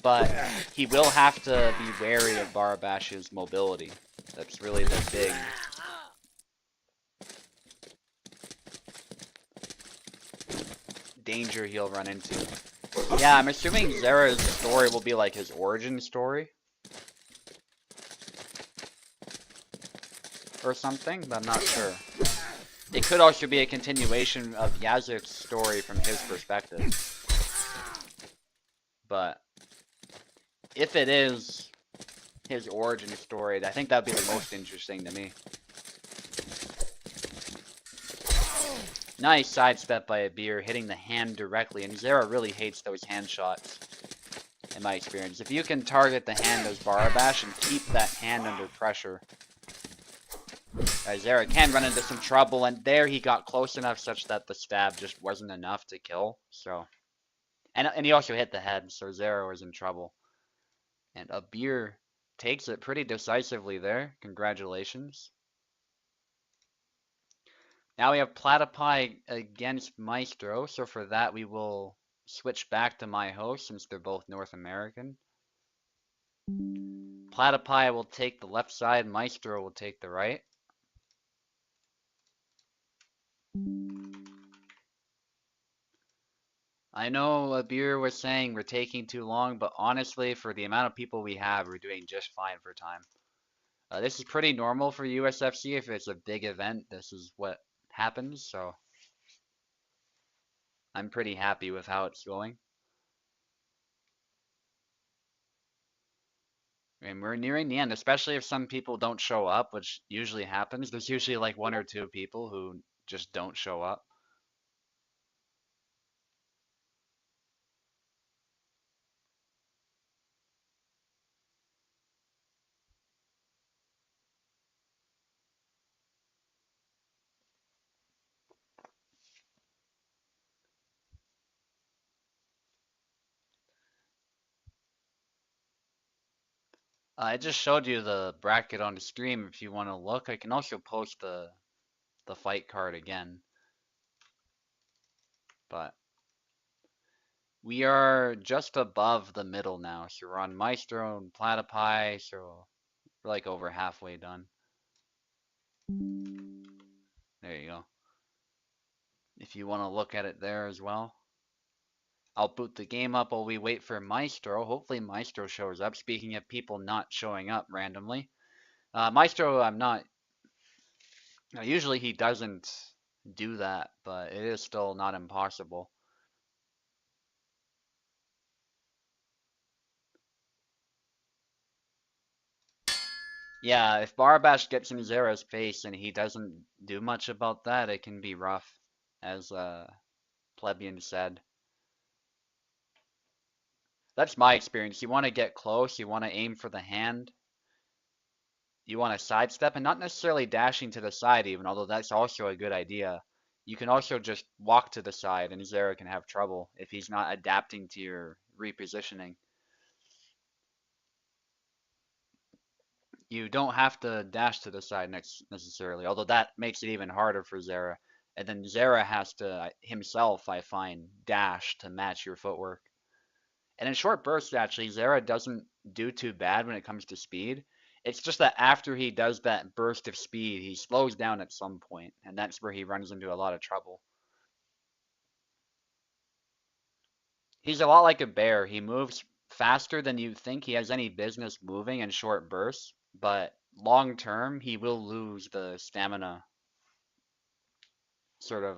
But he will have to be wary of Barabash's mobility. That's really the big danger he'll run into. Yeah, I'm assuming Zera's story will be like his origin story or something, but I'm not sure. It could also be a continuation of Yazik's story from his perspective. But if it is his origin story, I think that'd be the most interesting to me. Nice sidestep by a beer, hitting the hand directly, and Zera really hates those hand shots, in my experience. If you can target the hand as Barabash and keep that hand under pressure, Zera can run into some trouble, and there he got close enough such that the stab just wasn't enough to kill, so... And he also hit the head, so Zera was in trouble. And a beer takes it pretty decisively there. Congratulations. Now we have Platypi against Maestro, so for that we will switch back to my host since they're both North American. Platypi will take the left side, Maestro will take the right. I know Abir was saying we're taking too long, but honestly, for the amount of people we have, we're doing just fine for time. This is pretty normal for USFC. If it's a big event, this is what happens, so I'm pretty happy with how it's going. And we're nearing the end, especially if some people don't show up, which usually happens. There's usually like one or two people who just don't show up. I just showed you the bracket on the stream if you want to look. I can also post the fight card again. But we are just above the middle now. So we're on Maestro and Platypi, so we're like over halfway done. There you go. If you want to look at it there as well. I'll boot the game up while we wait for Maestro. Hopefully Maestro shows up. Speaking of people not showing up randomly. Maestro, I'm not... Usually he doesn't do that, but it is still not impossible. Yeah, if Barbash gets in Zera's face and he doesn't do much about that, it can be rough, as Plebeian said. That's my experience. You want to get close, you want to aim for the hand, you want to sidestep, and not necessarily dashing to the side even, although that's also a good idea. You can also just walk to the side, and Zera can have trouble if he's not adapting to your repositioning. You don't have to dash to the side necessarily, although that makes it even harder for Zera. And then Zera has to himself, I find, dash to match your footwork. And in short bursts, actually, Zera doesn't do too bad when it comes to speed. It's just that after he does that burst of speed, he slows down at some point, and that's where he runs into a lot of trouble. He's a lot like a bear. He moves faster than you think he has any business moving in short bursts, but long term, he will lose the stamina sort of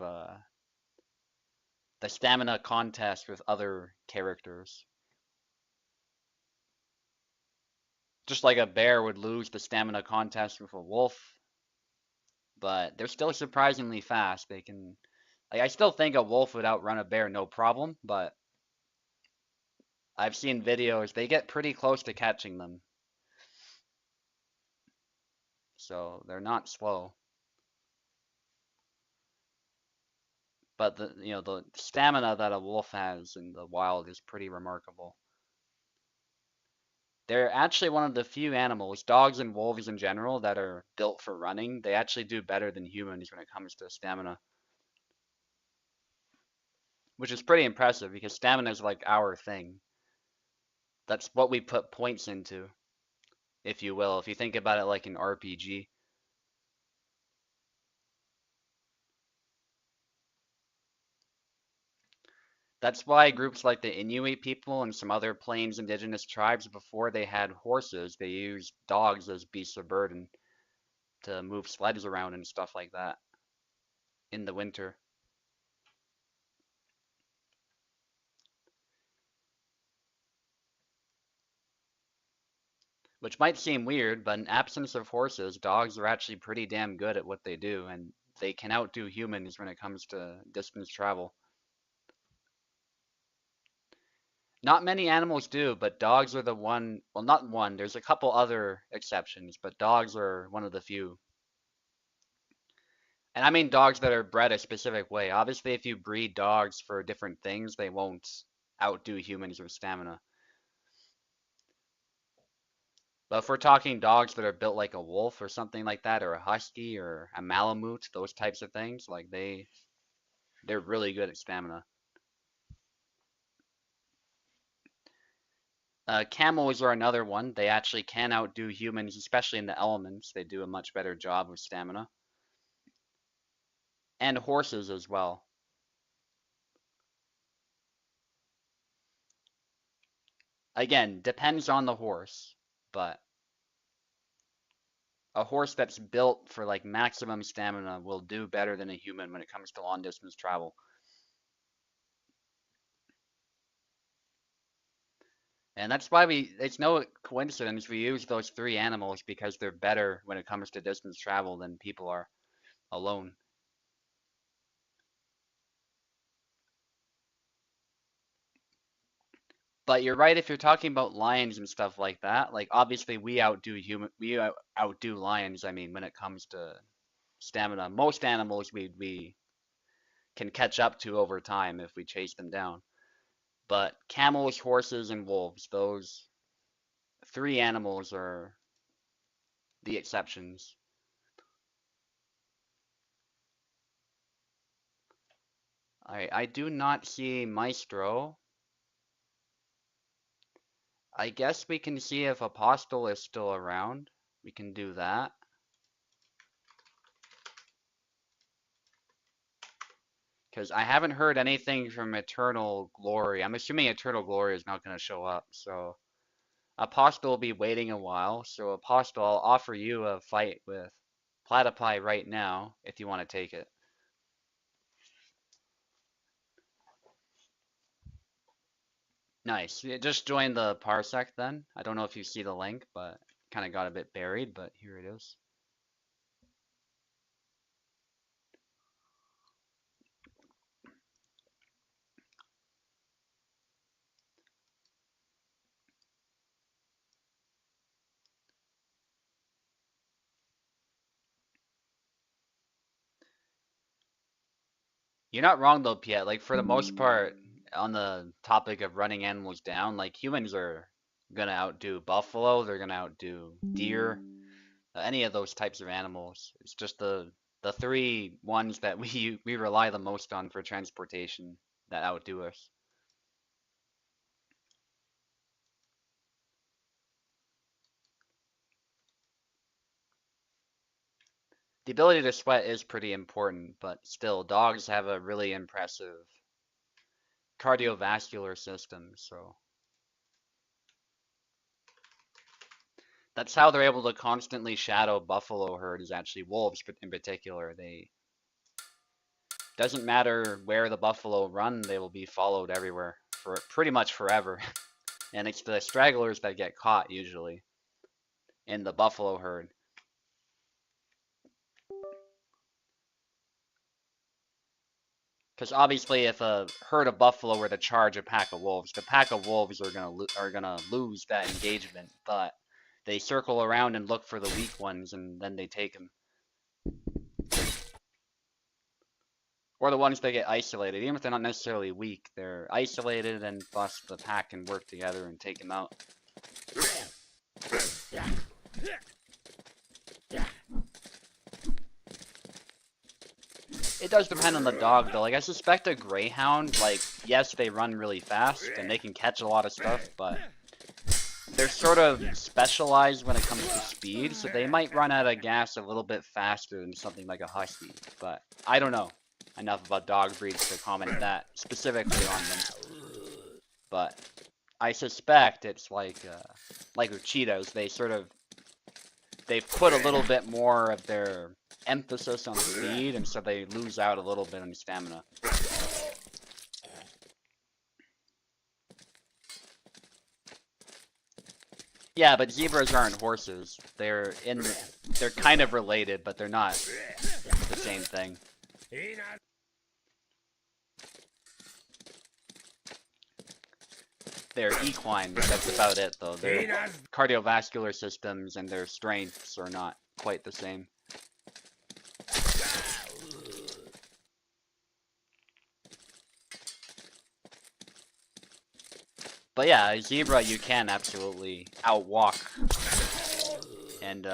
the stamina contest with other characters. Just like a bear would lose the stamina contest with a wolf, but they're still surprisingly fast. They can, like, I still think a wolf would outrun a bear no problem, but I've seen videos, they get pretty close to catching them. So they're not slow. But the stamina that a wolf has in the wild is pretty remarkable. They're actually one of the few animals, dogs and wolves in general, that are built for running. They actually do better than humans when it comes to stamina, which is pretty impressive because stamina is like our thing. That's what we put points into, if you will, if you think about it like an RPG. That's why groups like the Inuit people and some other Plains indigenous tribes, before they had horses, they used dogs as beasts of burden to move sleds around and stuff like that in the winter. Which might seem weird, but in absence of horses, dogs are actually pretty damn good at what they do, and they can outdo humans when it comes to distance travel. Not many animals do, but dogs are the one, well, not one, there's a couple other exceptions, but dogs are one of the few. And I mean dogs that are bred a specific way. Obviously, if you breed dogs for different things, they won't outdo humans with stamina. But if we're talking dogs that are built like a wolf or something like that, or a husky or a malamute, those types of things, like they're really good at stamina. Camels are another one. They actually can outdo humans, especially in the elements. They do a much better job with stamina. And horses as well. Again, depends on the horse, but a horse that's built for like maximum stamina will do better than a human when it comes to long distance travel. And that's why it's no coincidence we use those three animals because they're better when it comes to distance travel than people are alone. But you're right if you're talking about lions and stuff like that. Like obviously we outdo lions, I mean, when it comes to stamina. Most animals we can catch up to over time if we chase them down. But camels, horses, and wolves, those three animals are the exceptions. I do not see Maestro. I guess we can see if Apostle is still around. We can do that. Because I haven't heard anything from Eternal Glory. I'm assuming Eternal Glory is not going to show up. So Apostle will be waiting a while. So Apostle, I'll offer you a fight with Platypi right now if you want to take it. Nice. Yeah, just join the Parsec then. I don't know if you see the link, but kind of got a bit buried, but here it is. You're not wrong though, Piet. Like for the most part, on the topic of running animals down, like humans are gonna outdo buffalo, they're gonna outdo deer, any of those types of animals. It's just the three ones that we rely the most on for transportation that outdo us. The ability to sweat is pretty important, but still, dogs have a really impressive cardiovascular system, so that's how they're able to constantly shadow buffalo herds, actually wolves in particular. They doesn't matter where the buffalo run, they will be followed everywhere for pretty much forever. And it's the stragglers that get caught usually in the buffalo herd. Because obviously, if a herd of buffalo were to charge a pack of wolves, the pack of wolves are gonna lose that engagement. But they circle around and look for the weak ones, and then they take them. Or the ones that get isolated, even if they're not necessarily weak, they're isolated, and thus the pack can work together and take them out. It does depend on the dog, though. Like, I suspect a greyhound, like, yes, they run really fast, and they can catch a lot of stuff, but they're sort of specialized when it comes to speed, so they might run out of gas a little bit faster than something like a husky, but I don't know. enough about dog breeds to comment that specifically on them. But I suspect it's like with Cheetos, they've put a little bit more of their emphasis on speed, and so they lose out a little bit on stamina. Yeah, but zebras aren't horses. They're kind of related, but they're not the same thing. They're equine, that's about it though. Their cardiovascular systems and their strengths are not quite the same. But yeah, a zebra you can absolutely outwalk and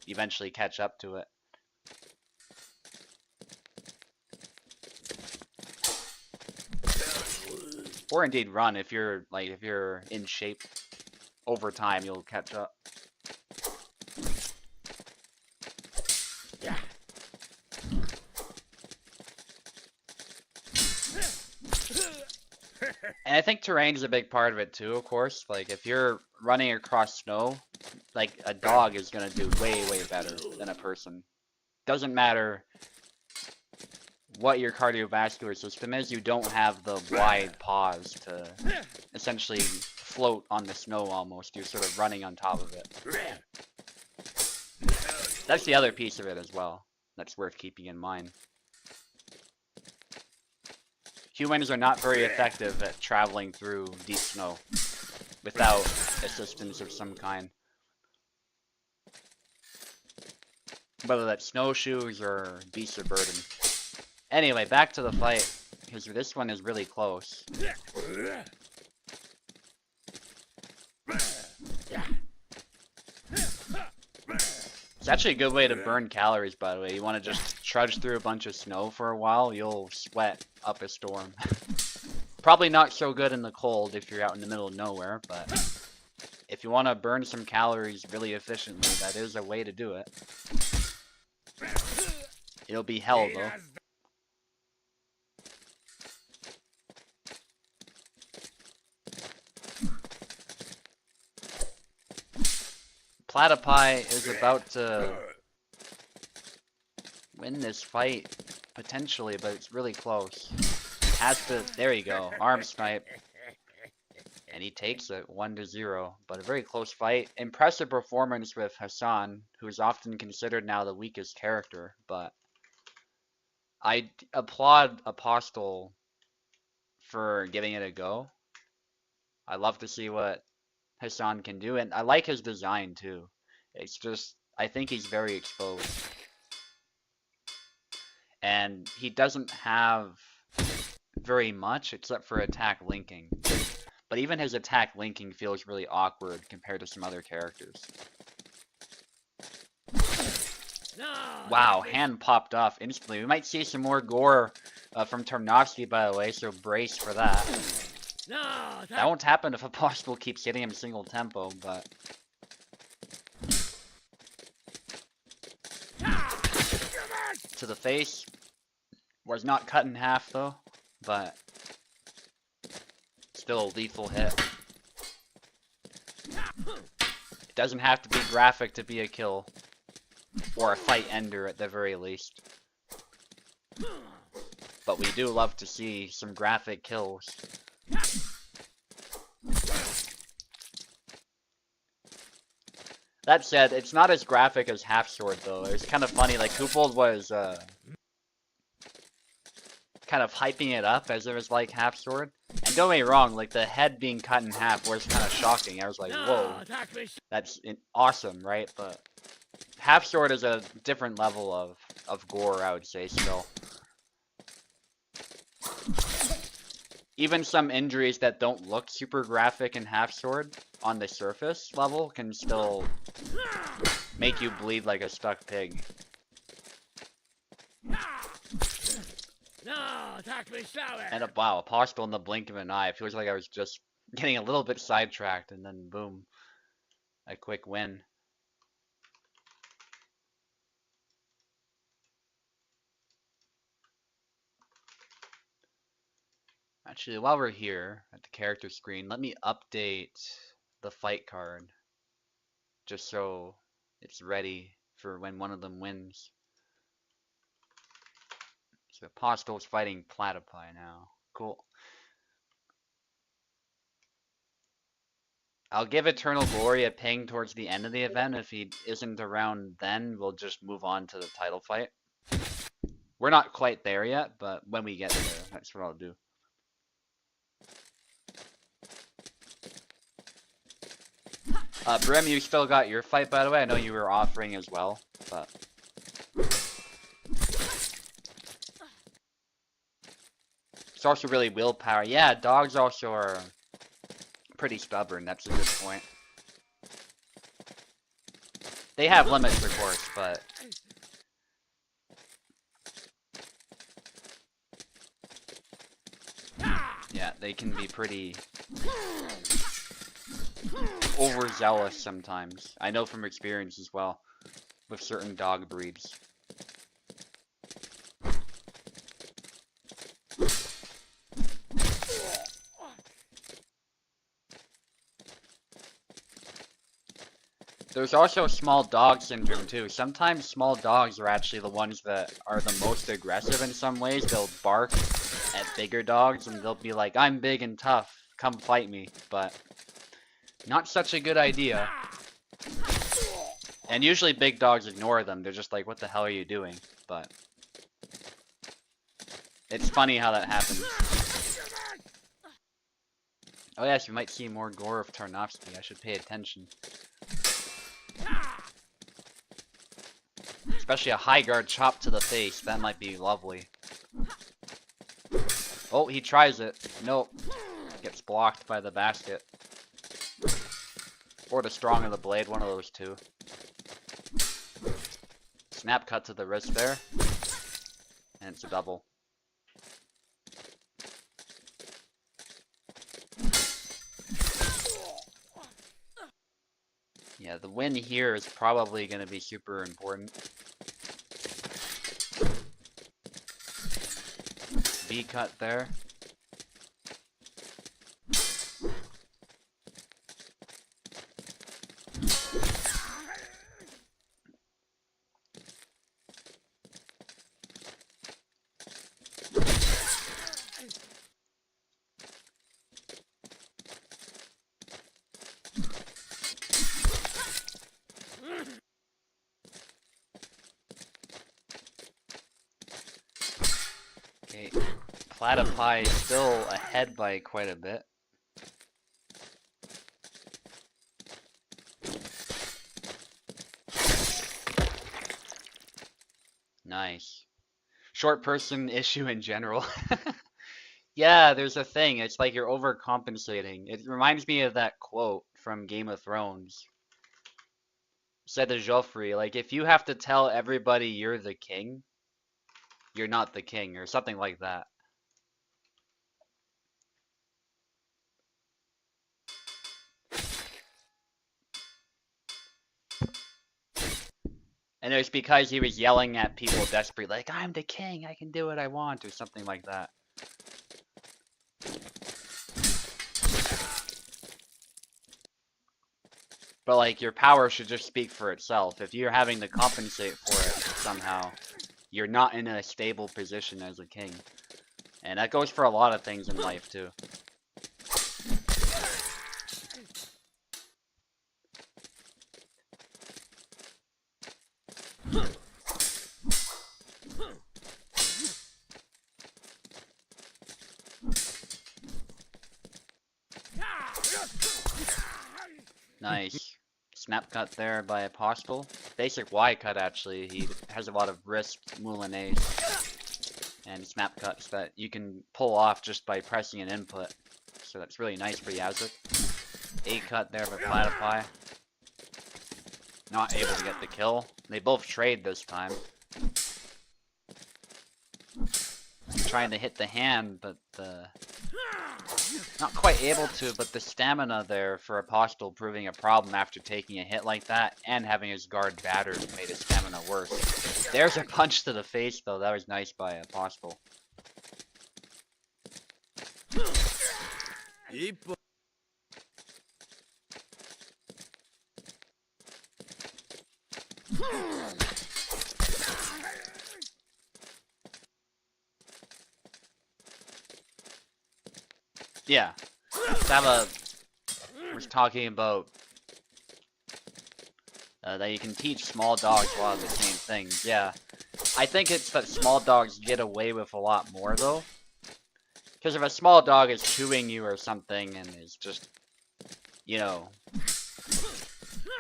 eventually catch up to it. Or indeed run if you're in shape. Over time you'll catch up. And I think terrain is a big part of it too, of course. Like if you're running across snow, like a dog is gonna do way better than a person. Doesn't matter what your cardiovascular system is, you don't have the wide paws to essentially float on the snow almost. You're sort of running on top of it. That's the other piece of it as well. That's worth keeping in mind. Humans are not very effective at traveling through deep snow without assistance of some kind. Whether that's snowshoes or beasts of burden. Anyway, back to the fight, because this one is really close. It's actually a good way to burn calories, by the way. You want to just trudge through a bunch of snow for a while, you'll sweat up a storm. Probably not so good in the cold if you're out in the middle of nowhere, but if you want to burn some calories really efficiently, that is a way to do it. It'll be hell, though. Platypi is about to win this fight, potentially, but it's really close. Has to, there you go, arm snipe. And he takes it 1-0, but a very close fight. Impressive performance with Hassan, who is often considered now the weakest character, but I applaud Apostle for giving it a go. I love to see what Hassan can do, and I like his design too. It's just, I think he's very exposed. And he doesn't have very much except for attack linking. But even his attack linking feels really awkward compared to some other characters. Wow, hand popped off instantly. We might see some more gore from Tarnowski, by the way, so brace for that. That won't happen if Apostle keeps hitting him single tempo, but... To the face. Was not cut in half, though, but... Still a lethal hit. It doesn't have to be graphic to be a kill. Or a fight ender at the very least. But we do love to see some graphic kills. That said, it's not as graphic as Half Sword though. It's kind of funny, like Koopold was kind of hyping it up as it was like Half Sword. And don't get me wrong, like the head being cut in half was kind of shocking. I was like, whoa, that's awesome, right? But Half Sword is a different level of gore, I would say, still. Even some injuries that don't look super graphic in Half Sword on the surface level can still make you bleed like a stuck pig. And wow, Apostle in the blink of an eye. It feels like I was just getting a little bit sidetracked and then boom, a quick win. Actually, while we're here at the character screen, let me update the fight card just so it's ready for when one of them wins. So Apostal's fighting Platypi now. Cool. I'll give Eternal Glory a ping towards the end of the event. If he isn't around then, we'll just move on to the title fight. We're not quite there yet, but when we get there, that's what I'll do. Brim, you still got your fight, by the way. I know you were offering as well, but... It's also really willpower. Yeah, dogs also are pretty stubborn. That's a good point. They have limits, of course, but... Yeah, they can be pretty... overzealous sometimes. I know from experience as well, with certain dog breeds. There's also small dog syndrome too. Sometimes small dogs are actually the ones that are the most aggressive in some ways. They'll bark at bigger dogs and they'll be like, I'm big and tough, come fight me, but not such a good idea. And usually big dogs ignore them. They're just like, what the hell are you doing? But it's funny how that happens. Oh yes, you might see more gore of Tarnowski. I should pay attention. Especially a high guard chop to the face. That might be lovely. Oh, he tries it. Nope. Gets blocked by the basket. Or the strong of the blade, one of those two. Snap cut to the wrist there. And it's a double. Yeah, the win here is probably going to be super important. V cut there. Okay, Platypi is still ahead by quite a bit. Nice. Short person issue in general. Yeah, there's a thing. It's like you're overcompensating. It reminds me of that quote from Game of Thrones. Said to Joffrey, like, if you have to tell everybody you're the king, you're not the king, or something like that. And it was because he was yelling at people desperately, like, I'm the king, I can do what I want, or something like that. But, like, your power should just speak for itself. If you're having to compensate for it somehow, you're not in a stable position as a king. And that goes for a lot of things in life, too. Nice. Snap cut there by Apostle. Basic Y cut, actually. He has a lot of wrist moulinets and snap cuts that you can pull off just by pressing an input. So that's really nice for Yazuk. A cut there by Platypi. Not able to get the kill. They both trade this time. Trying to hit the hand, but not quite able to, but the stamina there for Apostle proving a problem after taking a hit like that, and having his guard battered made his stamina worse. There's a punch to the face, though. That was nice by Apostle. Yeah. Sava was talking about that you can teach small dogs a lot of the same things. Yeah. I think it's that small dogs get away with a lot more, though. Because if a small dog is chewing you or something and is just, you know,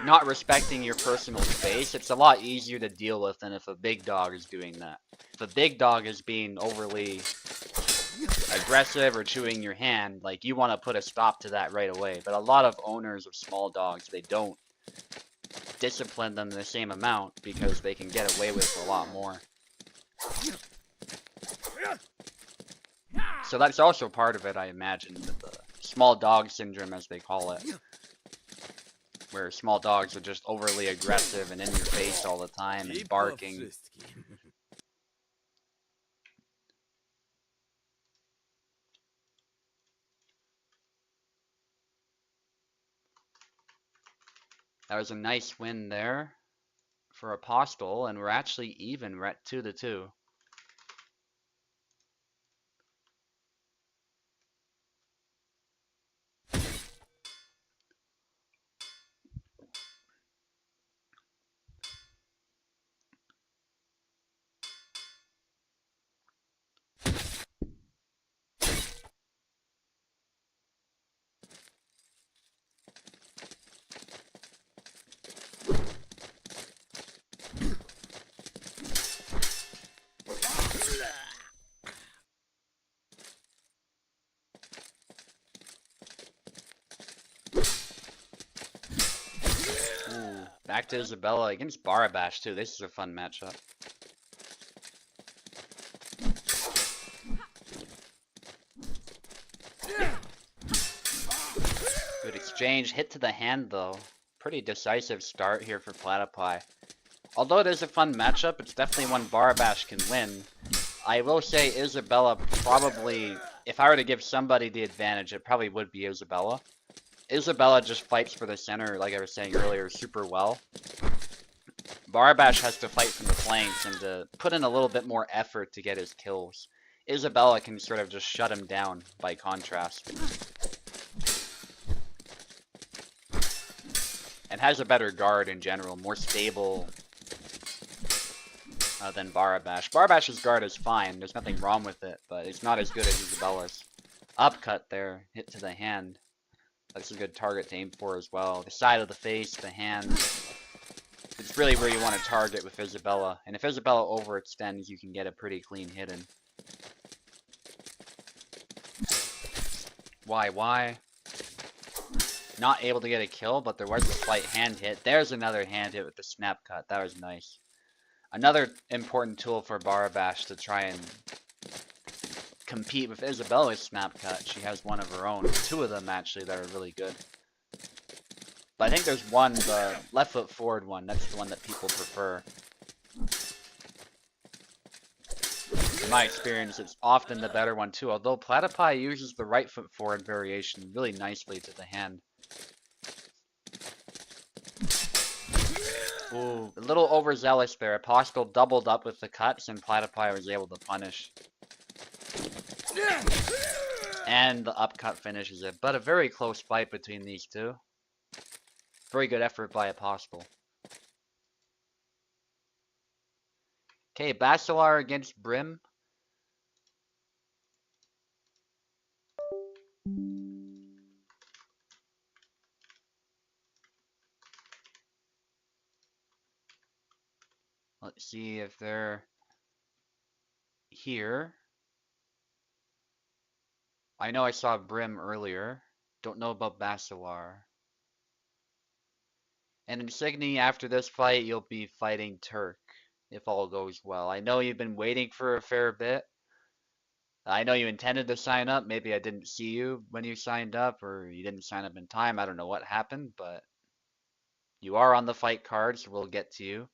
not respecting your personal space, it's a lot easier to deal with than if a big dog is doing that. If a big dog is being overly aggressive or chewing your hand, like, you want to put a stop to that right away. But a lot of owners of small dogs, they don't discipline them the same amount because they can get away with a lot more. So that's also part of it, I imagine, with the small dog syndrome, as they call it. Where small dogs are just overly aggressive and in your face all the time and barking. That was a nice win there for Apostle, and we're actually even. We're at 2-2. Ooh, back to Isabella against Barabash too. This is a fun matchup. Good exchange. Hit to the hand though. Pretty decisive start here for Platypi. Although it is a fun matchup, it's definitely one Barabash can win. I will say Isabella probably, if I were to give somebody the advantage, it probably would be Isabella. Isabella just fights for the center, like I was saying earlier, super well. Barabash has to fight from the flanks and to put in a little bit more effort to get his kills. Isabella can sort of just shut him down by contrast. And has a better guard in general, more stable than Barabash. Barabash's guard is fine, there's nothing wrong with it, but it's not as good as Isabella's. Upcut there, hit to the hand. That's a good target to aim for as well. The side of the face, the hand. It's really where you want to target with Isabella. And if Isabella overextends, you can get a pretty clean hit in. Why? Not able to get a kill, but there was a slight hand hit. There's another hand hit with the snap cut. That was nice. Another important tool for Barabash to try and compete with Isabella's snap cut. She has one of her own. Two of them, actually, that are really good. But I think there's one, the left foot forward one. That's the one that people prefer. In my experience, it's often the better one, too. Although Platypi uses the right foot forward variation really nicely to the hand. Ooh, a little overzealous there. Apostle doubled up with the cuts, and Platypi was able to punish. And the upcut finishes it. But a very close fight between these two. Very good effort by Apostle. Okay, Basilar against Brim. Let's see if they're here. I know I saw Brim earlier. Don't know about Basilar. And Insigny, after this fight, you'll be fighting Turk, if all goes well. I know you've been waiting for a fair bit. I know you intended to sign up. Maybe I didn't see you when you signed up, or you didn't sign up in time. I don't know what happened, but you are on the fight card, so we'll get to you.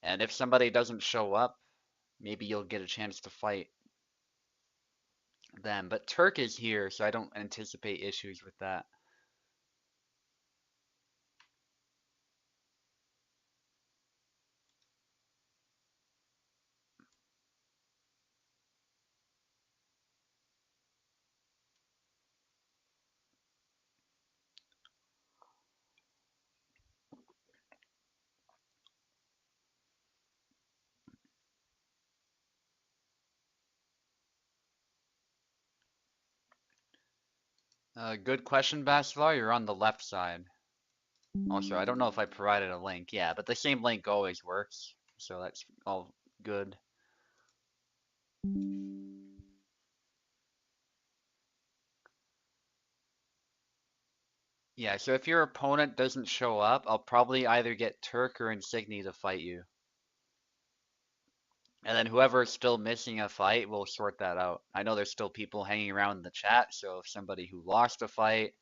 And if somebody doesn't show up, maybe you'll get a chance to fight them. But Turk is here, so I don't anticipate issues with that. Good question, Basilar. You're on the left side. Also, I don't know if I provided a link. Yeah, but the same link always works, so that's all good. Yeah, so if your opponent doesn't show up, I'll probably either get Turk or Insignia to fight you. And then whoever is still missing a fight, we'll sort that out. I know there's still people hanging around in the chat, so if somebody who lost a fight,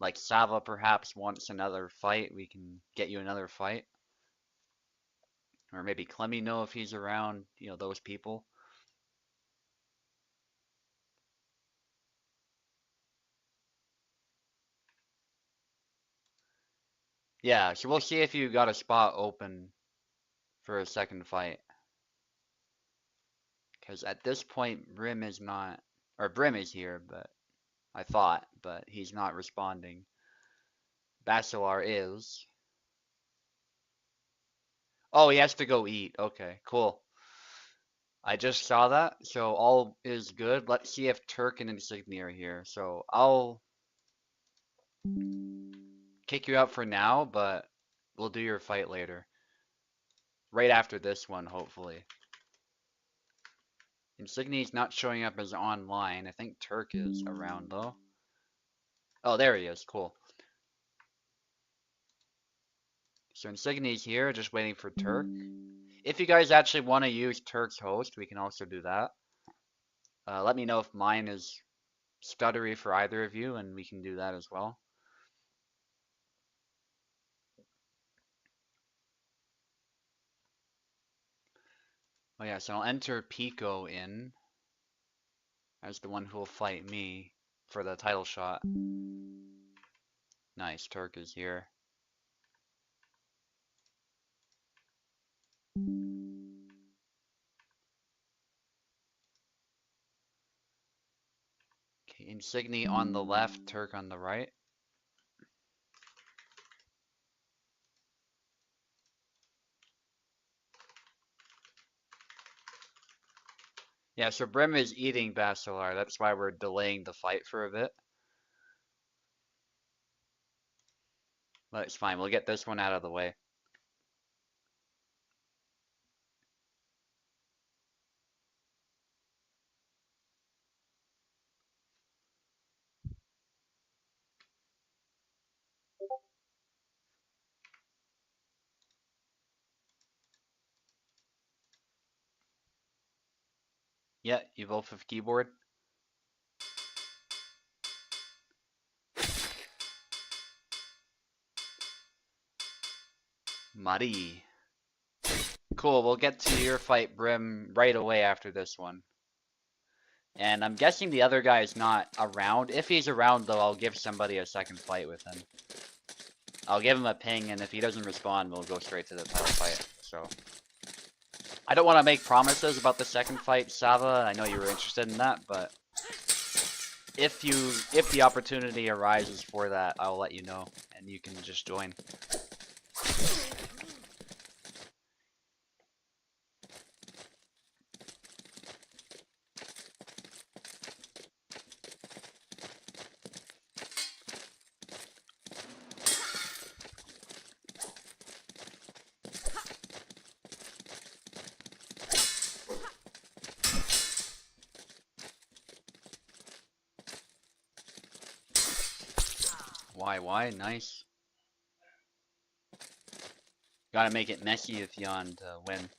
like Sava perhaps wants another fight, we can get you another fight. Or maybe Clemmy know if he's around, those people. Yeah, so we'll see if you got a spot open for a second fight. Because at this point, Brim is not, or Brim is here, but I thought, but he's not responding. Basilar is. Oh, he has to go eat. Okay, cool. I just saw that, so all is good. Let's see if Turk and Insignia are here. So I'll kick you out for now, but we'll do your fight later. Right after this one, hopefully. Insignia's not showing up as online. I think Turk is around, though. Oh, there he is. Cool. So Insignia's here, just waiting for Turk. If you guys actually want to use Turk's host, we can also do that. Let me know if mine is stuttery for either of you, and we can do that as well. Oh yeah, so I'll enter Pico in as the one who will fight me for the title shot. Nice, Turk is here. Okay, Insignia on the left, Turk on the right. Yeah, so Brim is eating Basilar. That's why we're delaying the fight for a bit. But it's fine. We'll get this one out of the way. Yeah, you both have keyboard. Muddy. Cool, we'll get to your fight, Brim, right away after this one. And I'm guessing the other guy is not around. If he's around, though, I'll give somebody a second fight with him. I'll give him a ping, and if he doesn't respond, we'll go straight to the title fight. So I don't want to make promises about the second fight, Sava. I know you were interested in that, but if the opportunity arises for that, I'll let you know, and you can just join. Why? Nice. Gotta make it messy if you want to win.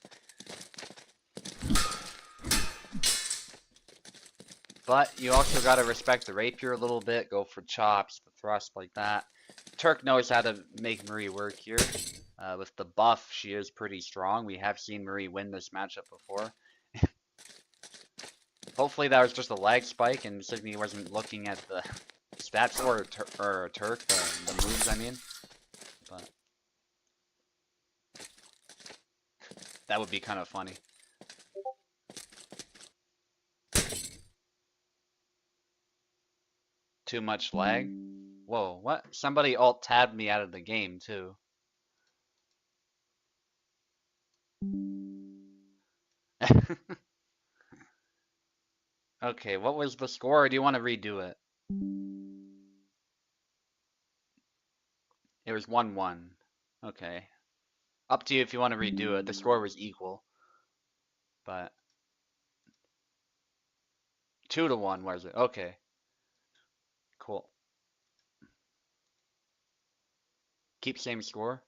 But you also gotta respect the rapier a little bit, go for chops, the thrust like that. Turk knows how to make Marie work here. With the buff, she is pretty strong. We have seen Marie win this matchup before. Hopefully that was just a lag spike and Sydney wasn't looking at the stats or Turk, the moves I mean. But that would be kind of funny. Too much lag? Whoa, what? Somebody alt-tabbed me out of the game too. Okay, what was the score, or do you want to redo it? It was 1-1. Okay. Up to you if you want to redo it. The score was equal, but 2-1 was it? Okay, cool. Keep same score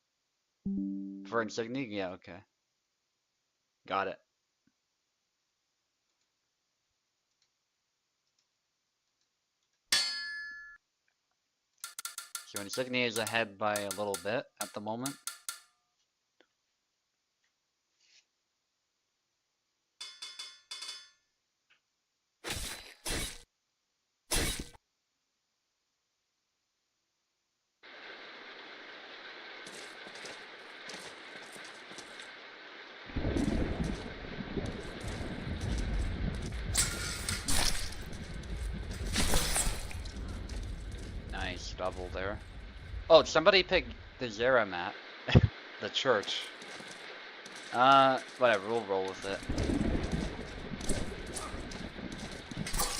for Insignia? Yeah, okay. Got it. So Insignia is ahead by a little bit at the moment. Nice double there. Oh, somebody picked the Zera map. The church. Whatever, we'll roll with it.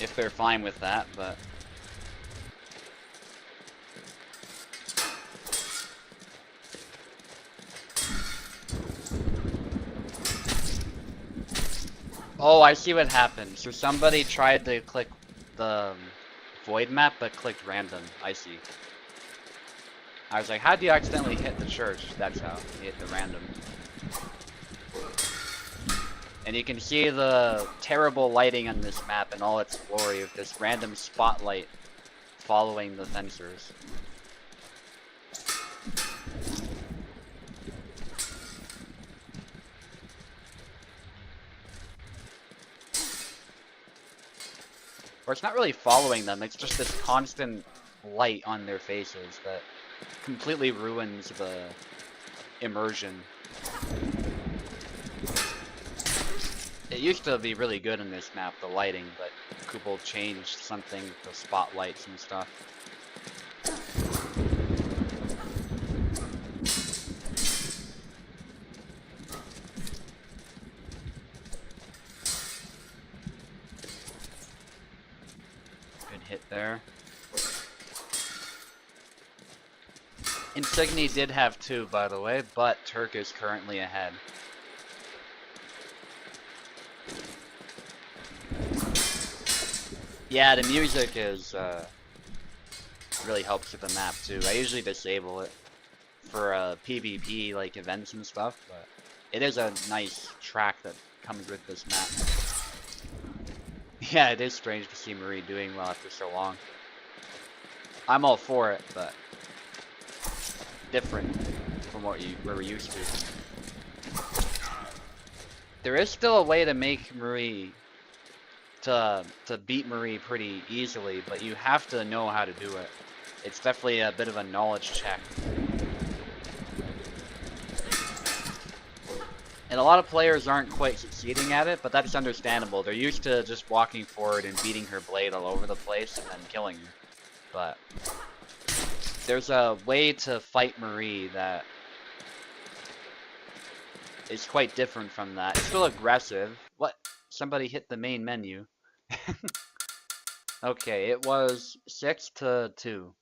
If they're fine with that, but... Oh, I see what happened. So somebody tried to click the void map, but clicked random. I see. I was like, how do you accidentally hit the church? That's how you hit the random. And you can see the terrible lighting on this map in all its glory of this random spotlight following the fencers. Or it's not really following them, it's just this constant light on their faces that completely ruins the immersion. It used to be really good in this map, the lighting, but Kubel changed something with the spotlights and stuff. Good hit there. Insignia did have 2, by the way, but Turk is currently ahead. Yeah, the music is, really helps with the map too. I usually disable it for PvP like events and stuff, but it is a nice track that comes with this map. Yeah, it is strange to see Marie doing well after so long. I'm all for it, but different from what we're used to. There is still a way to make Marie to beat Marie pretty easily, but you have to know how to do it. It's definitely a bit of a knowledge check. And a lot of players aren't quite succeeding at it, but that's understandable. They're used to just walking forward and beating her blade all over the place and then killing her. But there's a way to fight Marie that is quite different from that. It's still aggressive. What? Somebody hit the main menu. Okay, it was 6-2.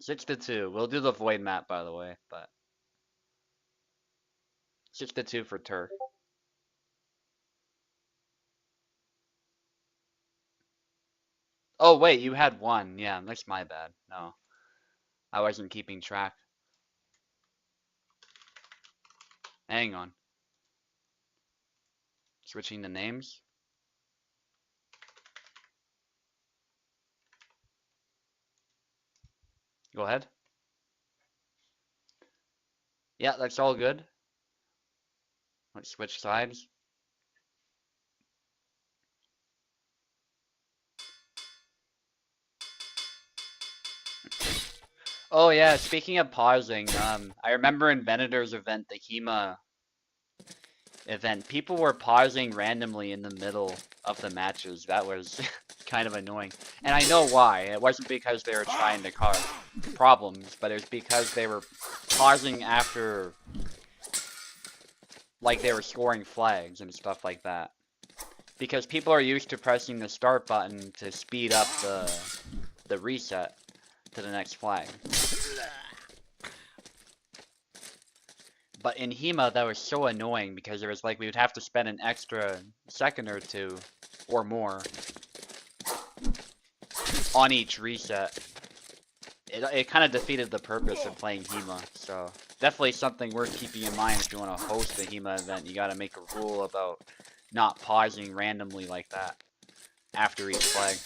6-2. We'll do the void map, by the way, but 6-2 for Turk. Oh wait, you had 1. Yeah, that's my bad. No, I wasn't keeping track. Hang on. Switching the names. Go ahead. Yeah, that's all good. Let's switch sides. Oh yeah, speaking of pausing, I remember in Venator's event, the HEMA event, people were pausing randomly in the middle of the matches. That was kind of annoying. And I know why. It wasn't because they were trying to cause problems, but it was because they were pausing after, like, they were scoring flags and stuff like that. Because people are used to pressing the start button to speed up the reset to the next flag. But in HEMA, that was so annoying because it was like we would have to spend an extra second or two or more on each reset. It kind of defeated the purpose of playing HEMA, so definitely something worth keeping in mind if you want to host a HEMA event. You gotta make a rule about not pausing randomly like that after each flag.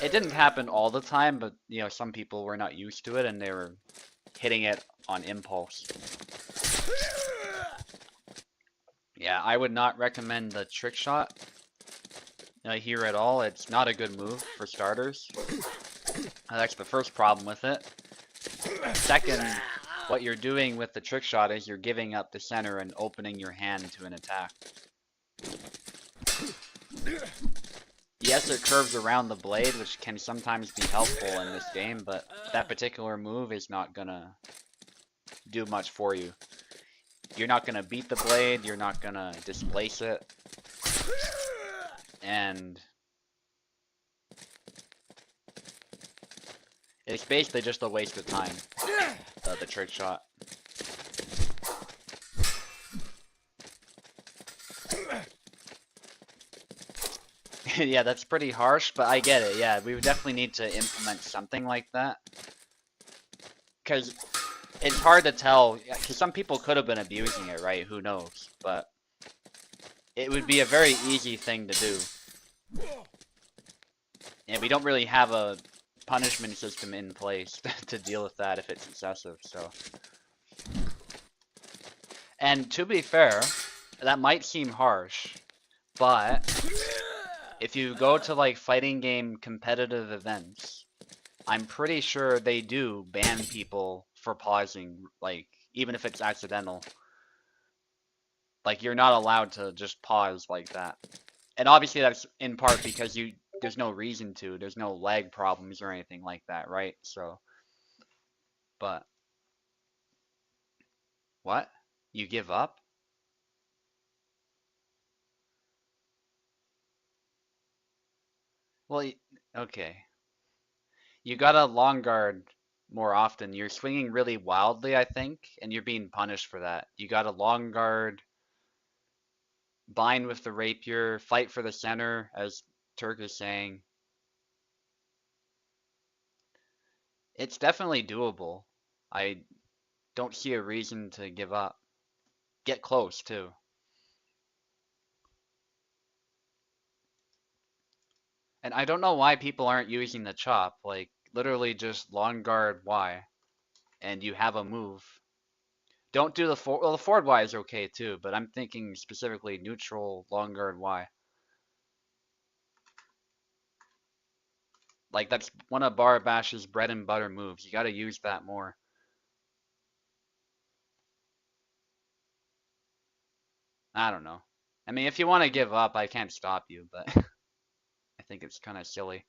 It didn't happen all the time, but you know, some people were not used to it and they were hitting it on impulse. Yeah, I would not recommend the trick shot here at all. It's not a good move for starters. That's the first problem with it. Second, what you're doing with the trick shot is you're giving up the center and opening your hand to an attack. Yes, it curves around the blade, which can sometimes be helpful in this game, but that particular move is not gonna do much for you. You're not gonna beat the blade, you're not gonna displace it, and it's basically just a waste of time, the trick shot. Yeah, that's pretty harsh, but I get it. Yeah, we would definitely need to implement something like that. Because it's hard to tell, because some people could have been abusing it, right? Who knows? But it would be a very easy thing to do. And we don't really have a punishment system in place to deal with that if it's excessive, so. And to be fair, that might seem harsh, but if you go to like fighting game competitive events, I'm pretty sure they do ban people for pausing, like, even if it's accidental. Like, you're not allowed to just pause like that. And obviously that's in part because there's no reason to. There's no lag problems or anything like that, right? So, but what? You give up? Well, okay. You gotta long guard more often. You're swinging really wildly, I think, and you're being punished for that. You gotta long guard, bind with the rapier, fight for the center, as Turk is saying. It's definitely doable. I don't see a reason to give up. Get close, too. And I don't know why people aren't using the chop. Like, literally just long guard Y, and you have a move. Don't do the forward. Well, the forward Y is okay, too, but I'm thinking specifically neutral long guard Y. Like, that's one of Bar Bash's bread and butter moves. You gotta use that more. I don't know. I mean, if you want to give up, I can't stop you, but I think it's kind of silly.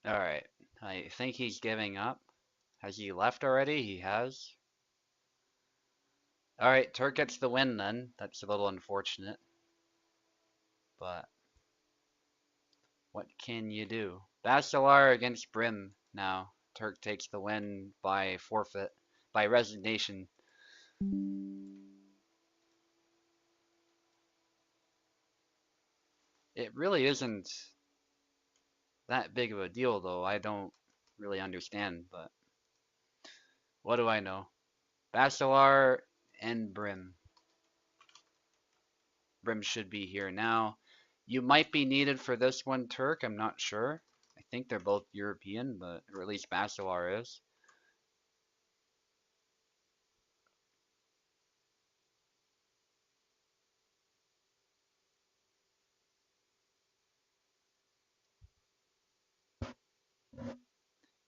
Alright, I think he's giving up. Has he left already? He has. Alright, Turk gets the win then. That's a little unfortunate. But what can you do? Basilar against Brim now. Turk takes the win by forfeit, by resignation. It really isn't that big of a deal though. I don't really understand, but what do I know? Basilar and Brim. Brim should be here now. You might be needed for this one, Turk. I'm not sure. I think they're both European, but or at least Basilar is.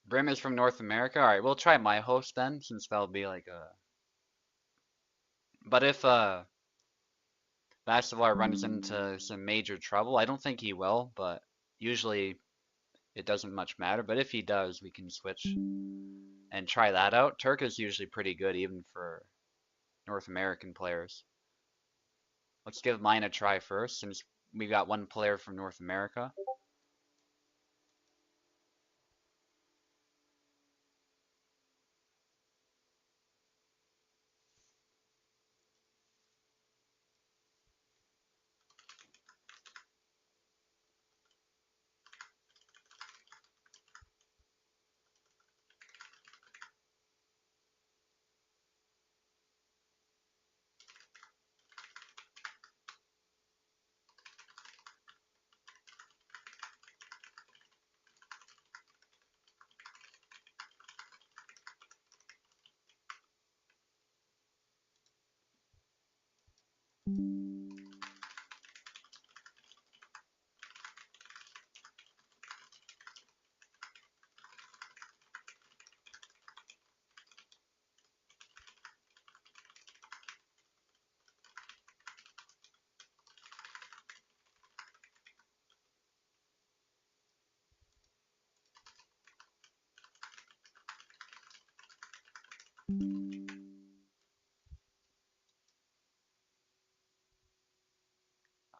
Brim is from North America. All right, we'll try my host then, since that'll be like a. But if Basilar runs into some major trouble, I don't think he will, but usually it doesn't much matter. But if he does, we can switch and try that out. Turk is usually pretty good, even for North American players. Let's give mine a try first, since we got one player from North America.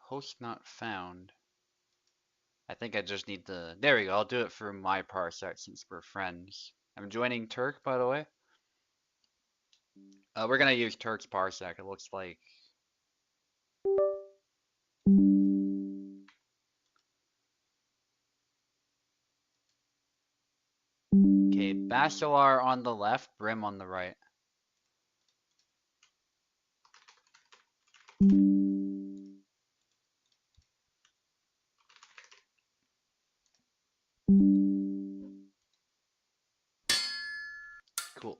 Host not found. I think I just need the. There we go. I'll do it for my parsec since we're friends. I'm joining Turk, by the way. We're gonna use Turk's parsec. It looks like. Okay, Basilar on the left, Brim on the right. Cool.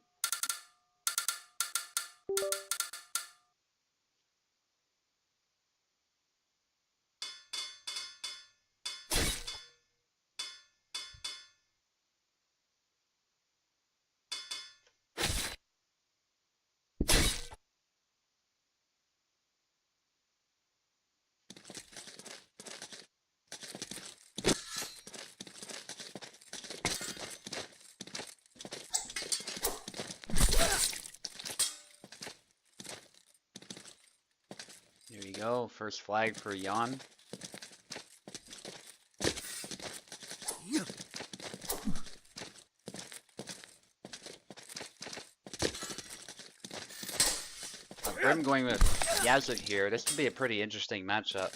Here we go. First flag for Jan. Brim going with Yazit here. This could be a pretty interesting matchup.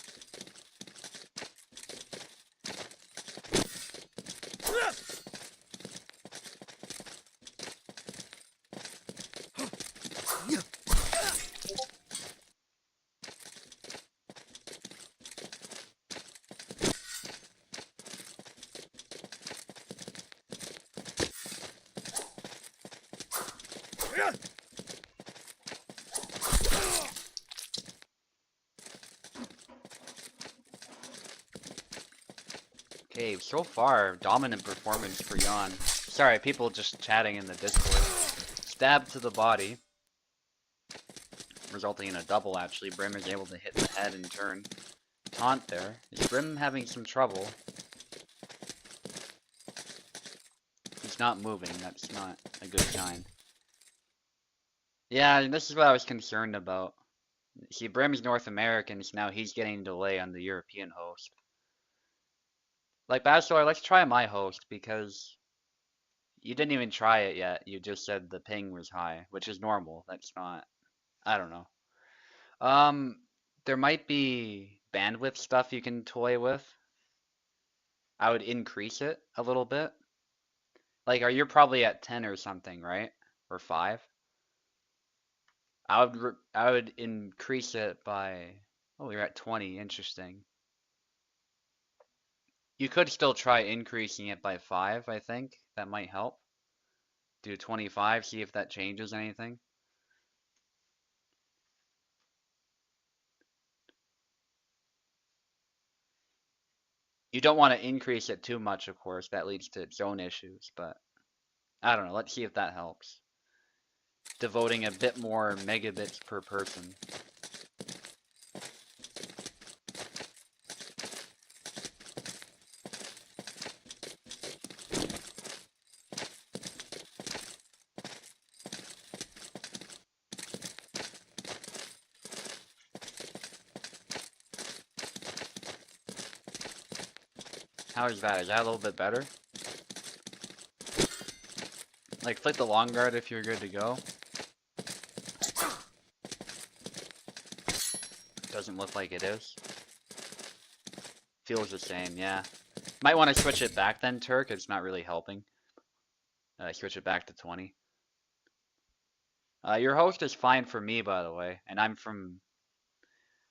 Okay, so far, dominant performance for Jan. Sorry, people just chatting in the Discord. Stab to the body, resulting in a double actually. Brim is able to hit the head and turn. Taunt there. Is Brim having some trouble? It's not moving. That's not a good sign. Yeah, and this is what I was concerned about. See, Brim's North American, so now he's getting delay on the European host. Like, Bachelor, let's try my host, because you didn't even try it yet. You just said the ping was high, which is normal. That's not... I don't know. Um, there might be bandwidth stuff you can toy with. I would increase it a little bit. Like, you're probably at 10 or something, right? Or 5? I would increase it by... Oh, you're at 20. Interesting. You could still try increasing it by 5, I think. That might help. Do 25, see if that changes anything. You don't want to increase it too much, of course. That leads to its own issues, but I don't know. Let's see if that helps. Devoting a bit more megabits per person. How is that? Is that a little bit better? Like, flick the long guard if you're good to go. Doesn't look like it is. Feels the same, yeah. Might want to switch it back then, Turk. It's not really helping. Switch it back to 20. Your host is fine for me, by the way, and I'm from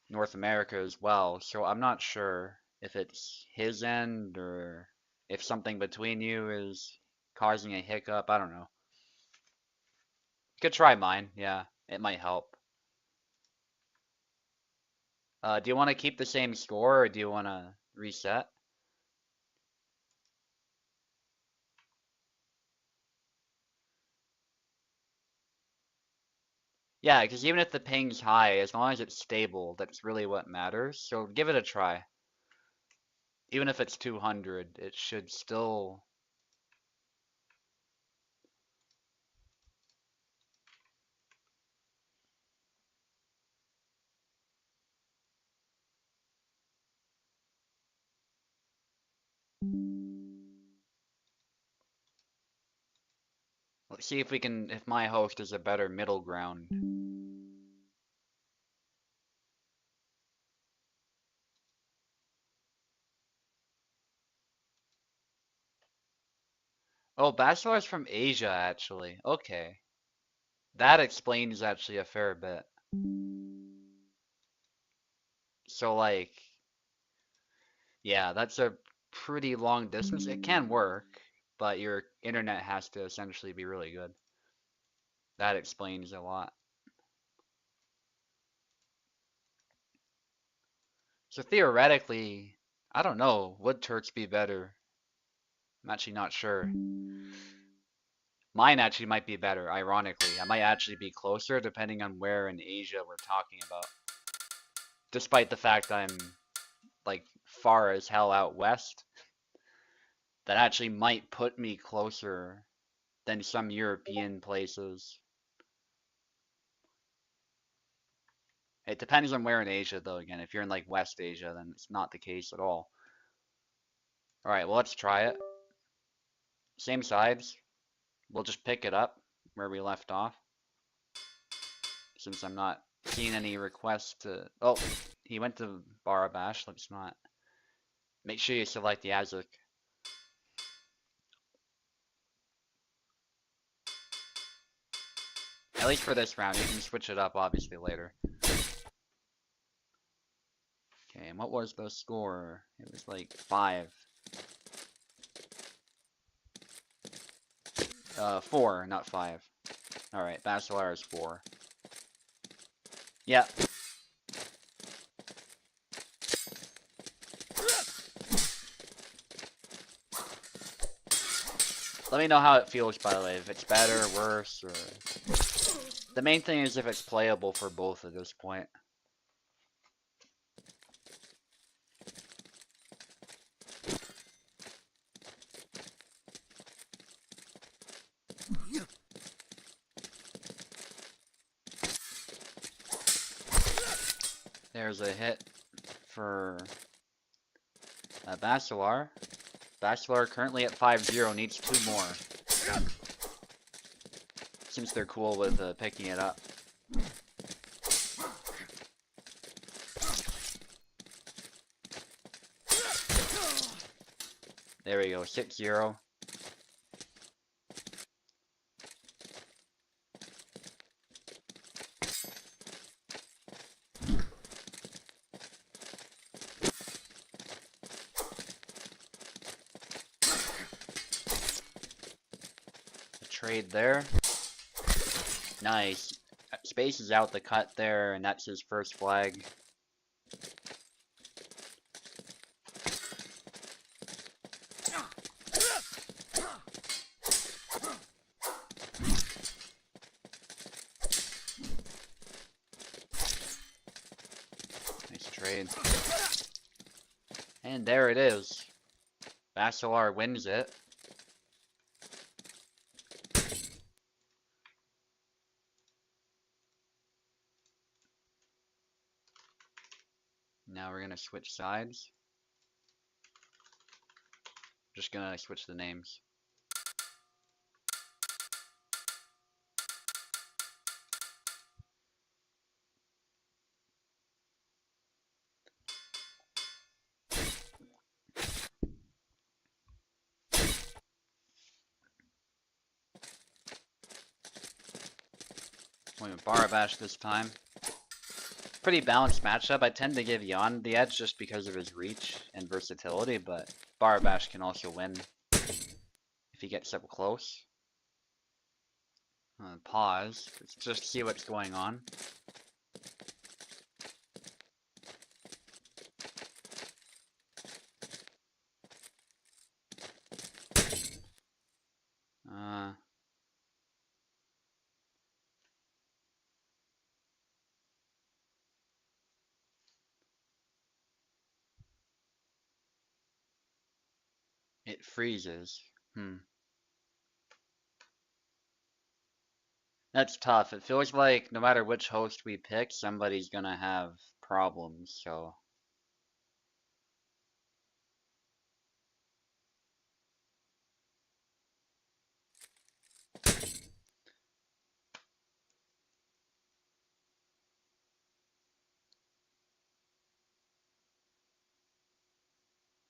North America as well, so I'm not sure if it's his end or if something between you is causing a hiccup. I don't know. You could try mine, yeah. It might help. Do you want to keep the same score or do you want to reset? Yeah, because even if the ping's high, as long as it's stable, that's really what matters. So give it a try. Even if it's 200, it should still... Let's see if we can, if my host is a better middle ground. Oh, Bachelor's from Asia, actually. Okay. That explains actually a fair bit. So, like, yeah, that's a pretty long distance. It can work, but your internet has to essentially be really good. That explains a lot. So theoretically, I don't know, would Turks be better? I'm actually not sure. Mine actually might be better, ironically. I might actually be closer depending on where in Asia we're talking about. Despite the fact I'm like far as hell out west, that actually might put me closer than some European places. It depends on where in Asia though, again. If you're in like West Asia, then it's not the case at all. Alright, well let's try it. Same sides. We'll just pick it up where we left off. Since I'm not seeing any requests to... Oh, he went to Barabash. Let's not... Make sure you select the Azuk. At least for this round. You can switch it up, obviously, later. Okay, and what was the score? It was like 5. 4, not 5. Alright, Basilar is 4. Yeah. Let me know how it feels, by the way, if it's better, worse, or... The main thing is if it's playable for both at this point. There's a hit for Basilar. Basilar currently at 5-0, needs 2 more. Seems they're cool with picking it up. There we go, 6-0. Trade there. Nice. Space is out the cut there, and that's his first flag. Nice trade. And there it is. Basilar wins it. Now we're gonna switch sides. Just gonna switch the names. Going with Barabash this time. Pretty balanced matchup. I tend to give Jan the edge just because of his reach and versatility, but Barabash can also win if he gets up close. Pause. Let's just see what's going on. It freezes. That's tough. It feels like no matter which host we pick, somebody's gonna have problems, so.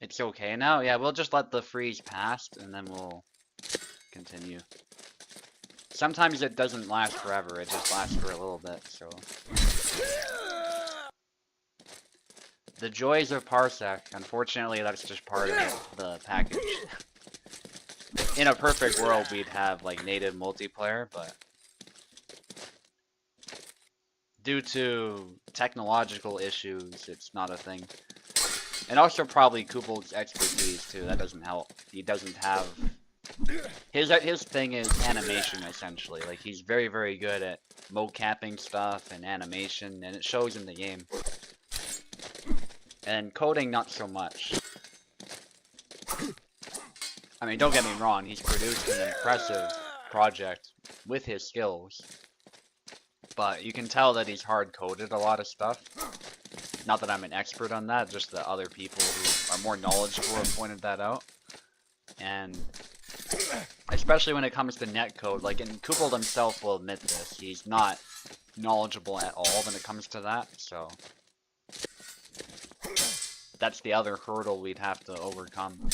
It's okay now? Yeah, we'll just let the freeze pass and then we'll continue. Sometimes it doesn't last forever, it just lasts for a little bit, so. The joys of Parsec. Unfortunately, that's just part of the package. In a perfect world, we'd have like native multiplayer, but due to technological issues, it's not a thing. And also probably Kubal's expertise too, that doesn't help. He doesn't have... His thing is animation, essentially. Like, he's very, very good at mocapping stuff and animation, and it shows in the game. And coding, not so much. I mean, don't get me wrong, he's produced an impressive project with his skills. But you can tell that he's hard-coded a lot of stuff. Not that I'm an expert on that, just that other people who are more knowledgeable have pointed that out. And especially when it comes to netcode, like, and Kubel himself will admit this, he's not knowledgeable at all when it comes to that, so that's the other hurdle we'd have to overcome.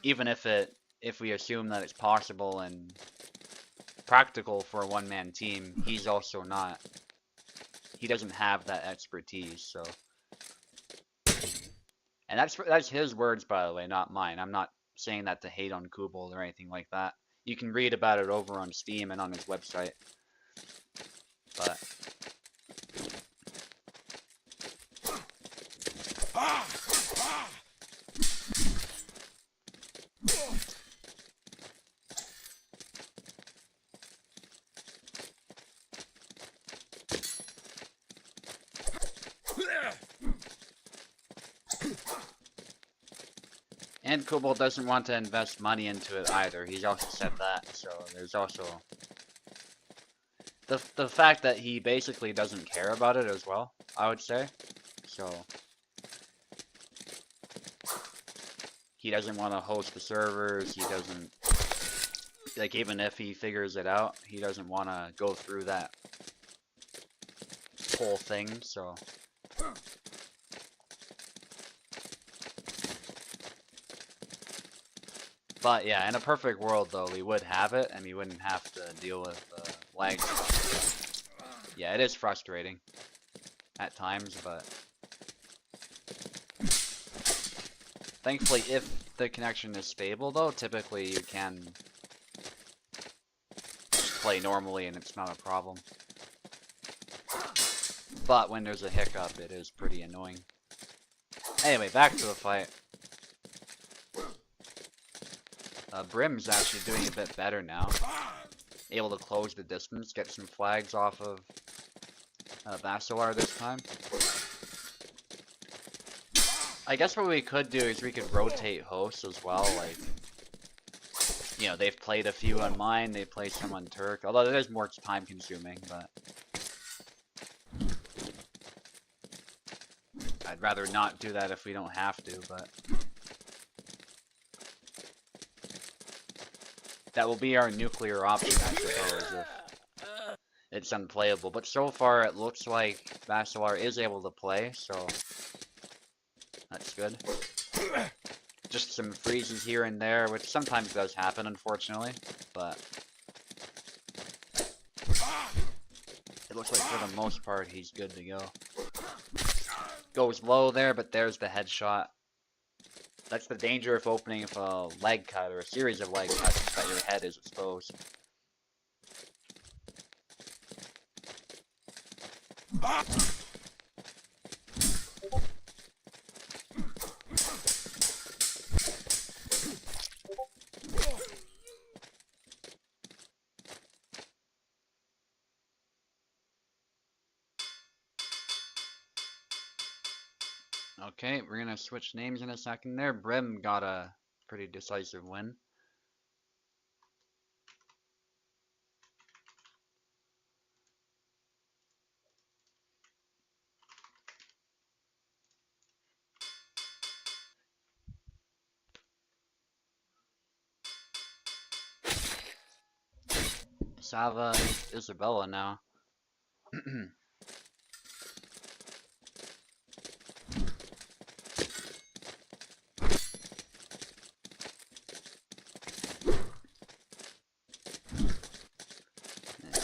Even if we assume that it's possible and practical for a one-man team, he's also not. He doesn't have that expertise, so. And that's his words, by the way, not mine. I'm not saying that to hate on Kubel or anything like that. You can read about it over on Steam and on his website. But and Kubel doesn't want to invest money into it either. He's also said that, so there's also the fact that he basically doesn't care about it as well, I would say. So he doesn't want to host the servers. He doesn't, like, even if he figures it out, he doesn't want to go through that whole thing. So but yeah, in a perfect world though, we would have it and we wouldn't have to deal with lag. Yeah, it is frustrating at times, but thankfully if the connection is stable though, typically you can just play normally and it's not a problem. But when there's a hiccup, it is pretty annoying. Anyway, back to the fight. Brim's actually doing a bit better now. Able to close the distance, get some flags off of Vacilar this time. I guess what we could do is we could rotate hosts as well, like, you know, they've played a few on mine, they play some on Turk, although it is more time consuming, but I'd rather not do that if we don't have to, but that will be our nuclear option, I suppose, if it's unplayable. But so far, it looks like Vacilar is able to play, so that's good. Just some freezes here and there, which sometimes does happen, unfortunately, but it looks like for the most part, he's good to go. Goes low there, but there's the headshot. That's the danger of opening with a leg cut or a series of leg cuts, that your head is exposed. Okay, we're gonna switch names in a second there. Brim got a pretty decisive win. Sava, Isabella now.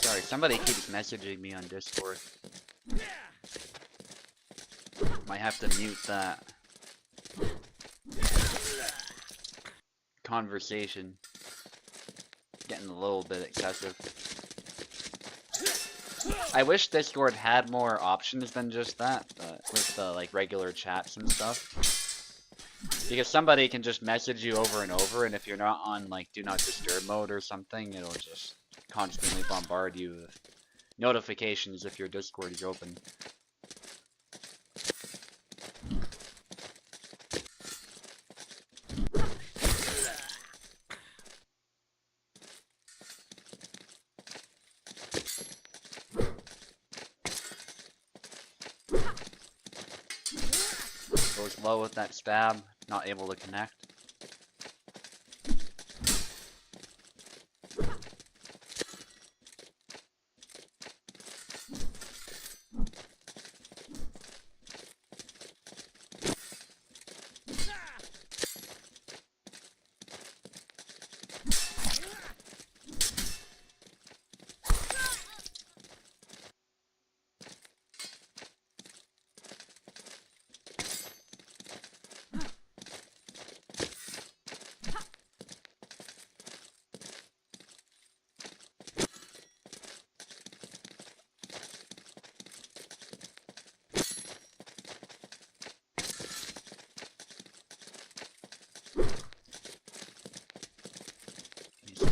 Sorry, somebody keeps messaging me on Discord. Might have to mute that conversation. Getting a little bit excessive. I wish Discord had more options than just that, but with the like regular chats and stuff. Because somebody can just message you over and over, and if you're not on like do not disturb mode or something, it'll just constantly bombard you with notifications if your Discord is open. Goes low with that stab, not able to connect.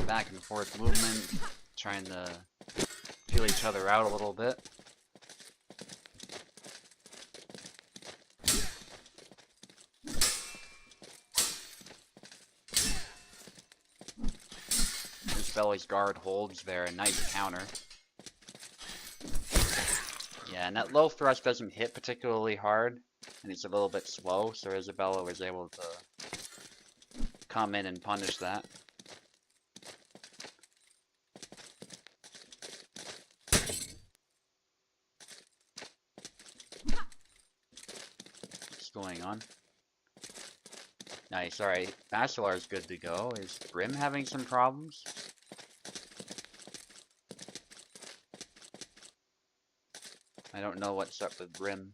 Back and forth movement, trying to feel each other out a little bit. This Belly's guard holds there, a nice counter. Yeah, and that low thrust doesn't hit particularly hard, and it's a little bit slow, so Isabella was able to come in and punish that. What's going on? Nice, alright. Basilar's good to go. Is Brim having some problems? I don't know what's up with Brim.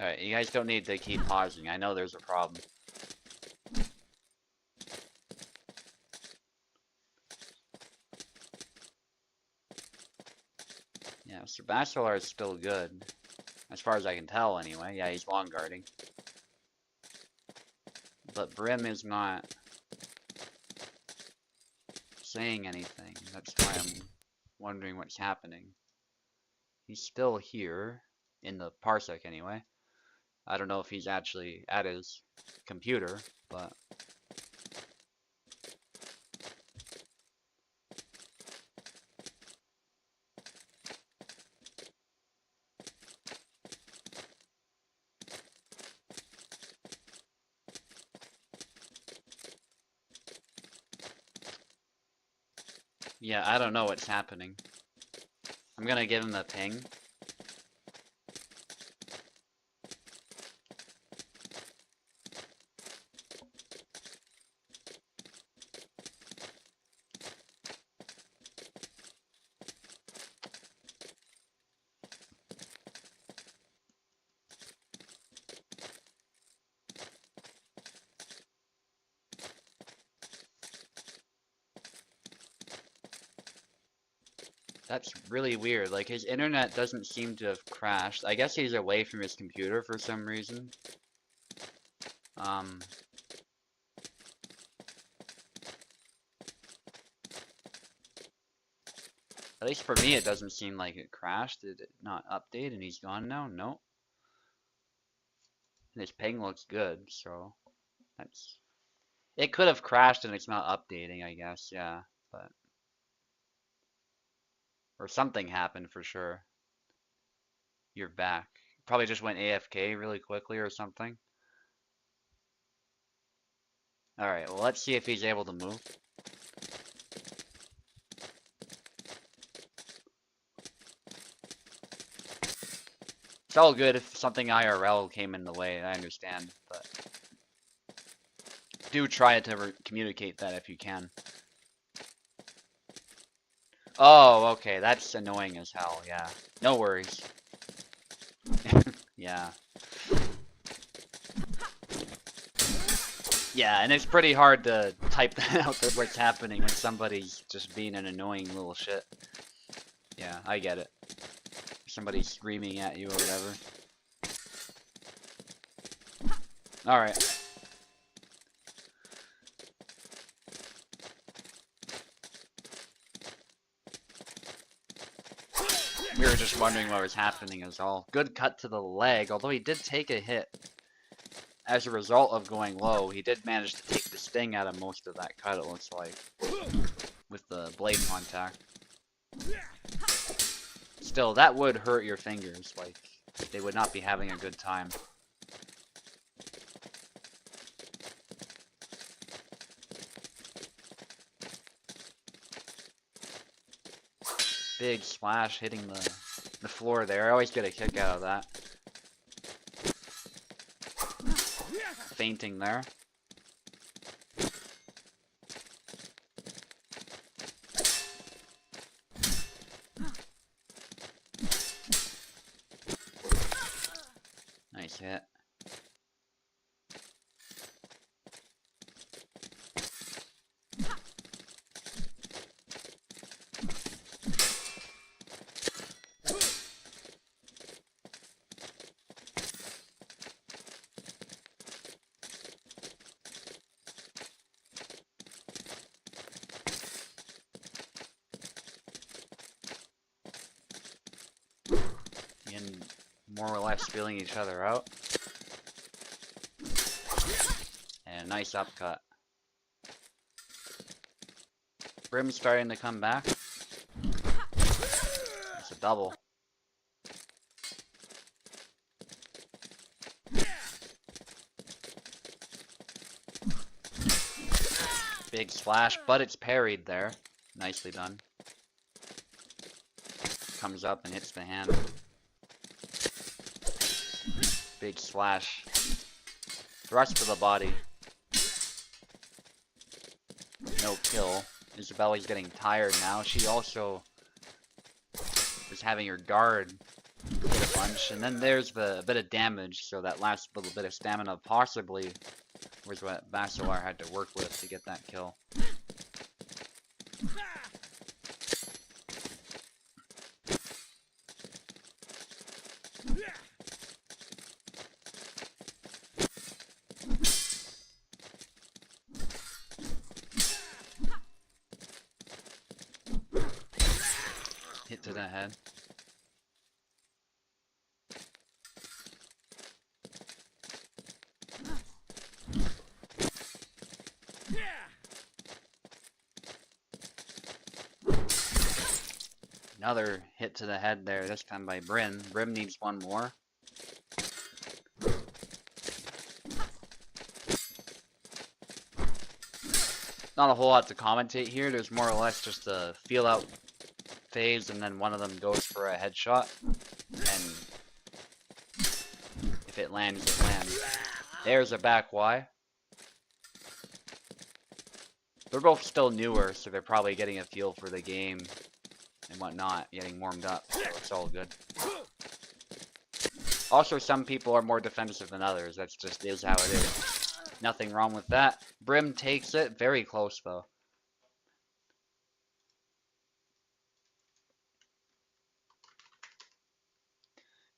Alright, you guys don't need to keep pausing. I know there's a problem. Yeah, so Basilar is still good. As far as I can tell, anyway. Yeah, he's long guarding. But Brim is not saying anything. That's why I'm wondering what's happening. He's still here, in the parsec anyway. I don't know if he's actually at his computer, but... Yeah, I don't know what's happening. I'm gonna give him a ping. That's really weird. Like, his internet doesn't seem to have crashed. I guess he's away from his computer for some reason. Um... At least for me, it doesn't seem like it crashed. Did it not update and he's gone now? No. And his ping looks good, so that's... It could have crashed and it's not updating, I guess, yeah. But... Or something happened for sure. You're back. Probably just went AFK really quickly or something. Alright, well let's see if he's able to move. It's all good if something IRL came in the way, I understand, but... Do try to communicate that if you can. Oh, okay, that's annoying as hell, yeah. No worries. Yeah. Yeah, and it's pretty hard to type that out what's happening when somebody's just being an annoying little shit. Yeah, I get it. Somebody's screaming at you or whatever. Alright. We were just wondering what was happening is all. Good cut to the leg, although he did take a hit. As a result of going low, he did manage to take the sting out of most of that cut, it looks like. With the blade contact. Still, that would hurt your fingers, like, they would not be having a good time. Big splash hitting the floor there. I always get a kick out of that. Fainting there. Nice hit. more or less feeling each other out. And a nice upcut. Brim's starting to come back. It's a double. Big slash, but it's parried there. Nicely done. Comes up and hits the hand. Big slash. Thrust to the body. No kill. Isabella's getting tired now. She also is having her guard hit a bunch. And then there's the bit of damage, so that last little bit of stamina possibly was what Basilar had to work with to get that kill. Hit to the head. Another hit to the head there, this time by Brim. Brim needs one more. Not a whole lot to commentate here. There's more or less just a feel out phase, and then one of them goes for a headshot. And if it lands, it lands. There's a back Y. They're both still newer, so they're probably getting a feel for the game and whatnot, getting warmed up, so it's all good. Also, some people are more defensive than others. That's just is how it is. Nothing wrong with that. Brim takes it. Very close, though.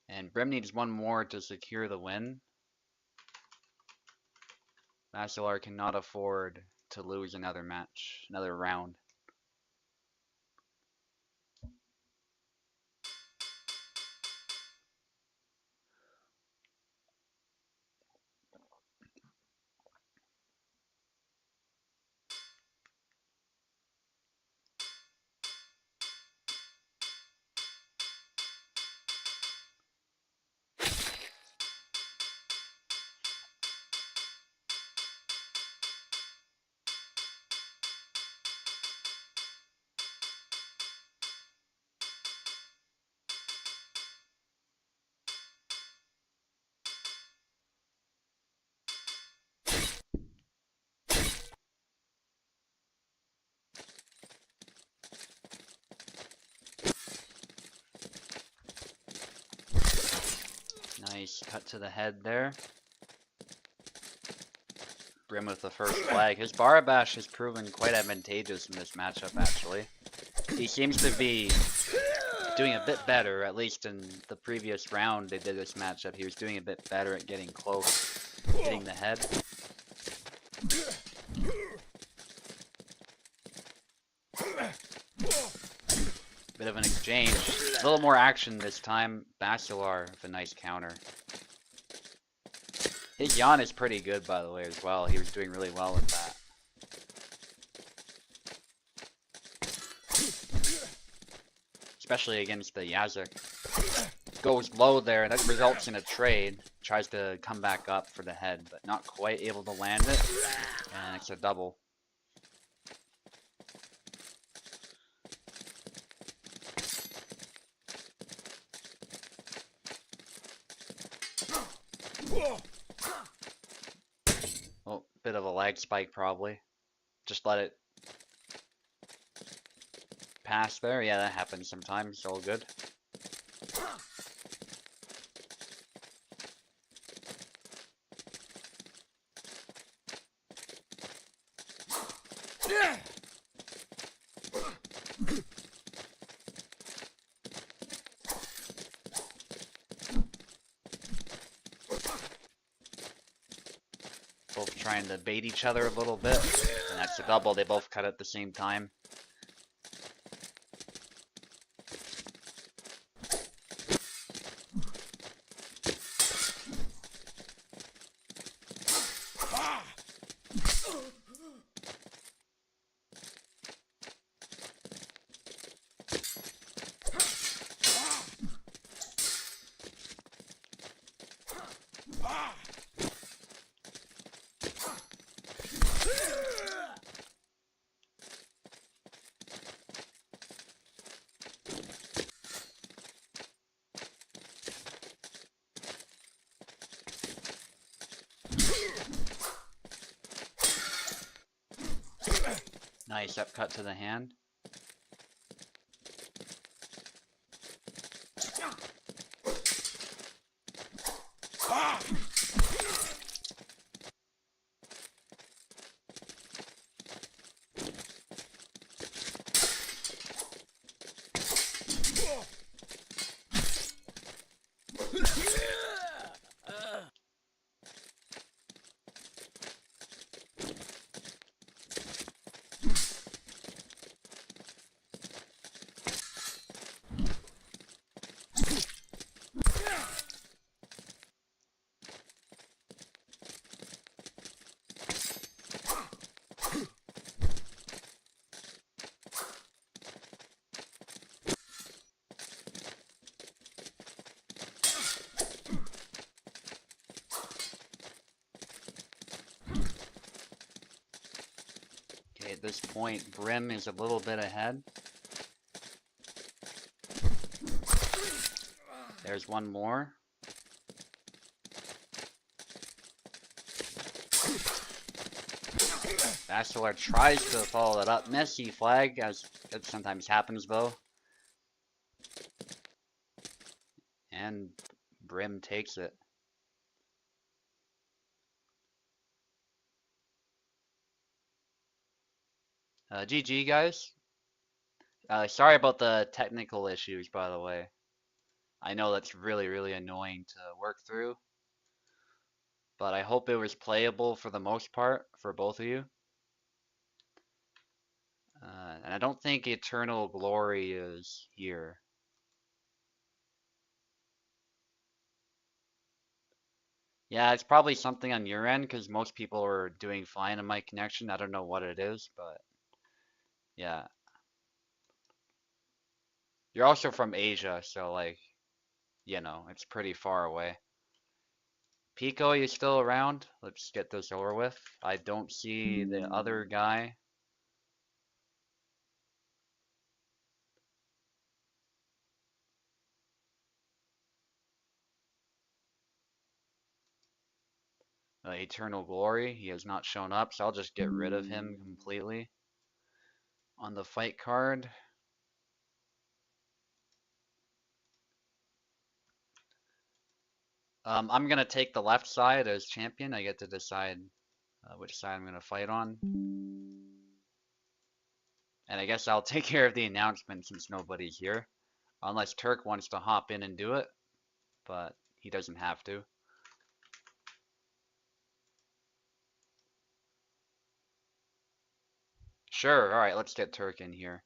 And Brim needs one more to secure the win. Basilar cannot afford to lose another match, another round. Nice cut to the head there. Brim with the first flag. His Barabash has proven quite advantageous in this matchup, actually. He seems to be doing a bit better, at least in the previous round they did this matchup. He was doing a bit better at getting close, hitting the head. Bit of an exchange. A little more action this time. Basilar with a nice counter. His yawn is pretty good, by the way, as well. He was doing really well with that. Especially against the Yazuk. Goes low there, that results in a trade. Tries to come back up for the head, but not quite able to land it. And it's a double. Oh, bit of a lag spike probably. Just let it pass there. Yeah, that happens sometimes. All good. Both trying to bait each other a little bit. And that's a double. They both cut at the same time. Nice upcut to the hand. Okay, at this point, Brim is a little bit ahead. There's one more. Bachelor tries to follow that up. Messy flag, as it sometimes happens though. And Brim takes it. GG guys. Sorry about the technical issues, by the way. I know that's really annoying to work through, but I hope it was playable for the most part for both of you. And I don't think Eternal Glory is here. Yeah, it's probably something on your end because most people are doing fine on my connection. I don't know what it is, but yeah. You're also from Asia, so like, you know, it's pretty far away. Pico, you still around? Let's get this over with. I don't see the other guy. Eternal Glory, he has not shown up, so I'll just get rid of him completely on the fight card. I'm gonna take the left side as champion. I get to decide which side I'm gonna fight on. And I guess I'll take care of the announcement since nobody's here. Unless Turk wants to hop in and do it, but he doesn't have to. Sure, alright, let's get Turk in here.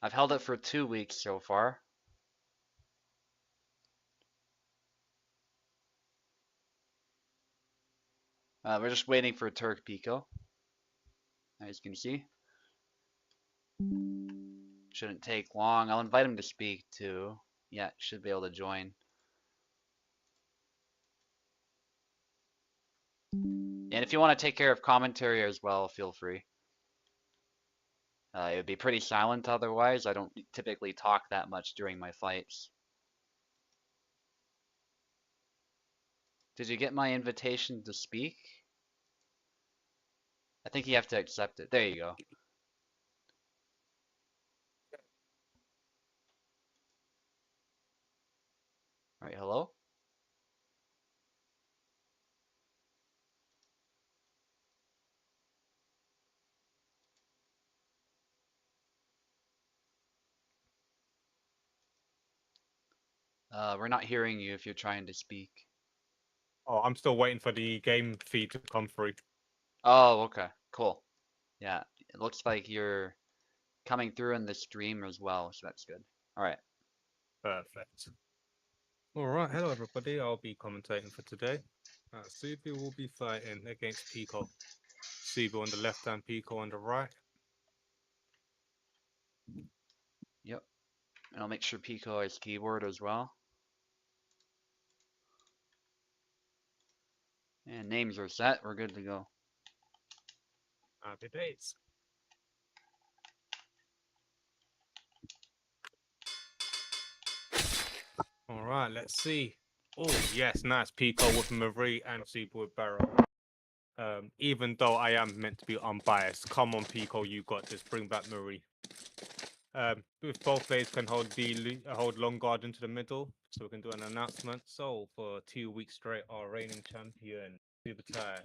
I've held it for 2 weeks so far. We're just waiting for Turk Pico, as you can see. Shouldn't take long. I'll invite him to speak too. Yeah, should be able to join. And if you want to take care of commentary as well, feel free. It would be pretty silent otherwise. I don't typically talk that much during my fights. Did you get my invitation to speak? I think you have to accept it. There you go. All right, hello? We're not hearing you if you're trying to speak. Oh, I'm still waiting for the game feed to come through. Oh, okay, cool. Yeah, it looks like you're coming through in the stream as well, so that's good. All right. Perfect. All right, hello everybody. I'll be commentating for today. Subu will be fighting against Pico. Subu on the left and Pico on the right. Yep. And I'll make sure Pico has keyboard as well. And names are set. We're good to go. Happy days. All right, let's see. Oh, yes, nice Pico with Marie and Super with Barrow. Even though I am meant to be unbiased, come on, Pico, you got this. Bring back Marie. If both players can hold long guard into the middle, so we can do an announcement. So for 2 weeks straight, our reigning champion, SUBUTAI,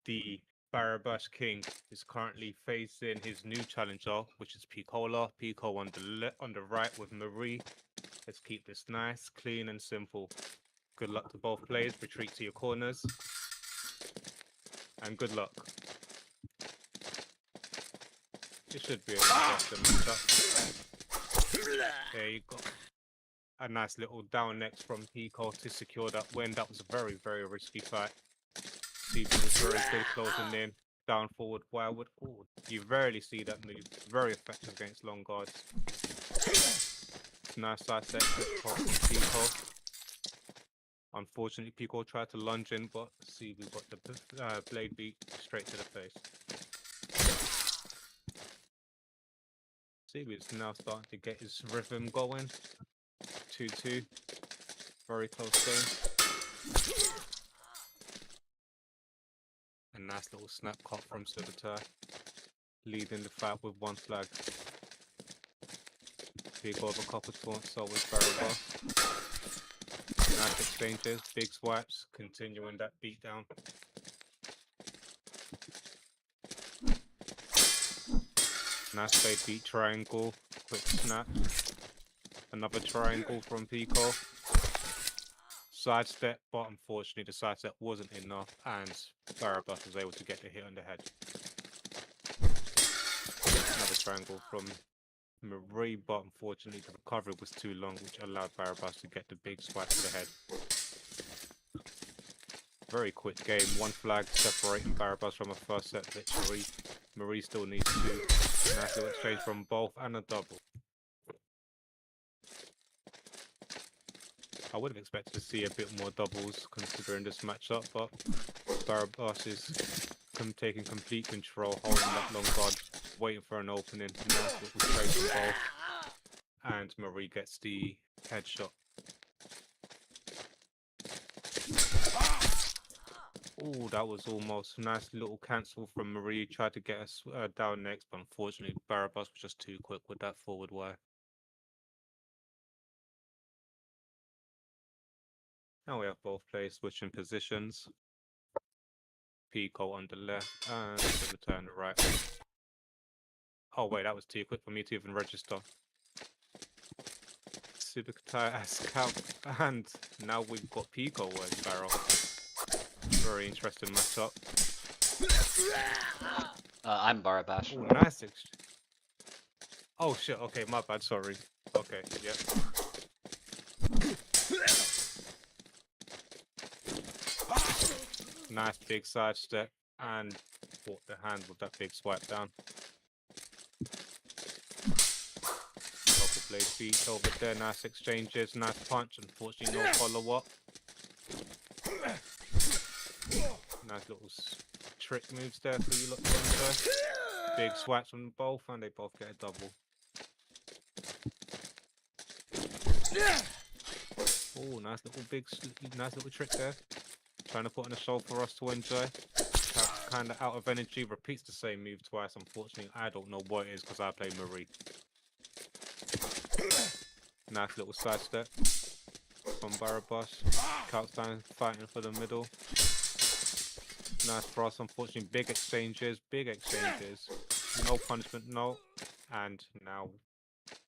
the Barabash King, is currently facing his new challenger, which is Picola. Pico on the right with Marie. Let's keep this nice, clean, and simple. Good luck to both players. Retreat to your corners, and good luck. It should be an interesting matchup. There you go. A nice little down next from Pico to secure that win. That was a very, very risky fight. CB was very good closing in. Down forward, wildwood. Oh, you rarely see that move. Very effective against long guards. Nice side set from Pico. Unfortunately, Pico tried to lunge in, but CB got the blade beat straight to the face. CB is now starting to get his rhythm going. 2-2. Very close game. A nice little snap cut from SUBUTAI, leading the fight with one flag. Big over couple taunts, so with Barabas. Nice exchanges, big swipes, continuing that beatdown. Nice blade beat triangle, quick snap. Another triangle from Pico. Sidestep, but unfortunately the sidestep wasn't enough, and Barabas was able to get the hit on the head. Another triangle from Marie, but unfortunately the recovery was too long, which allowed Barabas to get the big swipe to the head. Very quick game, one flag separating Barabas from a first set victory. Marie still needs two. Nice little exchange from both and a double. I would have expected to see a bit more doubles considering this matchup, but Barabas is taking complete control, holding that long guard, waiting for an opening. Nice little trade from both. And Marie gets the headshot. Oh, that was almost nice little cancel from Marie. Tried to get us down next, but unfortunately Barabas was just too quick with that forward wire. Now we have both players switching positions. Pico on the left and SUBUTAI on the right. Oh wait, that was too quick for me to even register. SUBUTAI as scout, and now we've got Pico as barrel. Very interesting matchup. I'm Barabash. Oh, nice. Oh shit, okay, my bad, sorry. Okay, yeah. Nice big side step and fought the hand with that big swipe down. Double blade beat over there, nice exchanges, nice punch, unfortunately no follow up. Nice little trick moves there for you lot to enjoy. Big swipes from both and they both get a double. Oh, nice little trick there. Trying to put on a show for us to enjoy. Kind of out of energy, repeats the same move twice. Unfortunately, I don't know what it is because I play Marie. Nice little sidestep from Barabas. Kalkstein fighting for the middle. Nice for us. Unfortunately, big exchanges. No punishment, no. And now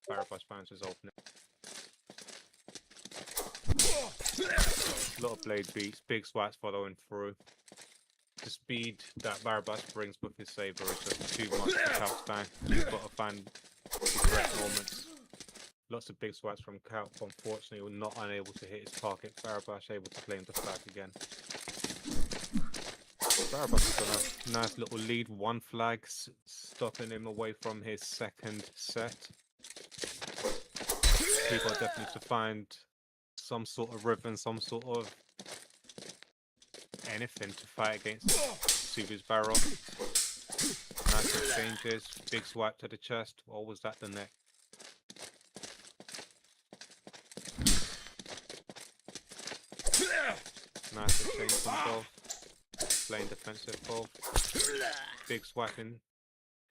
Barabas finds his opening. A lot of blade beats, big swipes following through. The speed that Barabas brings with his saber is just too much for Kalkstein. He's got to find the correct moments. Lots of big swipes from Kalk, unfortunately not unable to hit his target. Barabas able to claim the flag again. Barabas has got a nice little lead, one flag, stopping him away from his second set. People are definitely to find some sort of rhythm, some sort of anything to fight against Subu's barrel. Nice exchanges, big swipe to the chest, or was that the neck? Nice exchange from both. Playing defensive both. Big swiping.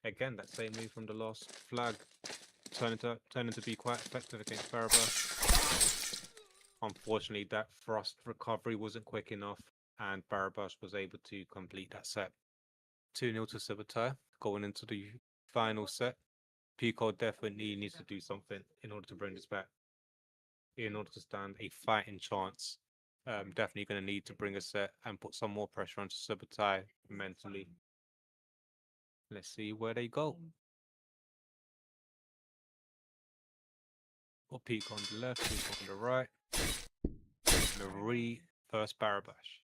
Again, that same move from the last flag. Turning to be quite effective against Barabash. Unfortunately, that thrust recovery wasn't quick enough, and Barabash was able to complete that set. 2-0 to SUBUTAI. Going into the final set, Pico definitely needs to do something in order to bring this back. In order to stand a fighting chance, definitely going to need to bring a set and put some more pressure onto SUBUTAI mentally. Let's see where they go. Or Pico on the left, Pico on the right. Marie versus Barabash.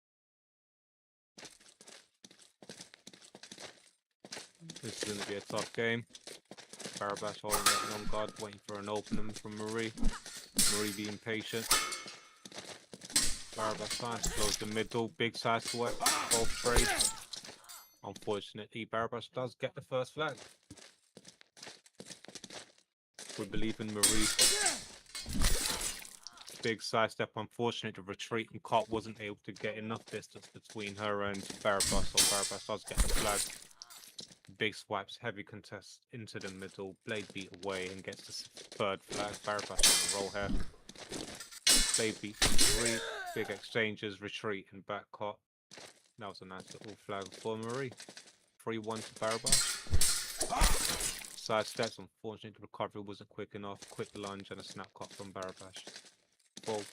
This is going to be a tough game. Barabash holding it on guard, waiting for an opening from Marie. Marie being patient. Barabash trying to close the middle. Big side swipe. Both brave. Unfortunately, Barabash does get the first flag. We believe in Marie. Big sidestep. Unfortunately, the retreating cart wasn't able to get enough distance between her and Barabash, so Barabash does get the flag. Big swipes, heavy contest into the middle, blade beat away and gets the third flag. Barabash on the roll here. Blade beat from Marie. Big exchanges, retreat and back cart. That was a nice little flag for Marie. 3-1 to Barabash. Side steps, unfortunately the recovery wasn't quick enough. Quick lunge and a snap cut from Barabash. 4-1.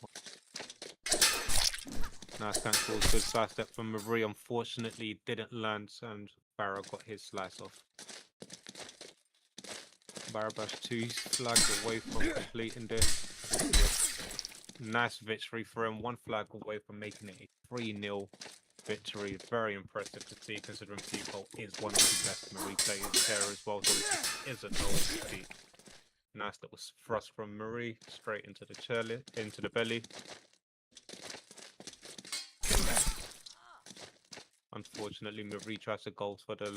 Nice cancel, good side step from Marie. Unfortunately didn't land and Barra got his slice off. Barabash 2 flags away from completing this. Nice victory for him, 1 flag away from making it a 3-0 victory. Very impressive to see, considering Pico is one of the best Marie players there as well, so it isn't no defeat. Nice little thrust from Marie, straight into the belly. Unfortunately, Marie tries to go for the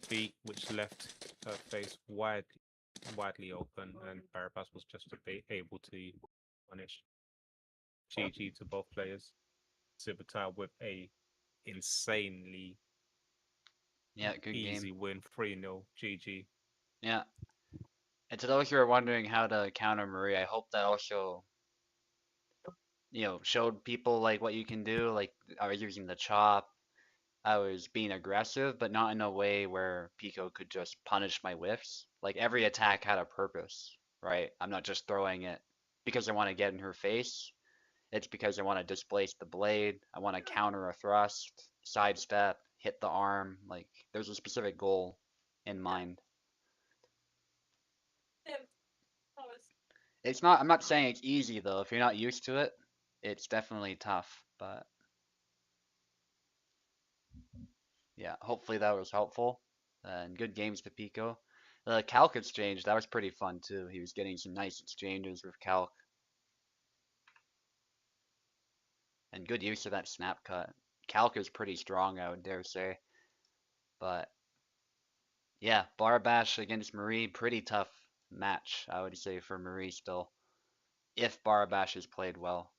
feet, which left her face widely open, and Barabash was just able to punish. GG to both players. SUBUTAI with a insanely good easy game. win, 3-0. GG. Yeah. And to those who are wondering how to counter Marie, I hope that also, showed people like what you can do. Like I was using the chop, I was being aggressive, but not in a way where Pico could just punish my whiffs. Like every attack had a purpose, right? I'm not just throwing it because I want to get in her face. It's because I want to displace the blade. I want to counter a thrust, sidestep, hit the arm. Like there's a specific goal in mind. I'm not saying it's easy though. If you're not used to it, it's definitely tough, but yeah, hopefully that was helpful. And good games to Pico. The Calc exchange, that was pretty fun too. He was getting some nice exchanges with Calc. And good use of that snap cut. Calc is pretty strong, I would dare say. But yeah, Barabash against Marie, pretty tough match, I would say, for Marie still. If Barabash has played well.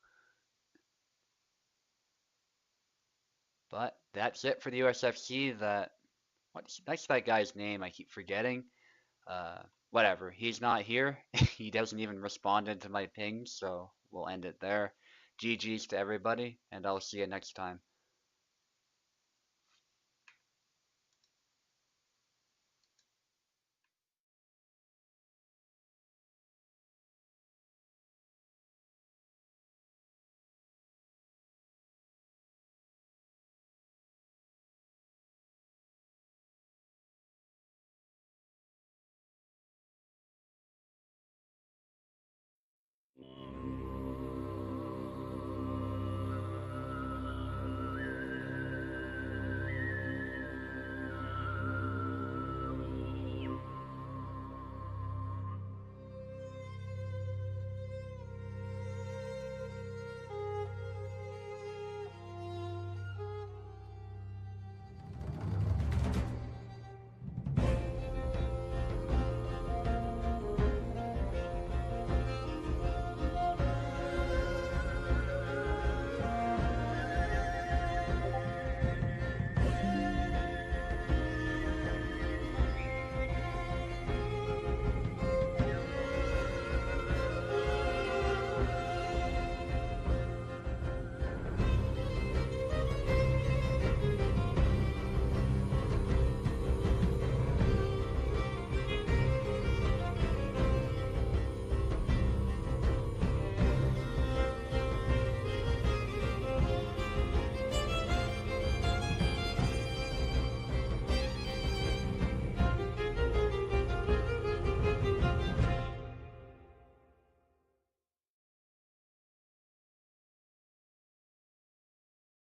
But that's it for the USFC. That's that guy's name I keep forgetting. Whatever. He's not here. He doesn't even respond to my pings, so we'll end it there. GG's to everybody, and I'll see you next time.